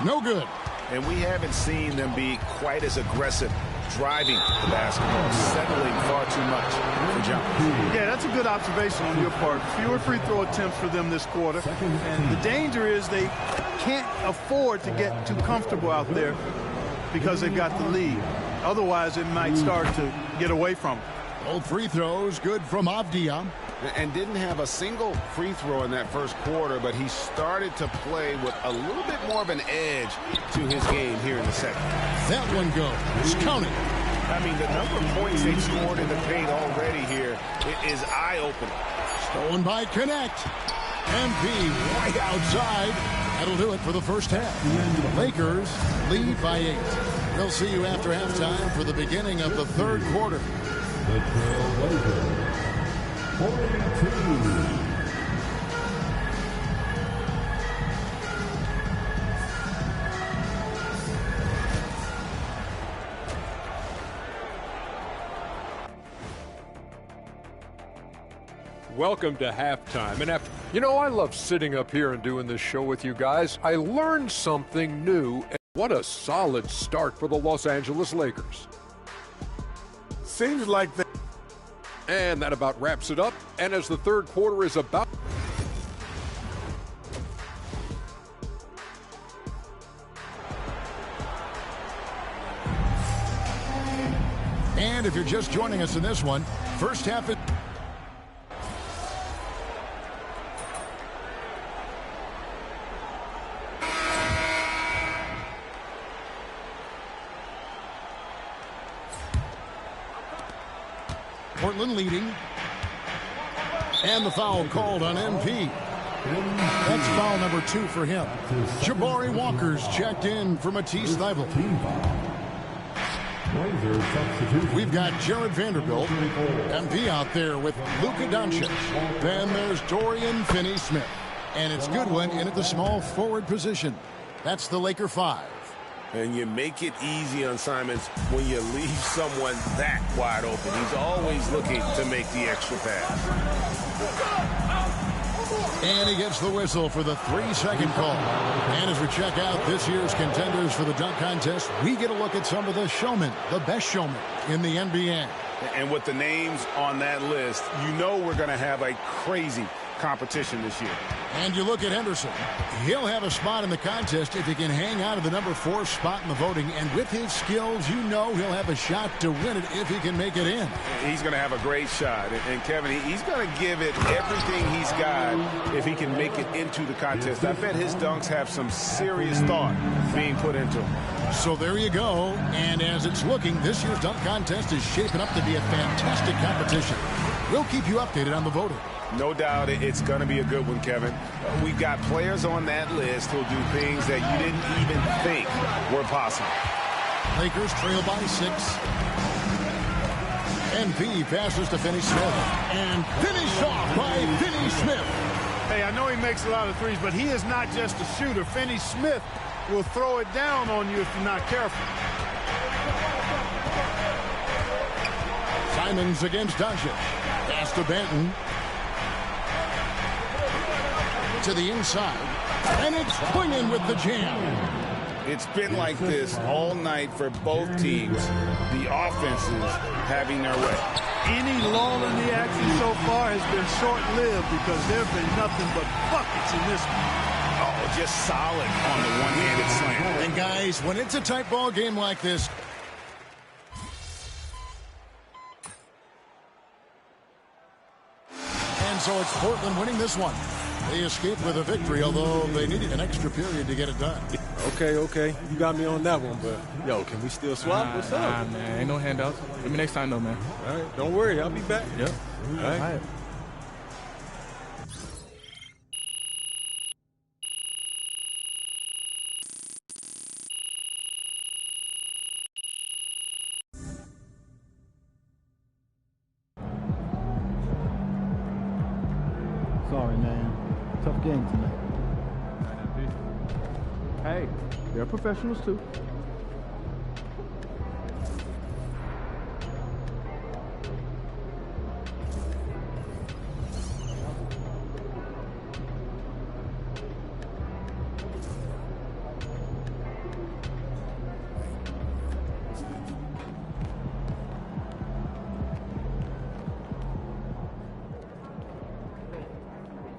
[SPEAKER 5] No good.
[SPEAKER 7] And we haven't seen them be quite as aggressive driving the basketball, settling far too much for jumpers.
[SPEAKER 6] Yeah, that's a good observation on your part. Fewer free throw attempts for them this quarter. And the danger is they can't afford to get too comfortable out there because they've got the lead. Otherwise, it might start to get away from them.
[SPEAKER 5] Both free throws good from Avdia.
[SPEAKER 3] And didn't have a single free throw in that first quarter, but he started to play with a little bit more of an edge to his game here in the second.
[SPEAKER 5] That one goes. Counting.
[SPEAKER 7] I mean, the number of points they've scored in the paint already here is eye-opening.
[SPEAKER 5] Stolen by Connect. MP right outside. That'll do it for the first half. The Lakers lead by 8. We'll see you after halftime for the beginning of the third quarter.
[SPEAKER 21] The Trailblazers, 42.
[SPEAKER 11] Welcome to halftime. And after, I love sitting up here and doing this show with you guys. I learned something new. And what a solid start for the Los Angeles Lakers.
[SPEAKER 10] Seems like they...
[SPEAKER 11] And that about wraps it up. And as the third quarter is about...
[SPEAKER 5] And if you're just joining us in this one, first half... Portland leading. And the foul called on MP. That's foul number 2 for him. Jabari Walker's checked in for Matisse Thybulle. We've got Jared Vanderbilt, MP out there with Luka Doncic. Then there's Dorian Finney-Smith. And it's Goodwin in at the small forward position. That's the Laker 5.
[SPEAKER 7] And you make it easy on Simons when you leave someone that wide open. He's always looking to make the extra pass.
[SPEAKER 5] And he gets the whistle for the 3-second call. And as we check out this year's contenders for the dunk contest, we get a look at some of the showmen, the best showmen in the NBA.
[SPEAKER 7] And with the names on that list, you know we're going to have a crazy competition this year.
[SPEAKER 5] And you look at Henderson. He'll have a spot in the contest if he can hang out of the number 4 spot in the voting. And with his skills, you know he'll have a shot to win it if he can make it in.
[SPEAKER 7] He's going to have a great shot. And Kevin, he's going to give it everything he's got if he can make it into the contest. I bet his dunks have some serious thought being put into them.
[SPEAKER 5] So there you go. And as it's looking, this year's dunk contest is shaping up to be a fantastic competition. We'll keep you updated on the voting.
[SPEAKER 7] No doubt it's going to be a good one, Kevin. We've got players on that list who'll do things that you didn't even think were possible.
[SPEAKER 5] Lakers trail by 6. MP passes to Finney Smith. And finished off by Finney Smith.
[SPEAKER 6] Hey, I know he makes a lot of threes, but he is not just a shooter. Finney Smith will throw it down on you if you're not careful.
[SPEAKER 5] Simons against Doncic. Pass to Benton. To the inside. And it's Quingen with the jam.
[SPEAKER 7] It's been like this all night for both teams. The offenses having their way.
[SPEAKER 6] Any lull in the action so far has been short-lived because there have been nothing but buckets in this one.
[SPEAKER 7] Oh, just solid on the one-handed slam.
[SPEAKER 5] And guys, when it's a tight ball game like this, and so it's Portland winning this one. They escaped with a victory, although they needed an extra period to get it done.
[SPEAKER 14] Okay. You got me on that one, but, yo, can we still swap? What's up?
[SPEAKER 9] Nah, man. Ain't no handouts. Maybe next time, though, man.
[SPEAKER 14] All right. Don't worry. I'll be back.
[SPEAKER 9] Yep.
[SPEAKER 14] All right.
[SPEAKER 8] Sorry, man. Tough game tonight.
[SPEAKER 1] Hey, they're professionals too.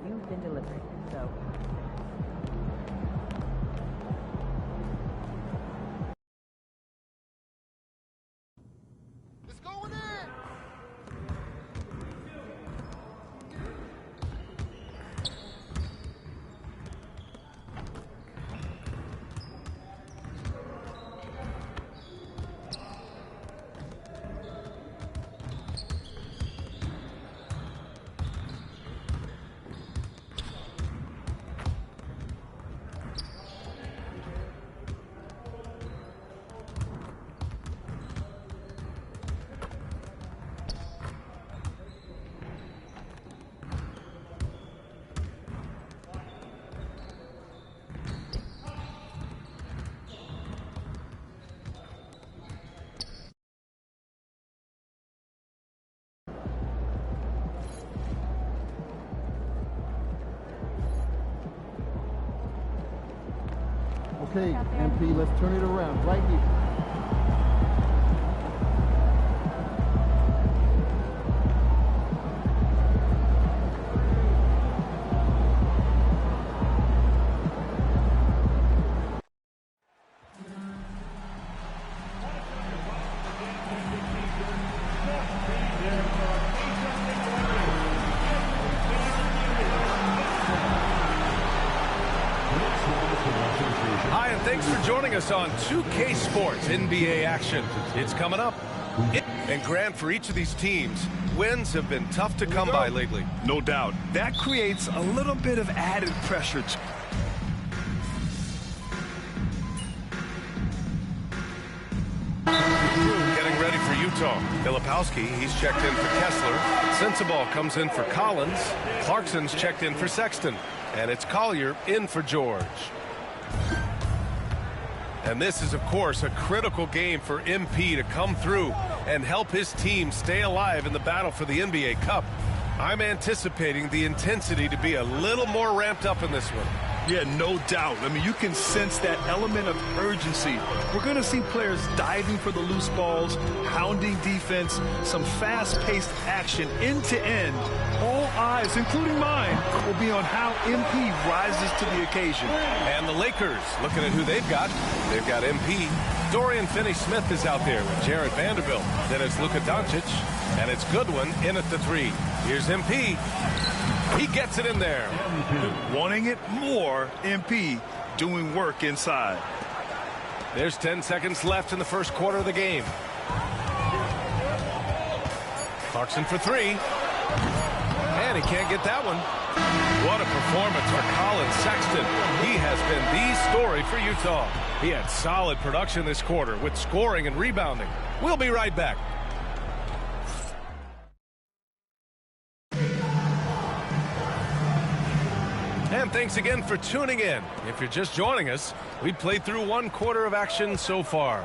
[SPEAKER 2] You've been delivered, so.
[SPEAKER 8] Okay, MP, let's turn it around right here.
[SPEAKER 16] Hi, and thanks for joining us on 2K Sports NBA action. It's coming up. And Grant, for each of these teams, wins have been tough to come by lately.
[SPEAKER 20] No doubt. That creates a little bit of added pressure.
[SPEAKER 16] Getting ready for Utah. Filipowski, he's checked in for Kessler. Sensabaugh comes in for Collins. Clarkson's checked in for Sexton. And it's Collier in for George. And this is, of course, a critical game for MP to come through and help his team stay alive in the battle for the NBA Cup. I'm anticipating the intensity to be a little more ramped up in this one.
[SPEAKER 20] Yeah, no doubt. I mean, you can sense that element of urgency. We're going to see players diving for the loose balls, hounding defense, some fast-paced action end to end. All eyes, including mine, will be on how MP rises to the occasion.
[SPEAKER 16] And the Lakers, looking at who they've got MP. Dorian Finney-Smith is out there with Jared Vanderbilt. Then it's Luka Doncic, and it's Goodwin in at the 3. Here's MP. He gets it in there.
[SPEAKER 20] Wanting it more, MP doing work inside.
[SPEAKER 16] There's 10 seconds left in the first quarter of the game. Clarkson for 3. And he can't get that one. What a performance for Colin Sexton. He has been the story for Utah. He had solid production this quarter with scoring and rebounding. We'll be right back. And thanks again for tuning in. If you're just joining us, we've played through 1 quarter of action so far.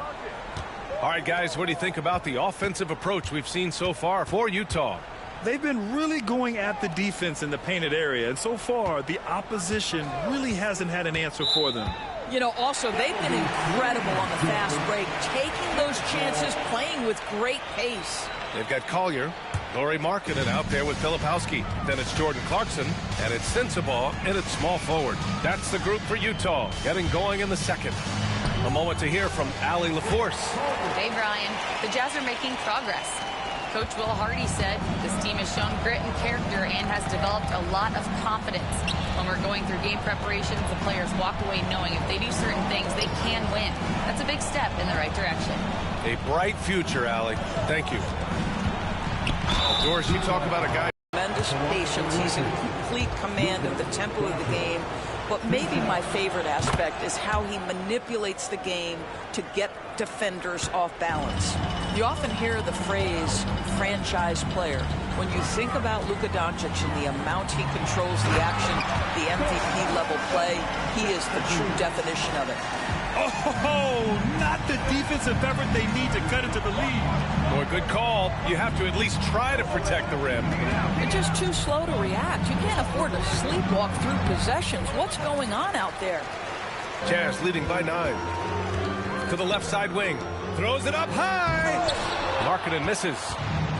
[SPEAKER 16] All right, guys, what do you think about the offensive approach we've seen so far for Utah?
[SPEAKER 20] They've been really going at the defense in the painted area, and so far the opposition really hasn't had an answer for them.
[SPEAKER 12] You know, also, they've been incredible on the fast break, taking those chances, playing with great pace.
[SPEAKER 16] They've got Collier, Lauri Markkanen out there with Filipowski. Then it's Jordan Clarkson, and it's Sensabaugh, and it's small forward. That's the group for Utah, getting going in the second. A moment to hear from Allie LaForce.
[SPEAKER 15] Hey, Brian. The Jazz are making progress. Coach Will Hardy said this team has shown grit and character and has developed a lot of confidence. When we're going through game preparations, the players walk away knowing if they do certain things, they can win. That's a big step in the right direction.
[SPEAKER 16] A bright future, Allie. Thank you. Doris, you talk about a guy.
[SPEAKER 12] Tremendous patience. He's in complete command of the tempo of the game. But maybe my favorite aspect is how he manipulates the game to get defenders off balance. You often hear the phrase franchise player. When you think about Luka Doncic and the amount he controls the action, the MVP level play, he is the true definition of it.
[SPEAKER 20] Oh, not the defensive effort they need to cut into the lead.
[SPEAKER 16] Boy, good call. You have to at least try to protect the rim.
[SPEAKER 12] You're just too slow to react. You can't afford to sleepwalk through possessions. What's going on out there?
[SPEAKER 16] Jazz leading by 9. To the left side wing. Throws it up high. Markkanen misses.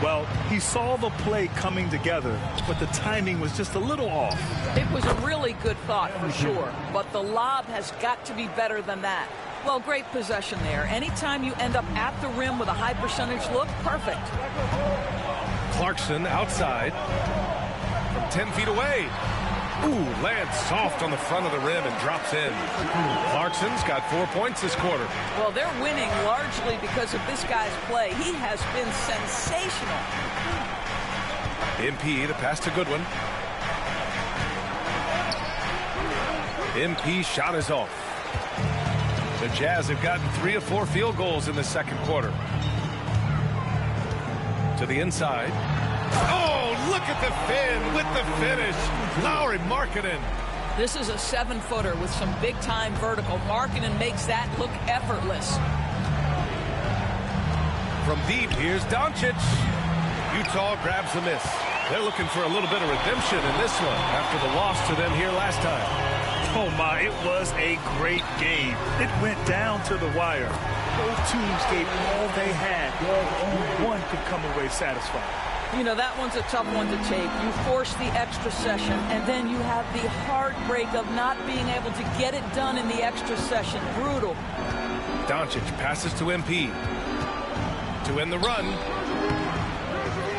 [SPEAKER 20] Well, he saw the play coming together, but the timing was just a little off.
[SPEAKER 12] It was a really good thought for sure, but the lob has got to be better than that. Well, great possession there. Anytime you end up at the rim with a high percentage look, perfect.
[SPEAKER 16] Clarkson outside from 10 feet away. Ooh, lands soft on the front of the rim and drops in. Clarkson's got 4 points this quarter.
[SPEAKER 12] Well, they're winning largely because of this guy's play. He has been sensational.
[SPEAKER 16] MP, the pass to Goodwin. MP shot is off. The Jazz have gotten 3 of 4 field goals in the second quarter. To the inside. Oh, look at the fin with the finish. Lauri Markkanen.
[SPEAKER 12] This is a 7-footer with some big-time vertical. Markkanen makes that look effortless.
[SPEAKER 16] From deep, here's Doncic. Utah grabs the miss. They're looking for a little bit of redemption in this one after the loss to them here last time.
[SPEAKER 20] Oh, my, it was a great game. It went down to the wire. Both teams gave all they had. One could come away satisfied.
[SPEAKER 12] You know, that one's a tough one to take. You force the extra session, and then you have the heartbreak of not being able to get it done in the extra session. Brutal.
[SPEAKER 16] Doncic passes to MP. To end the run.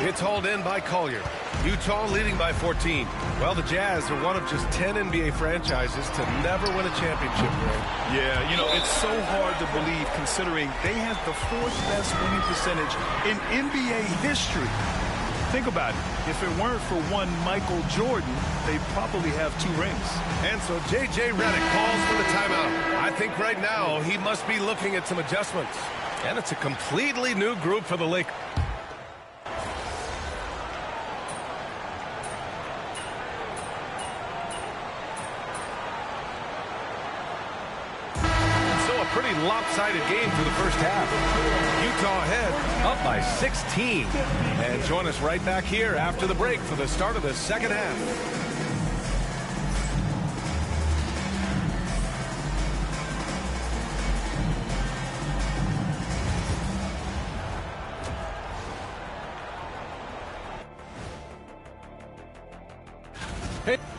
[SPEAKER 16] It's hauled in by Collier. Utah leading by 14. Well, the Jazz are one of just 10 NBA franchises to never win a championship game.
[SPEAKER 20] Yeah, you know, it's so hard to believe considering they have the 4th best winning percentage in NBA history. Think about it. If it weren't for one Michael Jordan, they'd probably have 2 rings.
[SPEAKER 16] And so J.J. Redick calls for the timeout. I think right now he must be looking at some adjustments. And it's a completely new group for the Lakers. Pretty lopsided game for the first half. Utah ahead, up by by 16. And join us right back here after the break for the start of the second half.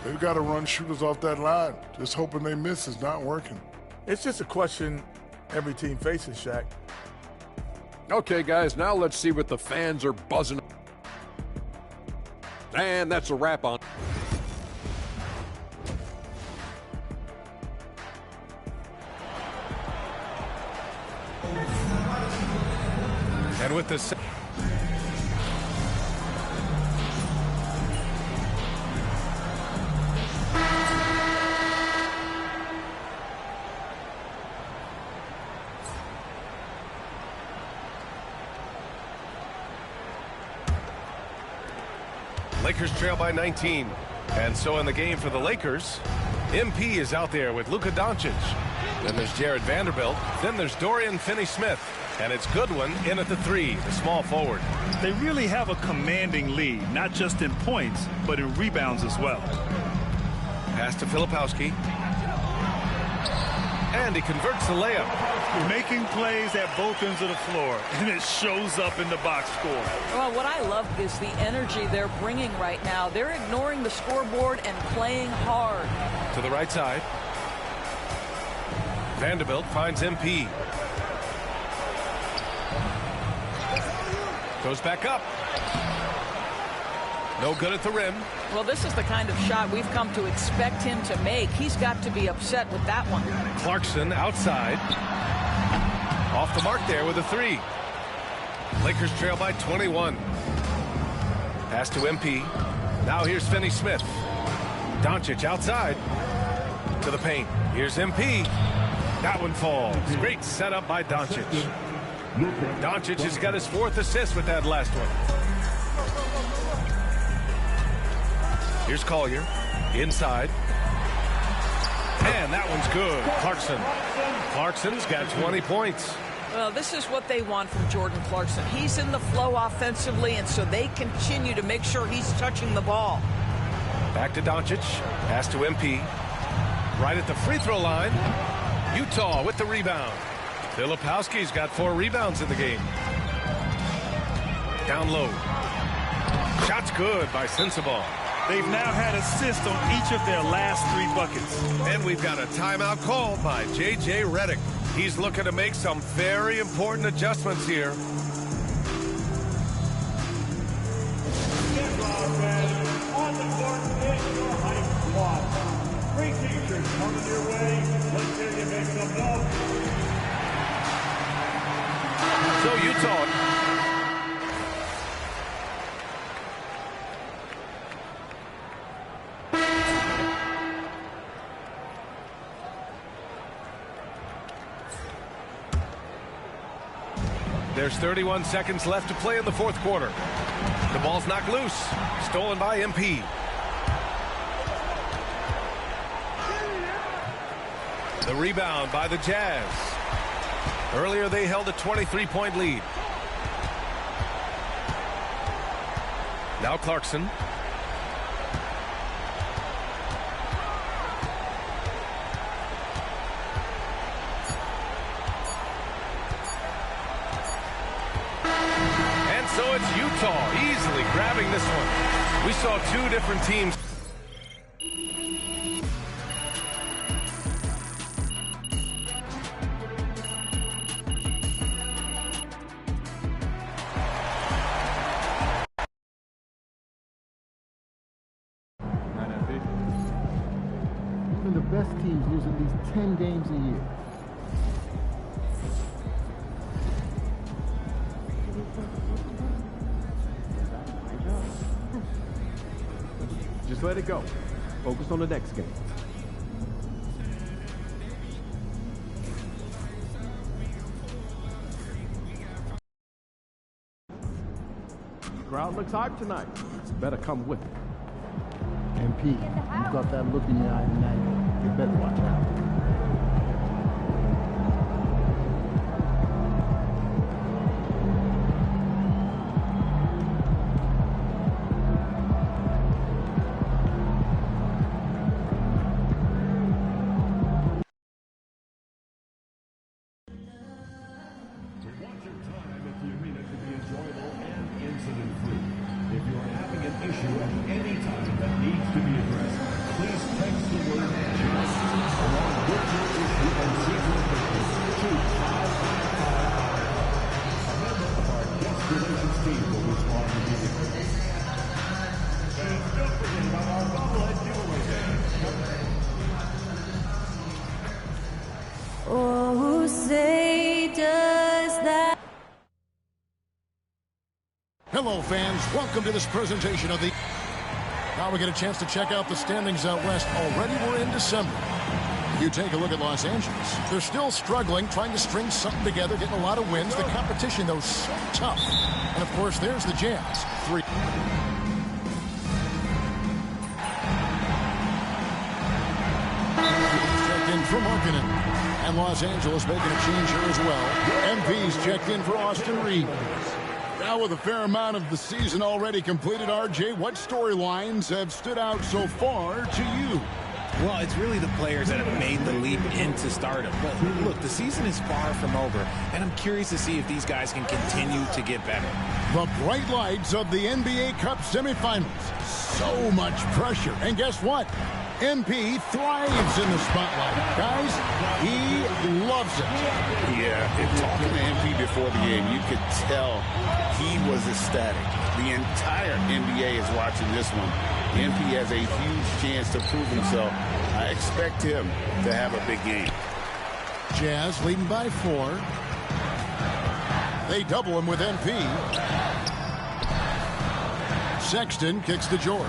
[SPEAKER 4] They've got to run shooters off that line. Just hoping they miss is not working.
[SPEAKER 10] It's just a question every team faces, Shaq.
[SPEAKER 11] Okay, guys, now let's see what the fans are buzzing. And that's a wrap on.
[SPEAKER 16] And with the Lakers trail by 19. And so in the game for the Lakers, MP is out there with Luka Doncic. Then there's Jared Vanderbilt. Then there's Dorian Finney-Smith. And it's Goodwin in at the 3, the small forward.
[SPEAKER 20] They really have a commanding lead, not just in points, but in rebounds as well.
[SPEAKER 16] Pass to Filipowski. And he converts the layup.
[SPEAKER 20] Making plays at both ends of the floor, and it shows up in the box score.
[SPEAKER 12] Well, what I love is the energy they're bringing right now. They're ignoring the scoreboard and playing hard.
[SPEAKER 16] To the right side. Vanderbilt finds MP. Goes back up. No good at the rim.
[SPEAKER 12] Well, this is the kind of shot we've come to expect him to make. He's got to be upset with that one.
[SPEAKER 16] Clarkson outside. Off the mark there with a 3. Lakers trail by 21. Pass to MP. Now here's Finney-Smith. Doncic outside. To the paint. Here's MP. That one falls. Great setup by Doncic. Doncic has got his 4th assist with that last one. Here's Collier. Inside. And that one's good. Clarkson's got 20 points.
[SPEAKER 12] Well, this is what they want from Jordan Clarkson. He's in the flow offensively, and so they continue to make sure he's touching the ball.
[SPEAKER 16] Back to Doncic. Pass to MP. Right at the free throw line. Utah with the rebound. Filipowski's got 4 rebounds in the game. Down low. Shot's good by Sensabaugh.
[SPEAKER 20] They've now had assists on each of their last 3 buckets.
[SPEAKER 16] And we've got a timeout called by J.J. Redick. He's looking to make some very important adjustments here.
[SPEAKER 21] On the court, it's your hype squad. Free t-shirts coming your way. Let's hear you make some noise.
[SPEAKER 16] So Utah. There's 31 seconds left to play in the 4th quarter. The ball's knocked loose. Stolen by MP. The rebound by the Jazz. Earlier they held a 23-point lead. Now Clarkson. So it's Utah easily grabbing this one. We saw 2 different teams.
[SPEAKER 8] Even the best teams lose at least 10 games a year.
[SPEAKER 1] Just let it go. Focus on the next game. The crowd looks hyped tonight. Better come with it.
[SPEAKER 8] MP, you got that look in your eye tonight. You better watch out.
[SPEAKER 21] issue at any time that needs to be addressed, please text the word "just" along with your issue and secret picture to 555. A member of our guest relations team will respond immediately. And don't forget about our bobblehead giveaway day.
[SPEAKER 13] Oh, say does that.
[SPEAKER 5] Hello, fans. Welcome to this presentation of the... Now we get a chance to check out the standings out west. Already we're in December. You take a look at Los Angeles. They're still struggling, trying to string something together, getting a lot of wins. The competition, though, so tough. And, of course, there's the Jazz. 3. Checked in for Markkanen. And Los Angeles making a change here as well. MP's checked in for Austin Reeves. Now with a fair amount of the season already completed, RJ, what storylines have stood out so far to you?
[SPEAKER 17] Well, it's really the players that have made the leap into stardom. But look, the season is far from over, and I'm curious to see if these guys can continue to get better.
[SPEAKER 5] The bright lights of the NBA Cup semifinals. So much pressure. And guess what? MP thrives in the spotlight. Guys, he loves it.
[SPEAKER 3] Yeah, and talking to MP before the game, you could tell he was ecstatic. The entire NBA is watching this one. MP has a huge chance to prove himself. I expect him to have a big game.
[SPEAKER 5] Jazz leading by 4. They double him with MP. Sexton kicks to George.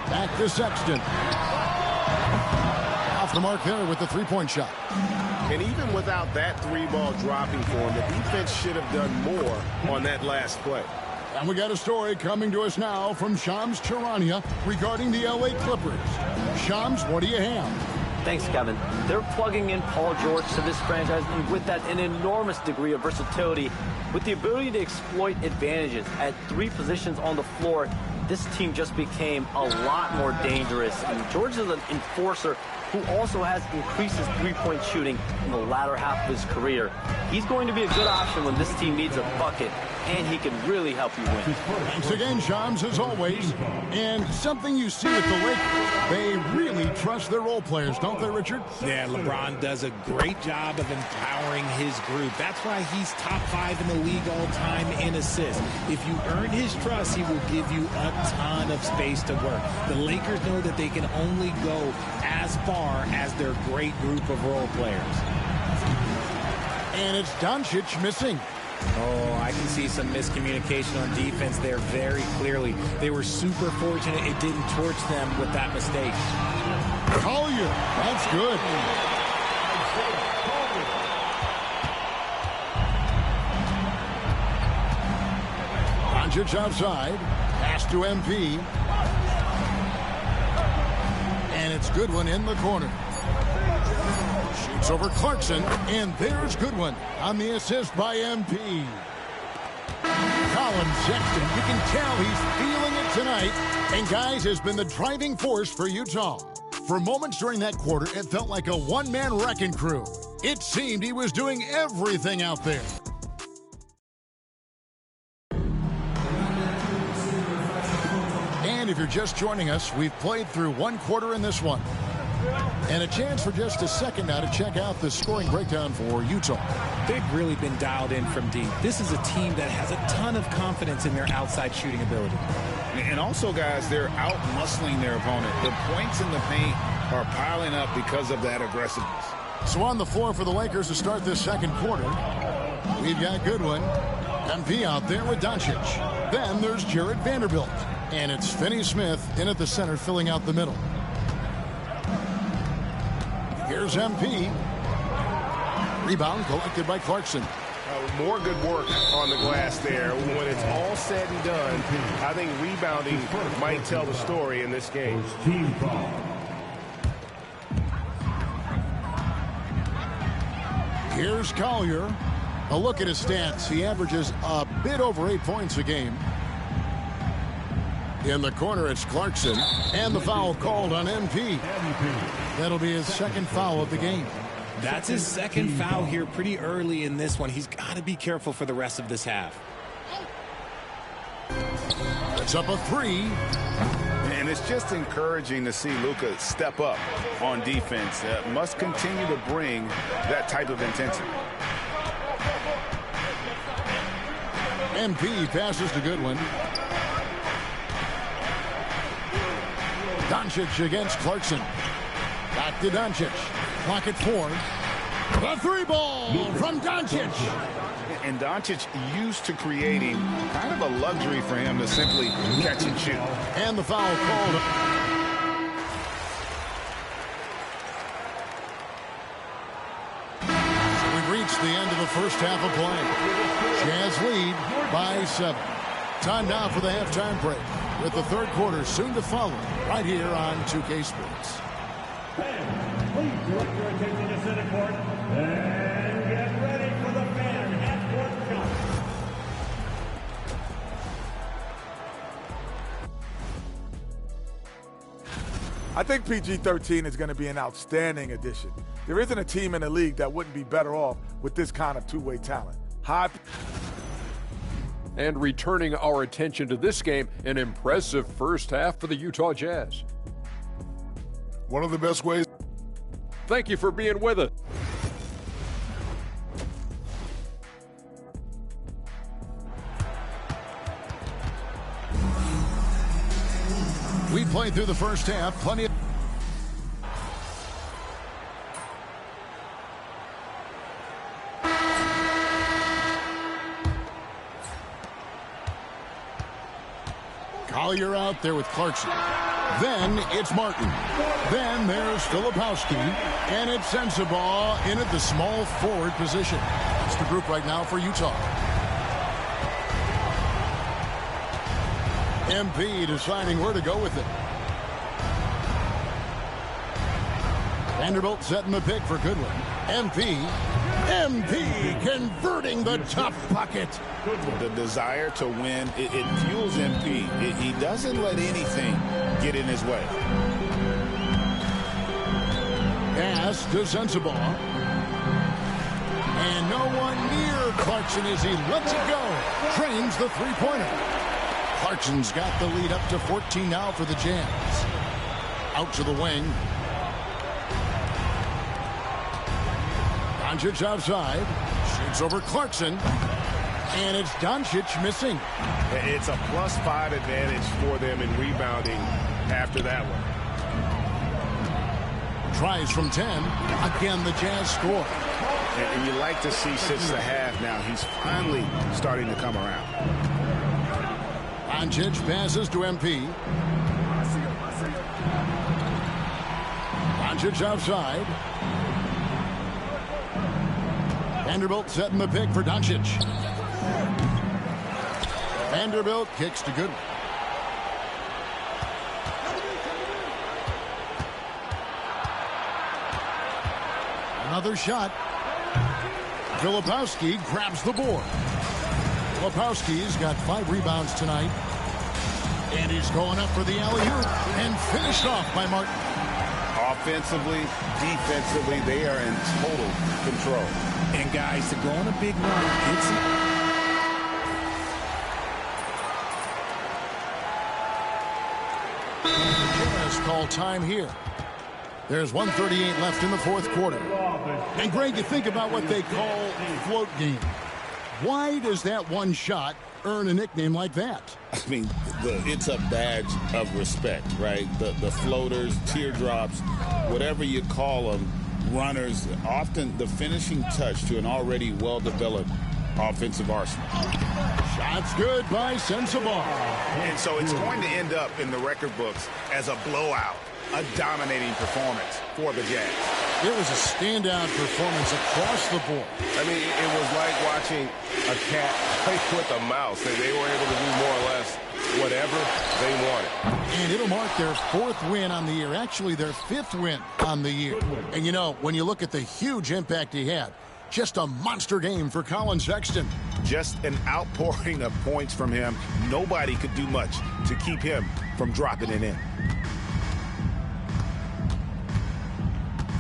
[SPEAKER 5] Back to Sexton. Off the mark there with the three-point shot.
[SPEAKER 7] And even without that 3-ball dropping for him, the defense should have done more on that last play.
[SPEAKER 5] And we got a story coming to us now from Shams Charania regarding the LA Clippers. Shams, what do you have?
[SPEAKER 23] Thanks, Kevin. They're plugging in Paul George to this franchise, and with that, an enormous degree of versatility. With the ability to exploit advantages at 3 positions on the floor, this team just became a lot more dangerous. And George is an enforcer who also has increased his three-point shooting in the latter half of his career. He's going to be a good option when this team needs a bucket, and he can really help you win.
[SPEAKER 5] Thanks again, Shams, as always. And something you see with the Lakers, they really trust their role players, don't they, Richard?
[SPEAKER 19] Yeah, LeBron does a great job of empowering his group. That's why he's top 5 in the league all time in assists. If you earn his trust, he will give you a ton of space to work. The Lakers know that they can only go as far as their great group of role players.
[SPEAKER 5] And it's Doncic missing.
[SPEAKER 19] Oh, I can see some miscommunication on defense there very clearly. They were super fortunate it didn't torch them with that mistake.
[SPEAKER 5] Collier, that's good. Doncic outside, pass to MP. And it's Goodwin in the corner. Shoots over Clarkson, and there's Goodwin on the assist by MP. Colin Sexton, you can tell he's feeling it tonight. And, guys, has been the driving force for Utah. For moments during that quarter, it felt like a one-man wrecking crew. It seemed he was doing everything out there. And if you're just joining us, we've played through 1 quarter in this one. And a chance for just a second now to check out the scoring breakdown for Utah.
[SPEAKER 19] They've really been dialed in from deep. This is a team that has a ton of confidence in their outside shooting ability.
[SPEAKER 3] And also, guys, they're out-muscling their opponent. The points in the paint are piling up because of that aggressiveness.
[SPEAKER 5] So on the floor for the Lakers to start this second quarter, we've got Goodwin. MP out there with Doncic. Then there's Jared Vanderbilt. And it's Finney-Smith in at the center, filling out the middle. Here's MP. Rebound collected by Clarkson.
[SPEAKER 7] More good work on the glass there. When it's all said and done, I think rebounding might tell the story in this game.
[SPEAKER 21] Team foul.
[SPEAKER 5] Here's Collier. A look at his stats. He averages a bit over 8 points a game. In the corner, it's Clarkson. And the foul called on MP. That'll be his second foul of the game.
[SPEAKER 19] That's his second foul here pretty early in this one. He's got to be careful for the rest of this half.
[SPEAKER 5] puts up a 3.
[SPEAKER 7] And it's just encouraging to see Luka step up on defense. Must continue to bring that type of intensity.
[SPEAKER 5] MP passes to Goodwin. Doncic against Clarkson. Back to Doncic. Clock at 4. The 3-ball from Doncic.
[SPEAKER 7] And Doncic used to creating kind of a luxury for him to simply catch and shoot.
[SPEAKER 5] And the foul called. So we've reached the end of the first half of play. Jazz lead by 7. Time now for the halftime break, with the third quarter soon to follow, right here on 2K Sports.
[SPEAKER 21] Please direct your attention to center court and get ready for the fan half-court count.
[SPEAKER 10] I think PG-13 is going to be an outstanding addition. There isn't a team in the league that wouldn't be better off with this kind of two-way talent.
[SPEAKER 11] And returning our attention to this game, an impressive first half for the Utah Jazz.
[SPEAKER 4] One of the best ways.
[SPEAKER 11] Thank you for being with us.
[SPEAKER 5] We played through the first half. Plenty of... Collier out there with Clarkson. Then it's Martin. Then there's Filipowski. And it's Sensabaugh in at the small forward position. That's the group right now for Utah. MP deciding where to go with it. Vanderbilt setting the pick for Goodwin. MP converting the tough bucket.
[SPEAKER 7] The desire to win, it fuels MP. He doesn't let anything get in his way.
[SPEAKER 5] Pass to Sensabaugh. And no one near Clarkson as he lets it go. Trains the three-pointer. Clarkson's got the lead up to 14 now for the Jazz. Out to the wing. Doncic outside. Shoots over Clarkson. And it's Doncic missing.
[SPEAKER 7] It's a +5 advantage for them in rebounding after that one.
[SPEAKER 5] Tries from 10. Again, the Jazz score.
[SPEAKER 7] And you like to see since the half now, he's finally starting to come around.
[SPEAKER 5] Doncic passes to MP. Doncic outside. Vanderbilt setting the pick for Doncic. Vanderbilt kicks to Goodwin. Another shot. Filipowski grabs the board. Filipowski's got 5 rebounds tonight. And he's going up for the alley-oop and finished off by Martin.
[SPEAKER 7] Offensively, defensively, they are in total control.
[SPEAKER 19] And guys, to go on a big run,
[SPEAKER 5] it's call time here. There's 1:38 left in the fourth quarter. And Greg, you think about what they call float game. Why does that one shot earn a nickname like that?
[SPEAKER 7] I mean, it's a badge of respect, right? The floaters, teardrops, whatever you call them, runners, often the finishing touch to an already well-developed offensive arsenal.
[SPEAKER 5] Shots good by Sensabaugh.
[SPEAKER 7] And so it's going to end up in the record books as a blowout, a dominating performance for the Jazz.
[SPEAKER 5] It was a standout performance across the board.
[SPEAKER 14] I mean, it was like watching a cat play with a mouse. They were able to do more or less whatever they wanted.
[SPEAKER 5] And it'll mark their 4th win on the year. Actually, their 5th win on the year. And, you know, when you look at the huge impact he had, just a monster game for Colin Sexton.
[SPEAKER 7] Just an outpouring of points from him. Nobody could do much to keep him from dropping it in.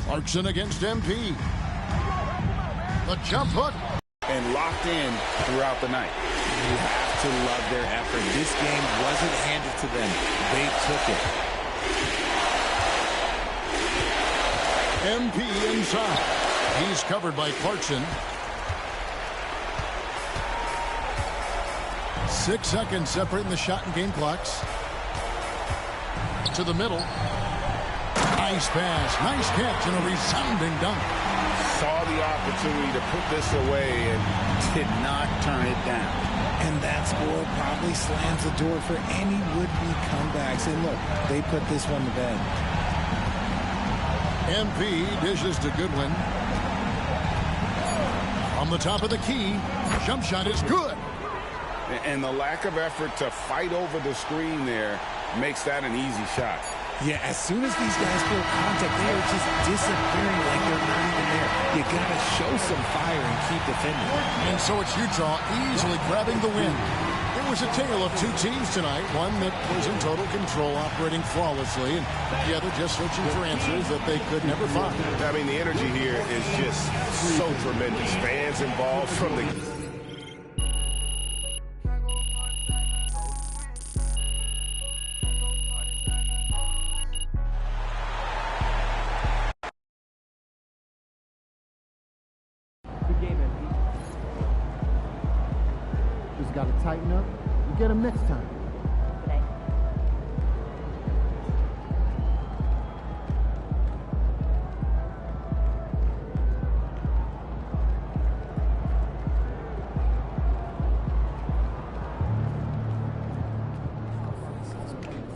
[SPEAKER 5] Clarkson against MP. The jump hook.
[SPEAKER 3] and locked in throughout the night.
[SPEAKER 17] You have to love their effort. This game wasn't handed to them. They took it.
[SPEAKER 5] MP inside. He's covered by Clarkson. 6 seconds separating the shot and game clocks. To the middle. Nice pass, nice catch, and a resounding dunk.
[SPEAKER 3] Saw the opportunity to put this away and did not turn it down.
[SPEAKER 17] And that score probably slams the door for any would-be comebacks. And look, they put this one to bed.
[SPEAKER 5] MP dishes to Goodwin. On the top of the key, jump shot is good.
[SPEAKER 3] And the lack of effort to fight over the screen there makes that an easy shot.
[SPEAKER 17] Yeah, as soon as these guys feel contact, they are just disappearing like they're not even there. You got to show some fire and keep defending.
[SPEAKER 5] And so it's Utah easily grabbing the win. It was a tale of two teams tonight, one that was in total control, operating flawlessly, and the other just searching for answers that they could never find.
[SPEAKER 14] I mean, the energy here is just so tremendous. Fans involved from the...
[SPEAKER 8] Just got to tighten up and get them next time.
[SPEAKER 2] Okay.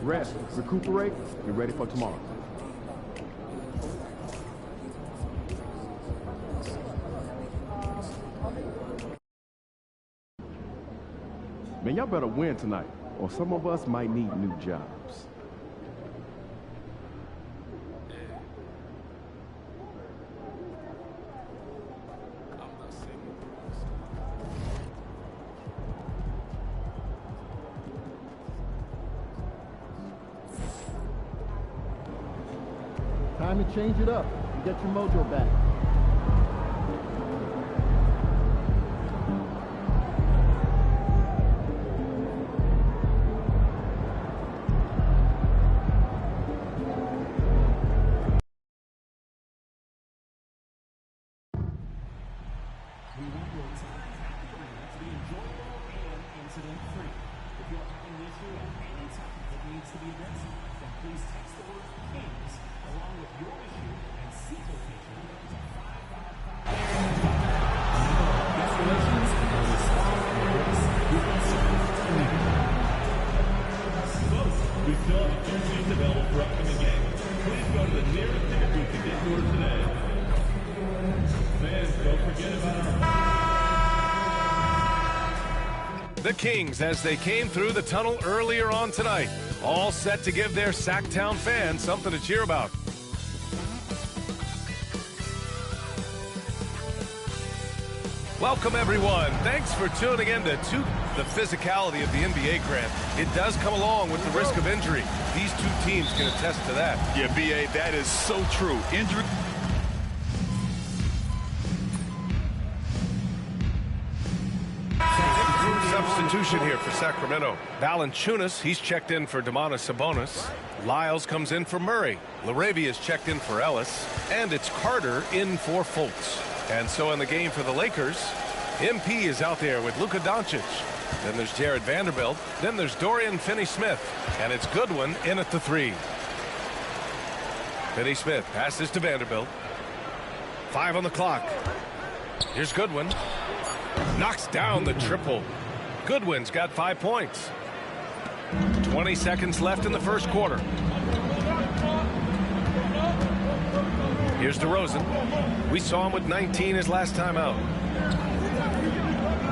[SPEAKER 1] Rest, recuperate, be ready for tomorrow. Man, y'all better win tonight, or some of us might need new jobs.
[SPEAKER 8] Time to change it up and get your mojo back.
[SPEAKER 21] We still have 13 available for upcoming games. Please go to the nearest ticket booth to get yours today. Fans, don't forget about our...
[SPEAKER 16] The Kings, as they came through the tunnel earlier on tonight, all set to give their Sacktown fans something to cheer about. Welcome, everyone. Thanks for tuning in to the physicality of the NBA, Grant. It does come along with the risk of injury. These two teams can attest to that.
[SPEAKER 20] Yeah, B.A., that is so true. Injury...
[SPEAKER 16] Substitution here for Sacramento. Valanciunas, he's checked in for Domantas Sabonis. Lyles comes in for Murray. Laravia's checked in for Ellis. And it's Carter in for Fultz. And so in the game for the Lakers, MP is out there with Luka Doncic. Then there's Jared Vanderbilt. Then there's Dorian Finney-Smith. And it's Goodwin in at the three. Finney-Smith passes to Vanderbilt. 5 on the clock. Here's Goodwin. Knocks down the triple. Goodwin's got 5 points. 20 seconds left in the first quarter. Here's DeRozan. We saw him with 19 his last time out.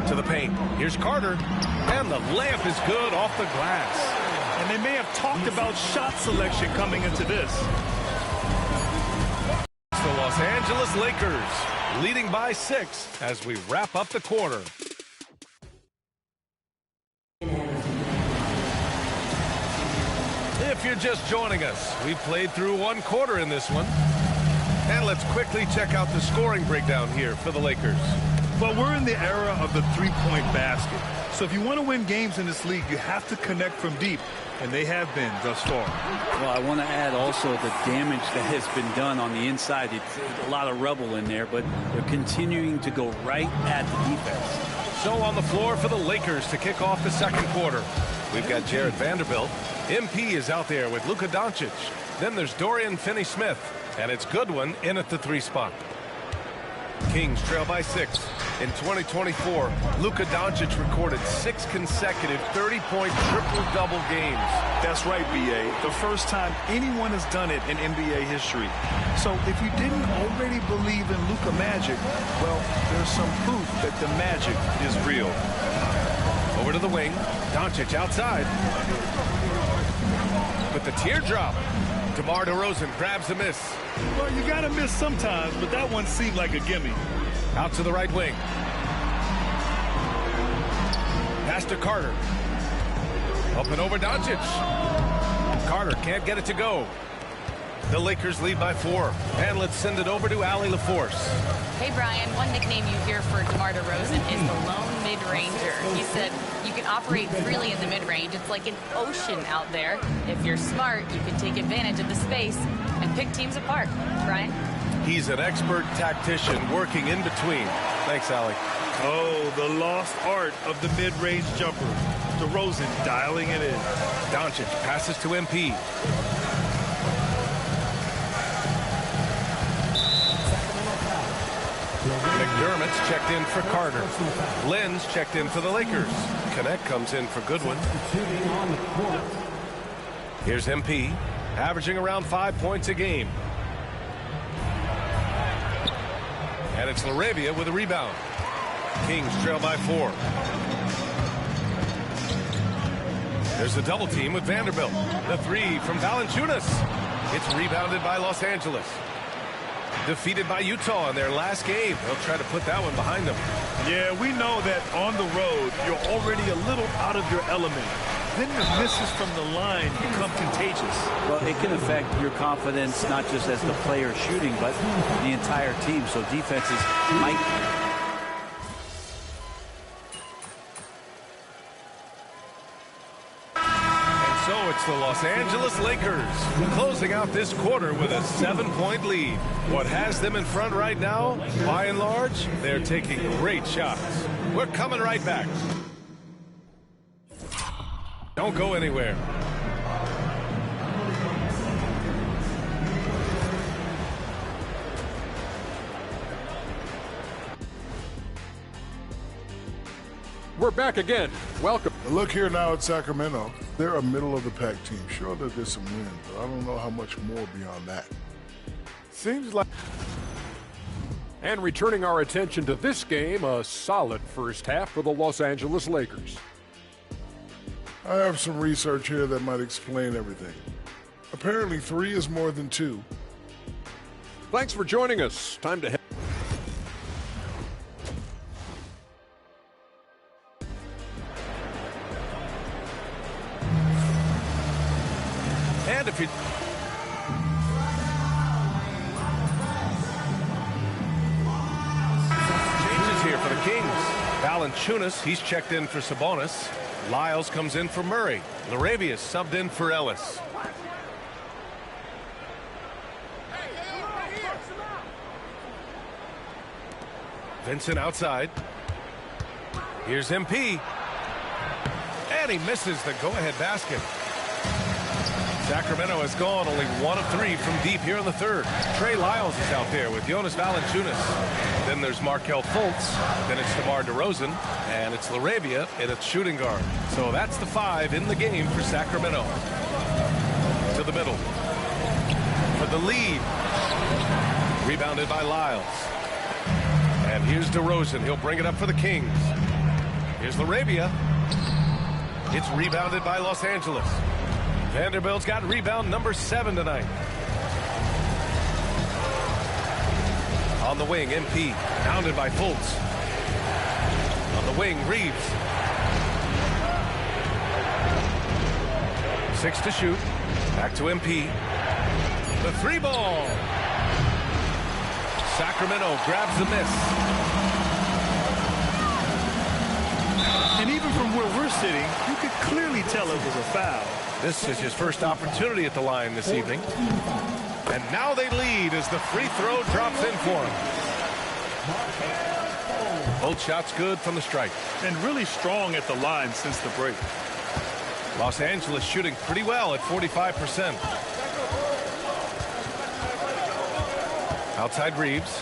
[SPEAKER 16] To the paint. Here's Carter. And the layup is good off the glass.
[SPEAKER 20] And they may have talked about shot selection coming into this.
[SPEAKER 16] It's the Los Angeles Lakers leading by 6 as we wrap up the quarter. If you're just joining us, we've played through 1 quarter in this one. And let's quickly check out the scoring breakdown here for the Lakers.
[SPEAKER 20] Well, we're in the era of the three-point basket. So if you want to win games in this league, you have to connect from deep, and they have been thus far.
[SPEAKER 6] Well, I want to add also the damage that has been done on the inside. It's a lot of rubble in there, but they're continuing to go right at the defense.
[SPEAKER 16] So on the floor for the Lakers to kick off the second quarter, we've got Jared Vanderbilt. MP is out there with Luka Doncic. Then there's Dorian Finney-Smith, and it's Goodwin in at the 3 spot. Kings trail by 6. In 2024, Luka Doncic recorded 6 consecutive 30-point triple-double games.
[SPEAKER 20] That's right, B.A. The first time anyone has done it in NBA history. So if you didn't already believe in Luka Magic, well, there's some proof that the magic is real.
[SPEAKER 16] Over to the wing. Doncic outside. With the teardrop. DeMar DeRozan grabs a miss.
[SPEAKER 20] Well, you got to miss sometimes, but that one seemed like a gimme.
[SPEAKER 16] Out to the right wing. Pass to Carter. Up and over Doncic. Carter can't get it to go. The Lakers lead by 4. And let's send it over to Allie LaForce.
[SPEAKER 15] Hey, Brian, one nickname you hear for DeMar DeRozan is the lone mid-ranger. He said you can operate freely in the mid-range. It's like an ocean out there. If you're smart, you can take advantage of the space and pick teams apart. Brian?
[SPEAKER 16] He's an expert tactician working in between. Thanks, Allie.
[SPEAKER 20] Oh, the lost art of the mid-range jumper. DeRozan dialing it in.
[SPEAKER 16] Doncic passes to MP. McDermott's checked in for Carter. Lynn's checked in for the Lakers. Connect comes in for Goodwin. Here's MP, averaging around 5 points a game. And it's LaRavia with a rebound. Kings trail by 4. There's a double team with Vanderbilt. The 3 from Valanciunas. It's rebounded by Los Angeles. Defeated by Utah in their last game. They'll try to put that one behind them.
[SPEAKER 20] Yeah, we know that on the road, you're already a little out of your element. Then the misses from the line become contagious.
[SPEAKER 6] Well, it can affect your confidence, not just as the player shooting, but the entire team. So defenses might...
[SPEAKER 16] So it's the Los Angeles Lakers closing out this quarter with a 7-point lead. What has them in front right now, by and large, they're taking great shots. We're coming right back. Don't go anywhere.
[SPEAKER 11] We're back again. Welcome.
[SPEAKER 4] Look here now at Sacramento. They're a middle-of-the-pack team. Sure that there's some wins, but I don't know how much more beyond that.
[SPEAKER 20] Seems like...
[SPEAKER 11] And returning our attention to this game, a solid first half for the Los Angeles Lakers.
[SPEAKER 4] I have some research here that might explain everything. Apparently 3 is more than 2.
[SPEAKER 11] Thanks for joining us. Time to head.
[SPEAKER 16] And if you... Changes here for the Kings. Valanciunas, he's checked in for Sabonis. Lyles comes in for Murray. LaRavia subbed in for Ellis. Vincent outside. Here's MP. And he misses the go-ahead basket. Sacramento has gone only 1 of 3 from deep here in the third. Trey Lyles is out there with Jonas Valanciunas. Then there's Markelle Fultz. Then it's DeMar DeRozan. And it's LaRavia in its shooting guard. So that's the 5 in the game for Sacramento. To the middle. For the lead. Rebounded by Lyles. And here's DeRozan. He'll bring it up for the Kings. Here's LaRavia. It's rebounded by Los Angeles. Vanderbilt's got rebound number 7 tonight. On the wing, MP, pounded by Fultz. On the wing, Reeves. 6 to shoot. Back to MP. The 3-ball. Sacramento grabs the miss.
[SPEAKER 20] sitting, you could clearly tell it was a foul.
[SPEAKER 16] This is his first opportunity at the line this evening. And now they lead as the free throw drops in for him. Both shots good from the stripe.
[SPEAKER 20] And really strong at the line since the break.
[SPEAKER 16] Los Angeles shooting pretty well at 45%. Outside Reeves.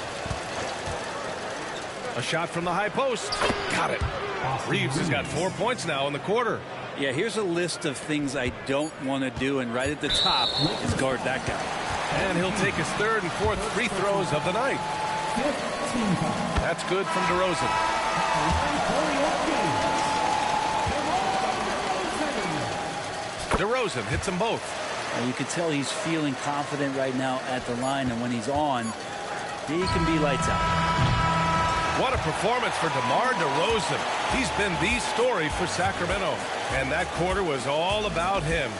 [SPEAKER 16] A shot from the high post. Got it. Reeves has got 4 points now in the quarter.
[SPEAKER 6] Yeah, here's a list of things I don't want to do, and right at the top is guard that guy.
[SPEAKER 16] And he'll take his third and fourth free throws of the night. That's good from DeRozan. DeRozan hits them both.
[SPEAKER 6] You can tell he's feeling confident right now at the line, and when he's on, he can be lights out.
[SPEAKER 16] What a performance for DeMar DeRozan. He's been the story for Sacramento, and that quarter was all about him.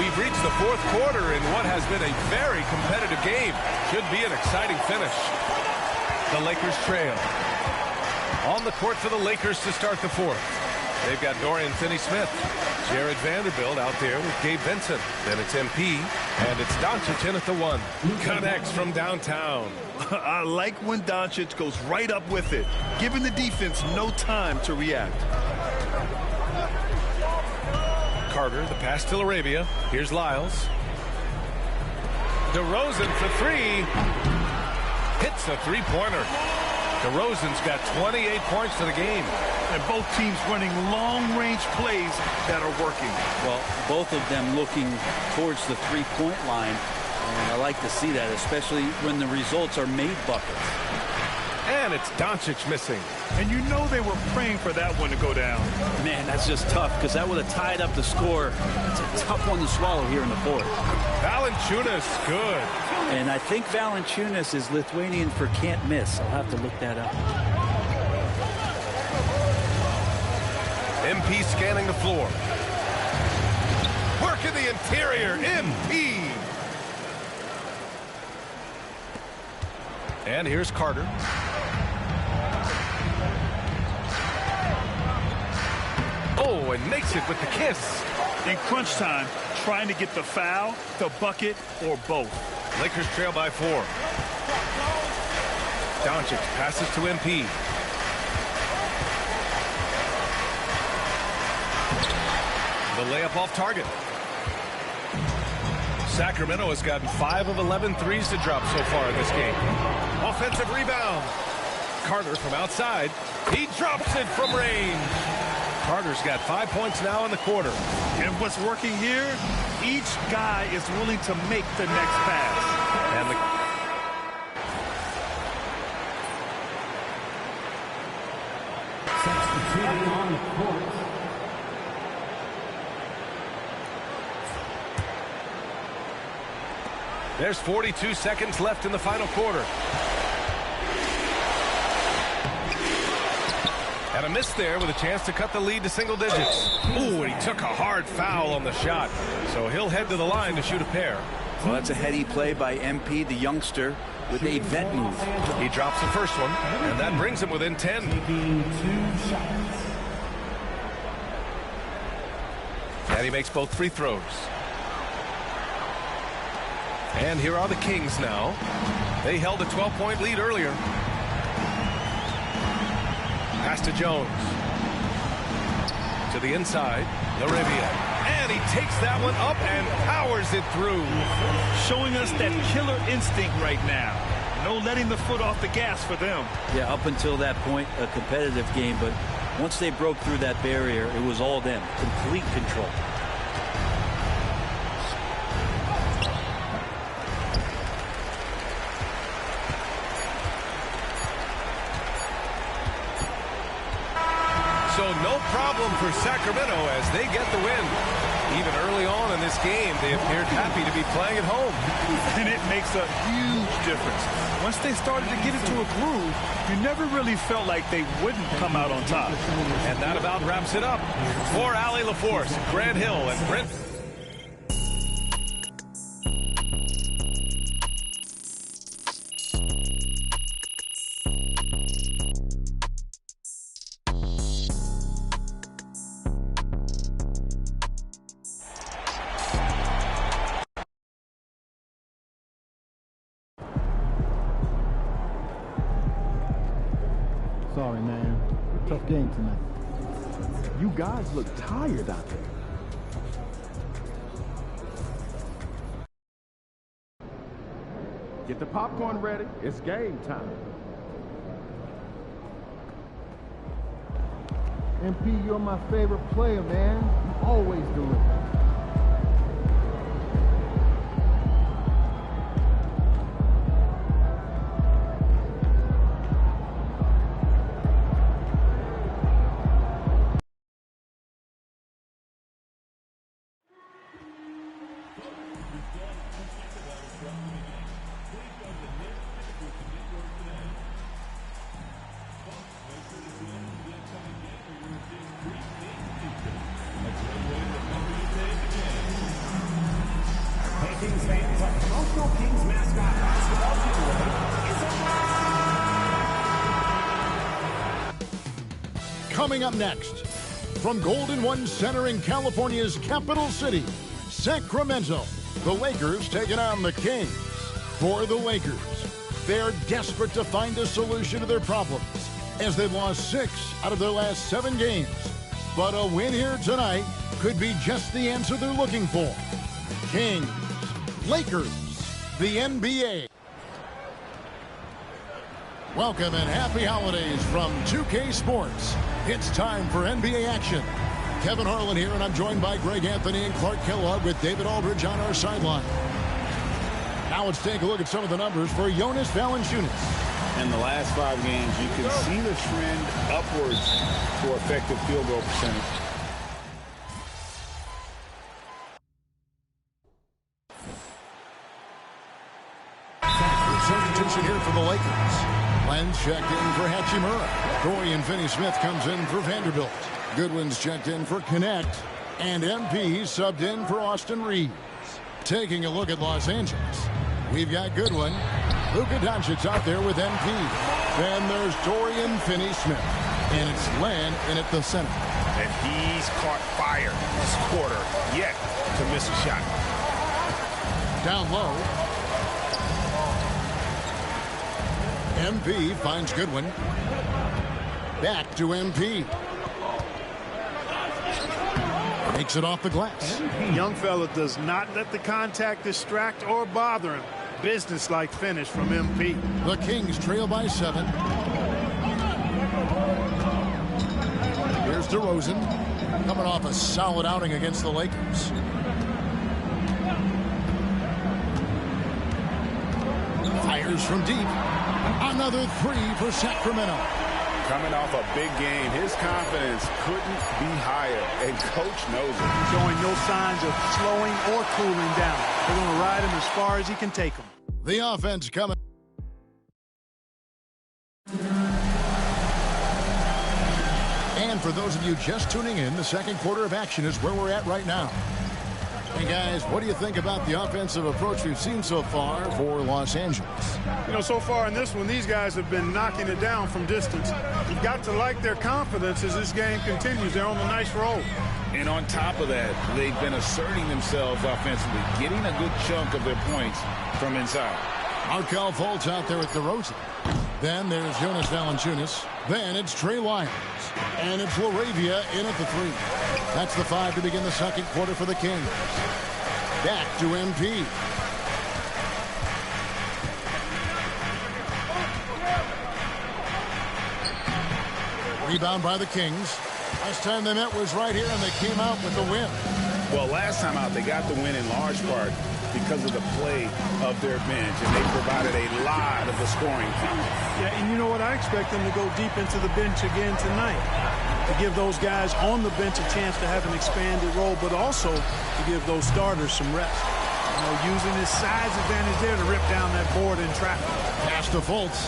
[SPEAKER 16] We've reached the fourth quarter in what has been a very competitive game. Should be an exciting finish. The Lakers trail. On the court for the Lakers to start the fourth. They've got Dorian Finney-Smith, Jared Vanderbilt out there with Gabe Vincent. Then it's MP, and it's Doncic in at the one. Connects from downtown.
[SPEAKER 20] I like when Doncic goes right up with it, giving the defense no time to react.
[SPEAKER 16] Carter, the pass to Arabia. Here's Lyles. DeRozan for three. Hits a three-pointer. DeRozan's got 28 points for the game.
[SPEAKER 20] And both teams running long-range plays that are working.
[SPEAKER 6] Well, both of them looking towards the three-point line. And I like to see that, especially when the results are made buckets.
[SPEAKER 16] And it's Doncic missing.
[SPEAKER 20] And you know they were praying for that one to go down.
[SPEAKER 6] Man, that's just tough, because that would have tied up the score. It's a tough one to swallow here in the fourth.
[SPEAKER 16] Valanciunas, good.
[SPEAKER 6] And I think Valanciunas is Lithuanian for can't miss. I'll have to look that up.
[SPEAKER 16] MP scanning the floor. Work in the interior. MP. And here's Carter. Oh, and makes it with the kiss.
[SPEAKER 20] In crunch time, trying to get the foul, the bucket, or both.
[SPEAKER 16] Lakers trail by 4. Doncic passes to MP. The layup off target. Sacramento has gotten 5 of 11 threes to drop so far in this game. Offensive rebound. Carter from outside. He drops it from range. Carter's got 5 points now in the quarter.
[SPEAKER 20] And what's working here, each guy is willing to make the next pass.
[SPEAKER 16] And
[SPEAKER 21] Substituting on the court.
[SPEAKER 16] there's 42 seconds left in the final quarter. And a miss there with a chance to cut the lead to single digits. Ooh, and he took a hard foul on the shot. So he'll head to the line to shoot a pair.
[SPEAKER 6] Well, that's a heady play by MP, the youngster, with a vet move.
[SPEAKER 16] He drops the first one, and that brings him within 10. And he makes both free throws. And here are the Kings now. They held a 12-point lead earlier. Pass to Jones. To the inside. Arabia. And he takes that one up and powers it through.
[SPEAKER 20] Showing us that killer instinct right now. No letting the foot off the gas for them.
[SPEAKER 6] Yeah, up until that point, a competitive game. But once they broke through that barrier, it was all them. Complete control.
[SPEAKER 16] So no problem for Sacramento as they get the win. Even early on in this game, they appeared happy to be playing at home.
[SPEAKER 20] And it makes a huge difference. Once they started to get into a groove, you never really felt like they wouldn't come out on top.
[SPEAKER 16] And that about wraps it up. For Allie LaForce, Grant Hill, and Brent.
[SPEAKER 8] sorry, man. Tough game tonight.
[SPEAKER 1] You guys look tired out there. Get the popcorn ready. It's game time.
[SPEAKER 8] MP, you're my favorite player, man. You always deliver.
[SPEAKER 21] Kings fans, our promotional Kings mascot basketball giveaway is
[SPEAKER 5] Coming up next, from Golden One Center in California's capital city, Sacramento, the Lakers taking on the Kings. For the Lakers, they're desperate to find a solution to their problems as they've lost 6 out of their last 7 games. But a win here tonight could be just the answer they're looking for. Kings, Lakers, the NBA. Welcome and happy holidays from 2K Sports. It's time for NBA action. Kevin Harlan here, and I'm joined by Greg Anthony and Clark Kellogg with David Aldridge on our sideline. Now let's take a look at some of the numbers for Jonas Valanciunas.
[SPEAKER 3] In the last 5 games, you can see the trend upwards for effective field goal percentage.
[SPEAKER 5] Substitution here for the Lakers. Lenz checked in for Hachimura. Dorian Finney-Smith comes in for Vanderbilt. Goodwin's checked in for Connect. And MP subbed in for Austin Reeves. Taking a look at Los Angeles, we've got Goodwin. Luka Doncic out there with MP. Then there's Dorian Finney-Smith. And it's Len in at the center.
[SPEAKER 14] And he's caught fire this quarter yet to miss a shot.
[SPEAKER 5] Down low. MP finds Goodwin. Back to MP. Makes it off the glass.
[SPEAKER 9] Young fella does not let the contact distract or bother him. Business-like finish from MP.
[SPEAKER 5] The Kings trail by 7. Here's DeRozan, coming off a solid outing against the Lakers. Fires from deep. Another 3 for Sacramento.
[SPEAKER 7] Coming off a big game, his confidence couldn't be higher, and coach knows it.
[SPEAKER 9] Showing no signs of slowing or cooling down. They're going to ride him as far as he can take him.
[SPEAKER 5] The offense coming. And for those of you just tuning in, the second quarter of action is where we're at right now. Hey guys, what do you think about the offensive approach we've seen so far for Los Angeles?
[SPEAKER 9] You know, so far in this one, these guys have been knocking it down from distance. You've got to like their confidence as this game continues. They're on a nice roll.
[SPEAKER 3] And on top of that, they've been asserting themselves offensively, getting a good chunk of their points from inside.
[SPEAKER 5] Markelle Fultz out there with DeRozan. Then there's Jonas Valanciunas. Then it's Trey Lyles. And it's LaRavia in at the 3. That's the 5 to begin the second quarter for the Kings. Back to MP. Rebound by the Kings. Last time they met was right here, and they came out with the win.
[SPEAKER 3] Well, last time out, they got the win in large part because of the play of their bench, and they provided a lot of the scoring.
[SPEAKER 9] Yeah, and you know what? I expect them to go deep into the bench again tonight to give those guys on the bench a chance to have an expanded role, but also to give those starters some rest. You know, using his size advantage there to rip down that board in traffic.
[SPEAKER 5] Pass to Fultz.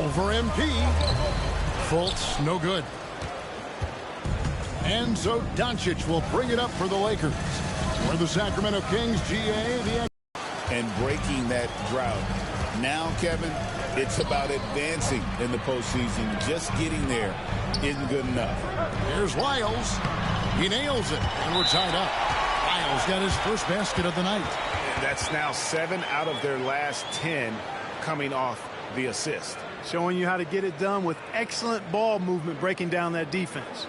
[SPEAKER 5] Over MP. Fultz, no good. And so Doncic will bring it up for the Lakers. For the Sacramento Kings,
[SPEAKER 3] and breaking that drought. Now, Kevin, it's about advancing in the postseason. Just getting there isn't good enough.
[SPEAKER 5] Here's Lyles. He nails it, and we're tied up. Lyles got his first basket of the night.
[SPEAKER 14] That's now 7 out of their last 10 coming off
[SPEAKER 7] the assist.
[SPEAKER 9] Showing you how to get it done with excellent ball movement, breaking down that defense.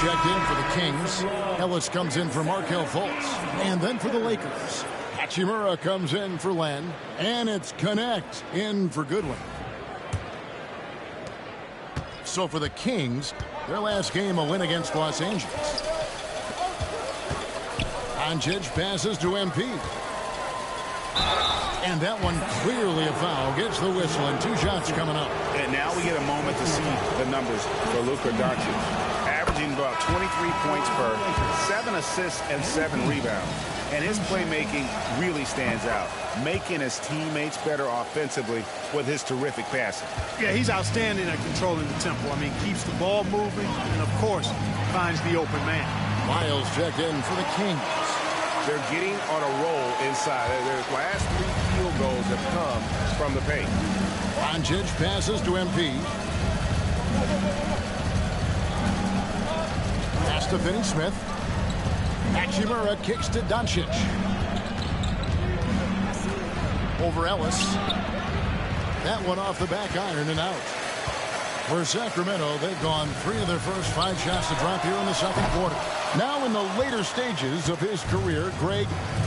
[SPEAKER 5] Checked in for the Kings. Ellis comes in for Markelle Fultz. And then for the Lakers, Hachimura comes in for Len. And it's Connect in for Goodwin. So for the Kings, their last game a win against Los Angeles. Doncic passes to MP. And that one clearly a foul. Gets the whistle and 2 shots coming up.
[SPEAKER 7] And now we get a moment to see the numbers for Luka Doncic. Averaging about 23 points per, 7 assists and 7 rebounds. And his playmaking really stands out, making his teammates better offensively with his terrific passing.
[SPEAKER 9] Yeah, he's outstanding at controlling the tempo. I mean, keeps the ball moving and, of course, finds the open man.
[SPEAKER 5] Miles checked in for the Kings.
[SPEAKER 7] They're getting on a roll inside. Their last 3 field goals have come from the paint.
[SPEAKER 5] Doncic passes to MP. Pass to Finney-Smith. Hachimura kicks to Doncic. Over Ellis. That one off the back iron and out. For Sacramento, they've gone 3 of their first 5 shots to drop here in the second quarter. Now in the later stages of his career, Greg,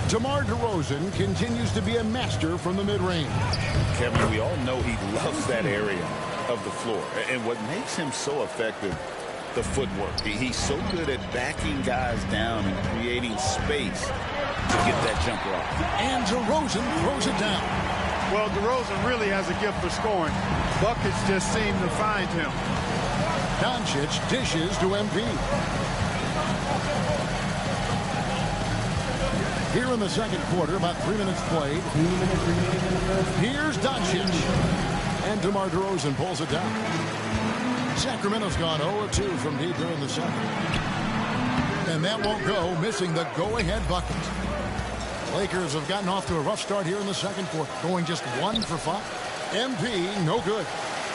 [SPEAKER 5] DeMar DeRozan continues to be a master from the mid-range.
[SPEAKER 7] Kevin, we all know he loves that area of the floor. And what makes him so effective, the footwork. He's so good at backing guys down and creating space to get that jumper off.
[SPEAKER 5] And DeRozan throws it down.
[SPEAKER 9] Well, DeRozan really has a gift for scoring. Buckets just seem to find him.
[SPEAKER 5] Doncic dishes to MP. Here in the second quarter, about 3 minutes played.
[SPEAKER 21] 2 minutes remaining in the first.
[SPEAKER 5] Here's Doncic. And DeMar DeRozan pulls it down. Sacramento's gone 0-2 from deep during the second. And that won't go, missing the go-ahead bucket. Lakers have gotten off to a rough start here in the second quarter, going just 1 for 5. MP, no good.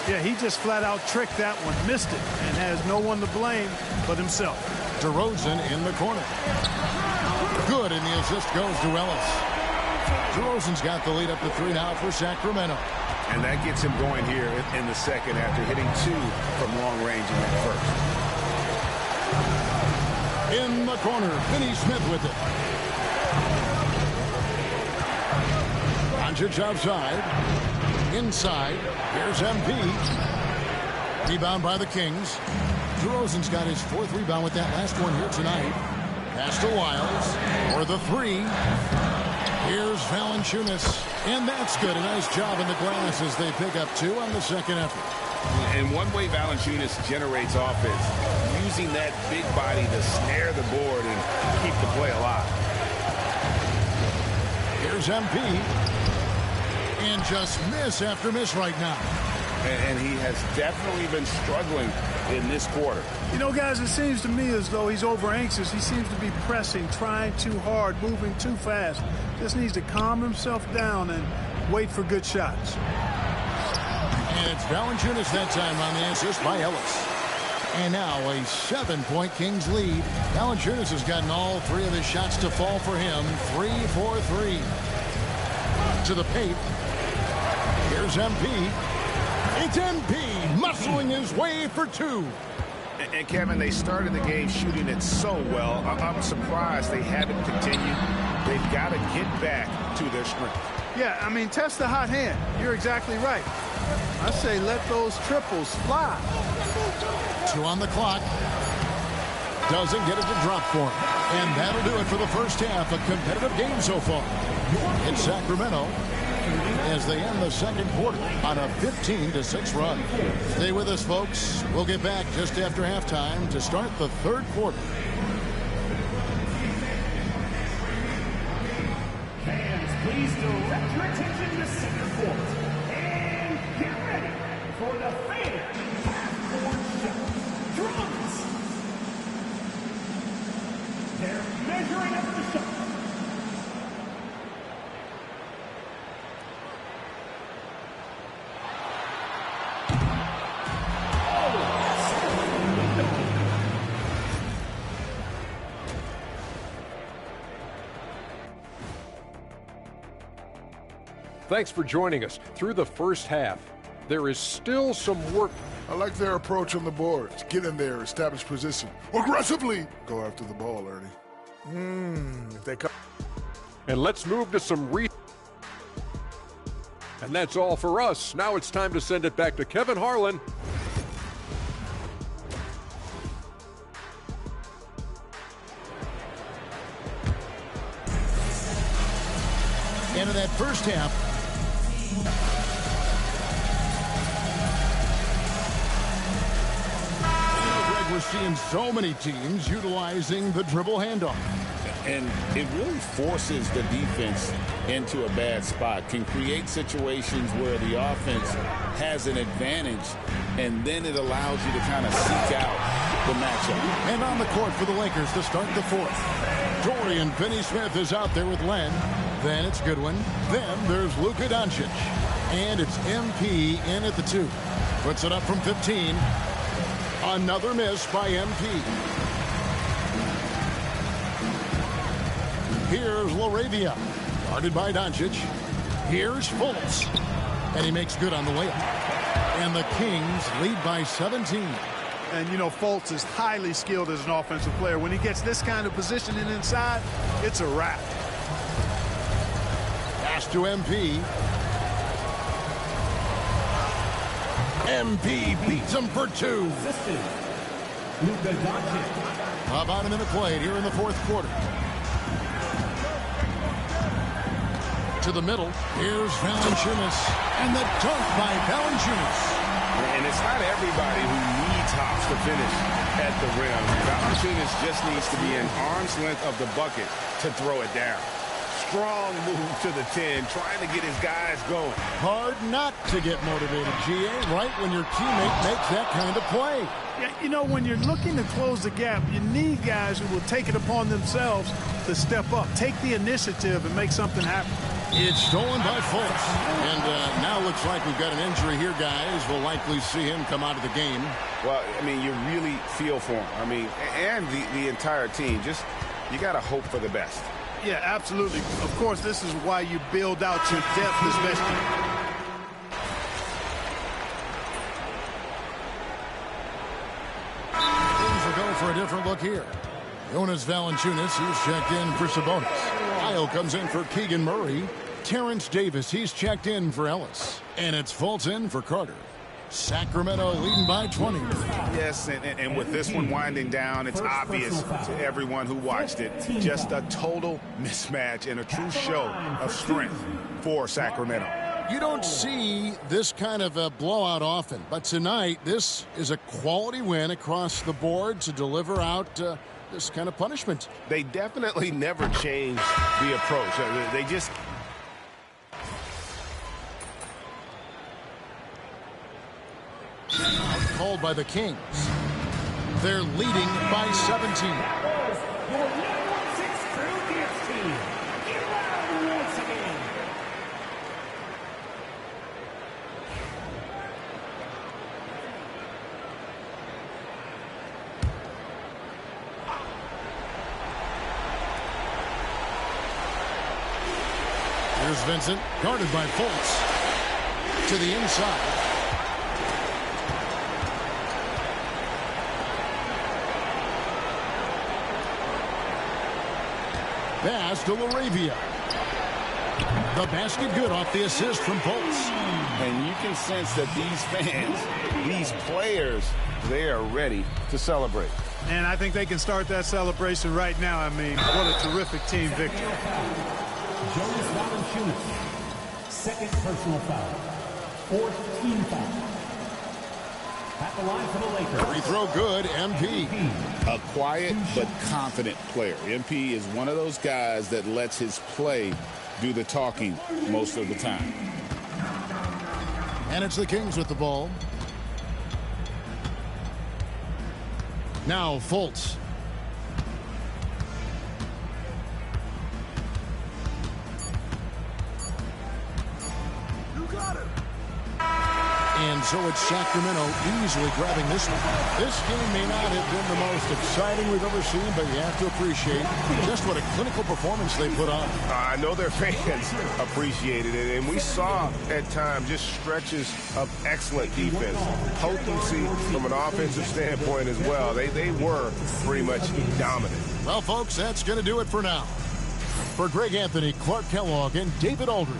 [SPEAKER 9] Yeah, he just flat out tricked that one, missed it, and has no one to blame but himself.
[SPEAKER 5] DeRozan in the corner. Good, and the assist goes to Ellis. DeRozan's got the lead up to 3 now for Sacramento.
[SPEAKER 7] And that gets him going here in the second after hitting 2 from long range in that first.
[SPEAKER 5] In the corner, Finney-Smith with it. Doncic outside. Inside. Here's MP. Rebound by the Kings. DeRozan's got his 4th rebound with that last one here tonight. Pass to Wiles for the 3. Here's Valanciunas. And that's good. A nice job in the glass as they pick up 2 on the second effort.
[SPEAKER 7] And one way Valanciunas generates offense, using that big body to snare the board and keep the play alive.
[SPEAKER 5] Here's MP. And just miss after miss right now.
[SPEAKER 7] And he has definitely been struggling in this quarter.
[SPEAKER 9] You know, guys, it seems to me as though he's over anxious. He seems to be pressing, trying too hard, moving too fast. Just needs to calm himself down and wait for good shots.
[SPEAKER 5] And it's Valanciunas that time on the assist by Ellis. And now a 7-point Kings lead. Valanciunas has gotten all 3 of his shots to fall for him. 3 for 3. To the paint. Here's MP. It's MP muscling his way for 2.
[SPEAKER 7] And Kevin, they started the game shooting it so well. I'm surprised they haven't continued. They've got to get back to their strength.
[SPEAKER 9] Yeah, I mean, test the hot hand. You're exactly right. I say let those triples fly.
[SPEAKER 5] 2 on the clock. Doesn't get it to drop for him. And that'll do it for the first half. A competitive game so far. It's Sacramento as they end the second quarter on a 15-6 run. Stay with us, folks. We'll get back just after halftime to start the third quarter.
[SPEAKER 21] Fans, please direct your attention to center court. And get ready for the fans half-court shot.
[SPEAKER 11] Thanks for joining us. Through the first half, there is still some work.
[SPEAKER 4] I like their approach on the boards. Get in there, establish position. Aggressively go after the ball, Ernie.
[SPEAKER 10] If they come.
[SPEAKER 11] And let's move to some And that's all for us. Now it's time to send it back to Kevin Harlan.
[SPEAKER 5] End of that first half. Greg, we're seeing so many teams utilizing the dribble handoff.
[SPEAKER 3] And it really forces the defense into a bad spot, can create situations where the offense has an advantage, and then it allows you to kind of seek out the matchup.
[SPEAKER 5] And on the court for the Lakers to start the fourth. Dorian Finney-Smith is out there with Len. Then it's Goodwin. Then there's Luka Doncic. And it's MP in at the 2. Puts it up from 15. Another miss by MP. Here's LaRavia, guarded by Doncic. Here's Fultz, and he makes good on the layup. And the Kings lead by 17.
[SPEAKER 9] And, you know, Fultz is highly skilled as an offensive player. When he gets this kind of positioning inside, it's a wrap.
[SPEAKER 5] Pass to MP. MP beats him for 2.
[SPEAKER 21] Luka Doncic.
[SPEAKER 5] About a minute played here in the fourth quarter. To the middle. Here's Valanciunas. And the dunk by Valanciunas.
[SPEAKER 7] And it's not everybody who needs hops to finish at the rim. Valanciunas just needs to be an arm's length of the bucket to throw it down. Strong move to the 10, trying to get his guys going.
[SPEAKER 5] Hard not to get motivated, GA, right when your teammate makes that kind of play.
[SPEAKER 9] Yeah, you know, when you're looking to close the gap, you need guys who will take it upon themselves to step up, take the initiative, and make something happen.
[SPEAKER 5] It's stolen by Fultz. And now looks like we've got an injury here, guys. We'll likely see him come out of the game.
[SPEAKER 7] Well, I mean, you really feel for him. I mean, and the entire team. Just, you got to hope for the best.
[SPEAKER 9] Yeah, absolutely. Of course, this is why you build out your depth as best you can.
[SPEAKER 5] Things will go for a different look here. Jonas Valanciunas, he's checked in for Sabonis. Kyle comes in for Keegan Murray. Terrence Davis, he's checked in for Ellis. And it's Fultz in for Carter. Sacramento leading by 20.
[SPEAKER 7] Yes, and with this one winding down, it's obvious to everyone who watched it. Just a total mismatch and a true show of strength for Sacramento.
[SPEAKER 5] You don't see this kind of a blowout often, but tonight this is a quality win across the board to deliver out this kind of punishment.
[SPEAKER 7] They definitely never changed the approach. They just...
[SPEAKER 5] Called by the Kings. They're leading by 17. Here's Vincent, guarded by Fultz. To the inside. Pass to LaRavia. The basket good off the assist from Fultz.
[SPEAKER 3] And you can sense that these fans, these players, they are ready to celebrate.
[SPEAKER 9] And I think they can start that celebration right now. I mean, what a terrific team victory.
[SPEAKER 21] Jonas Valanciunas, second personal foul. Fourth team foul. At the line for the Lakers.
[SPEAKER 5] Free throw good, MP.
[SPEAKER 3] A quiet but confident player. MP is one of those guys that lets his play do the talking most of the time.
[SPEAKER 5] And it's the Kings with the ball. Now Fultz. And so it's Sacramento easily grabbing this one. This game may not have been the most exciting we've ever seen, but you have to appreciate just what a clinical performance they put on.
[SPEAKER 14] I know their fans appreciated it, and we saw at times just stretches of excellent defense, potency from an offensive standpoint as well. They were pretty much dominant.
[SPEAKER 5] Well, folks, that's going to do it for now. For Greg Anthony, Clark Kellogg, and David Aldridge.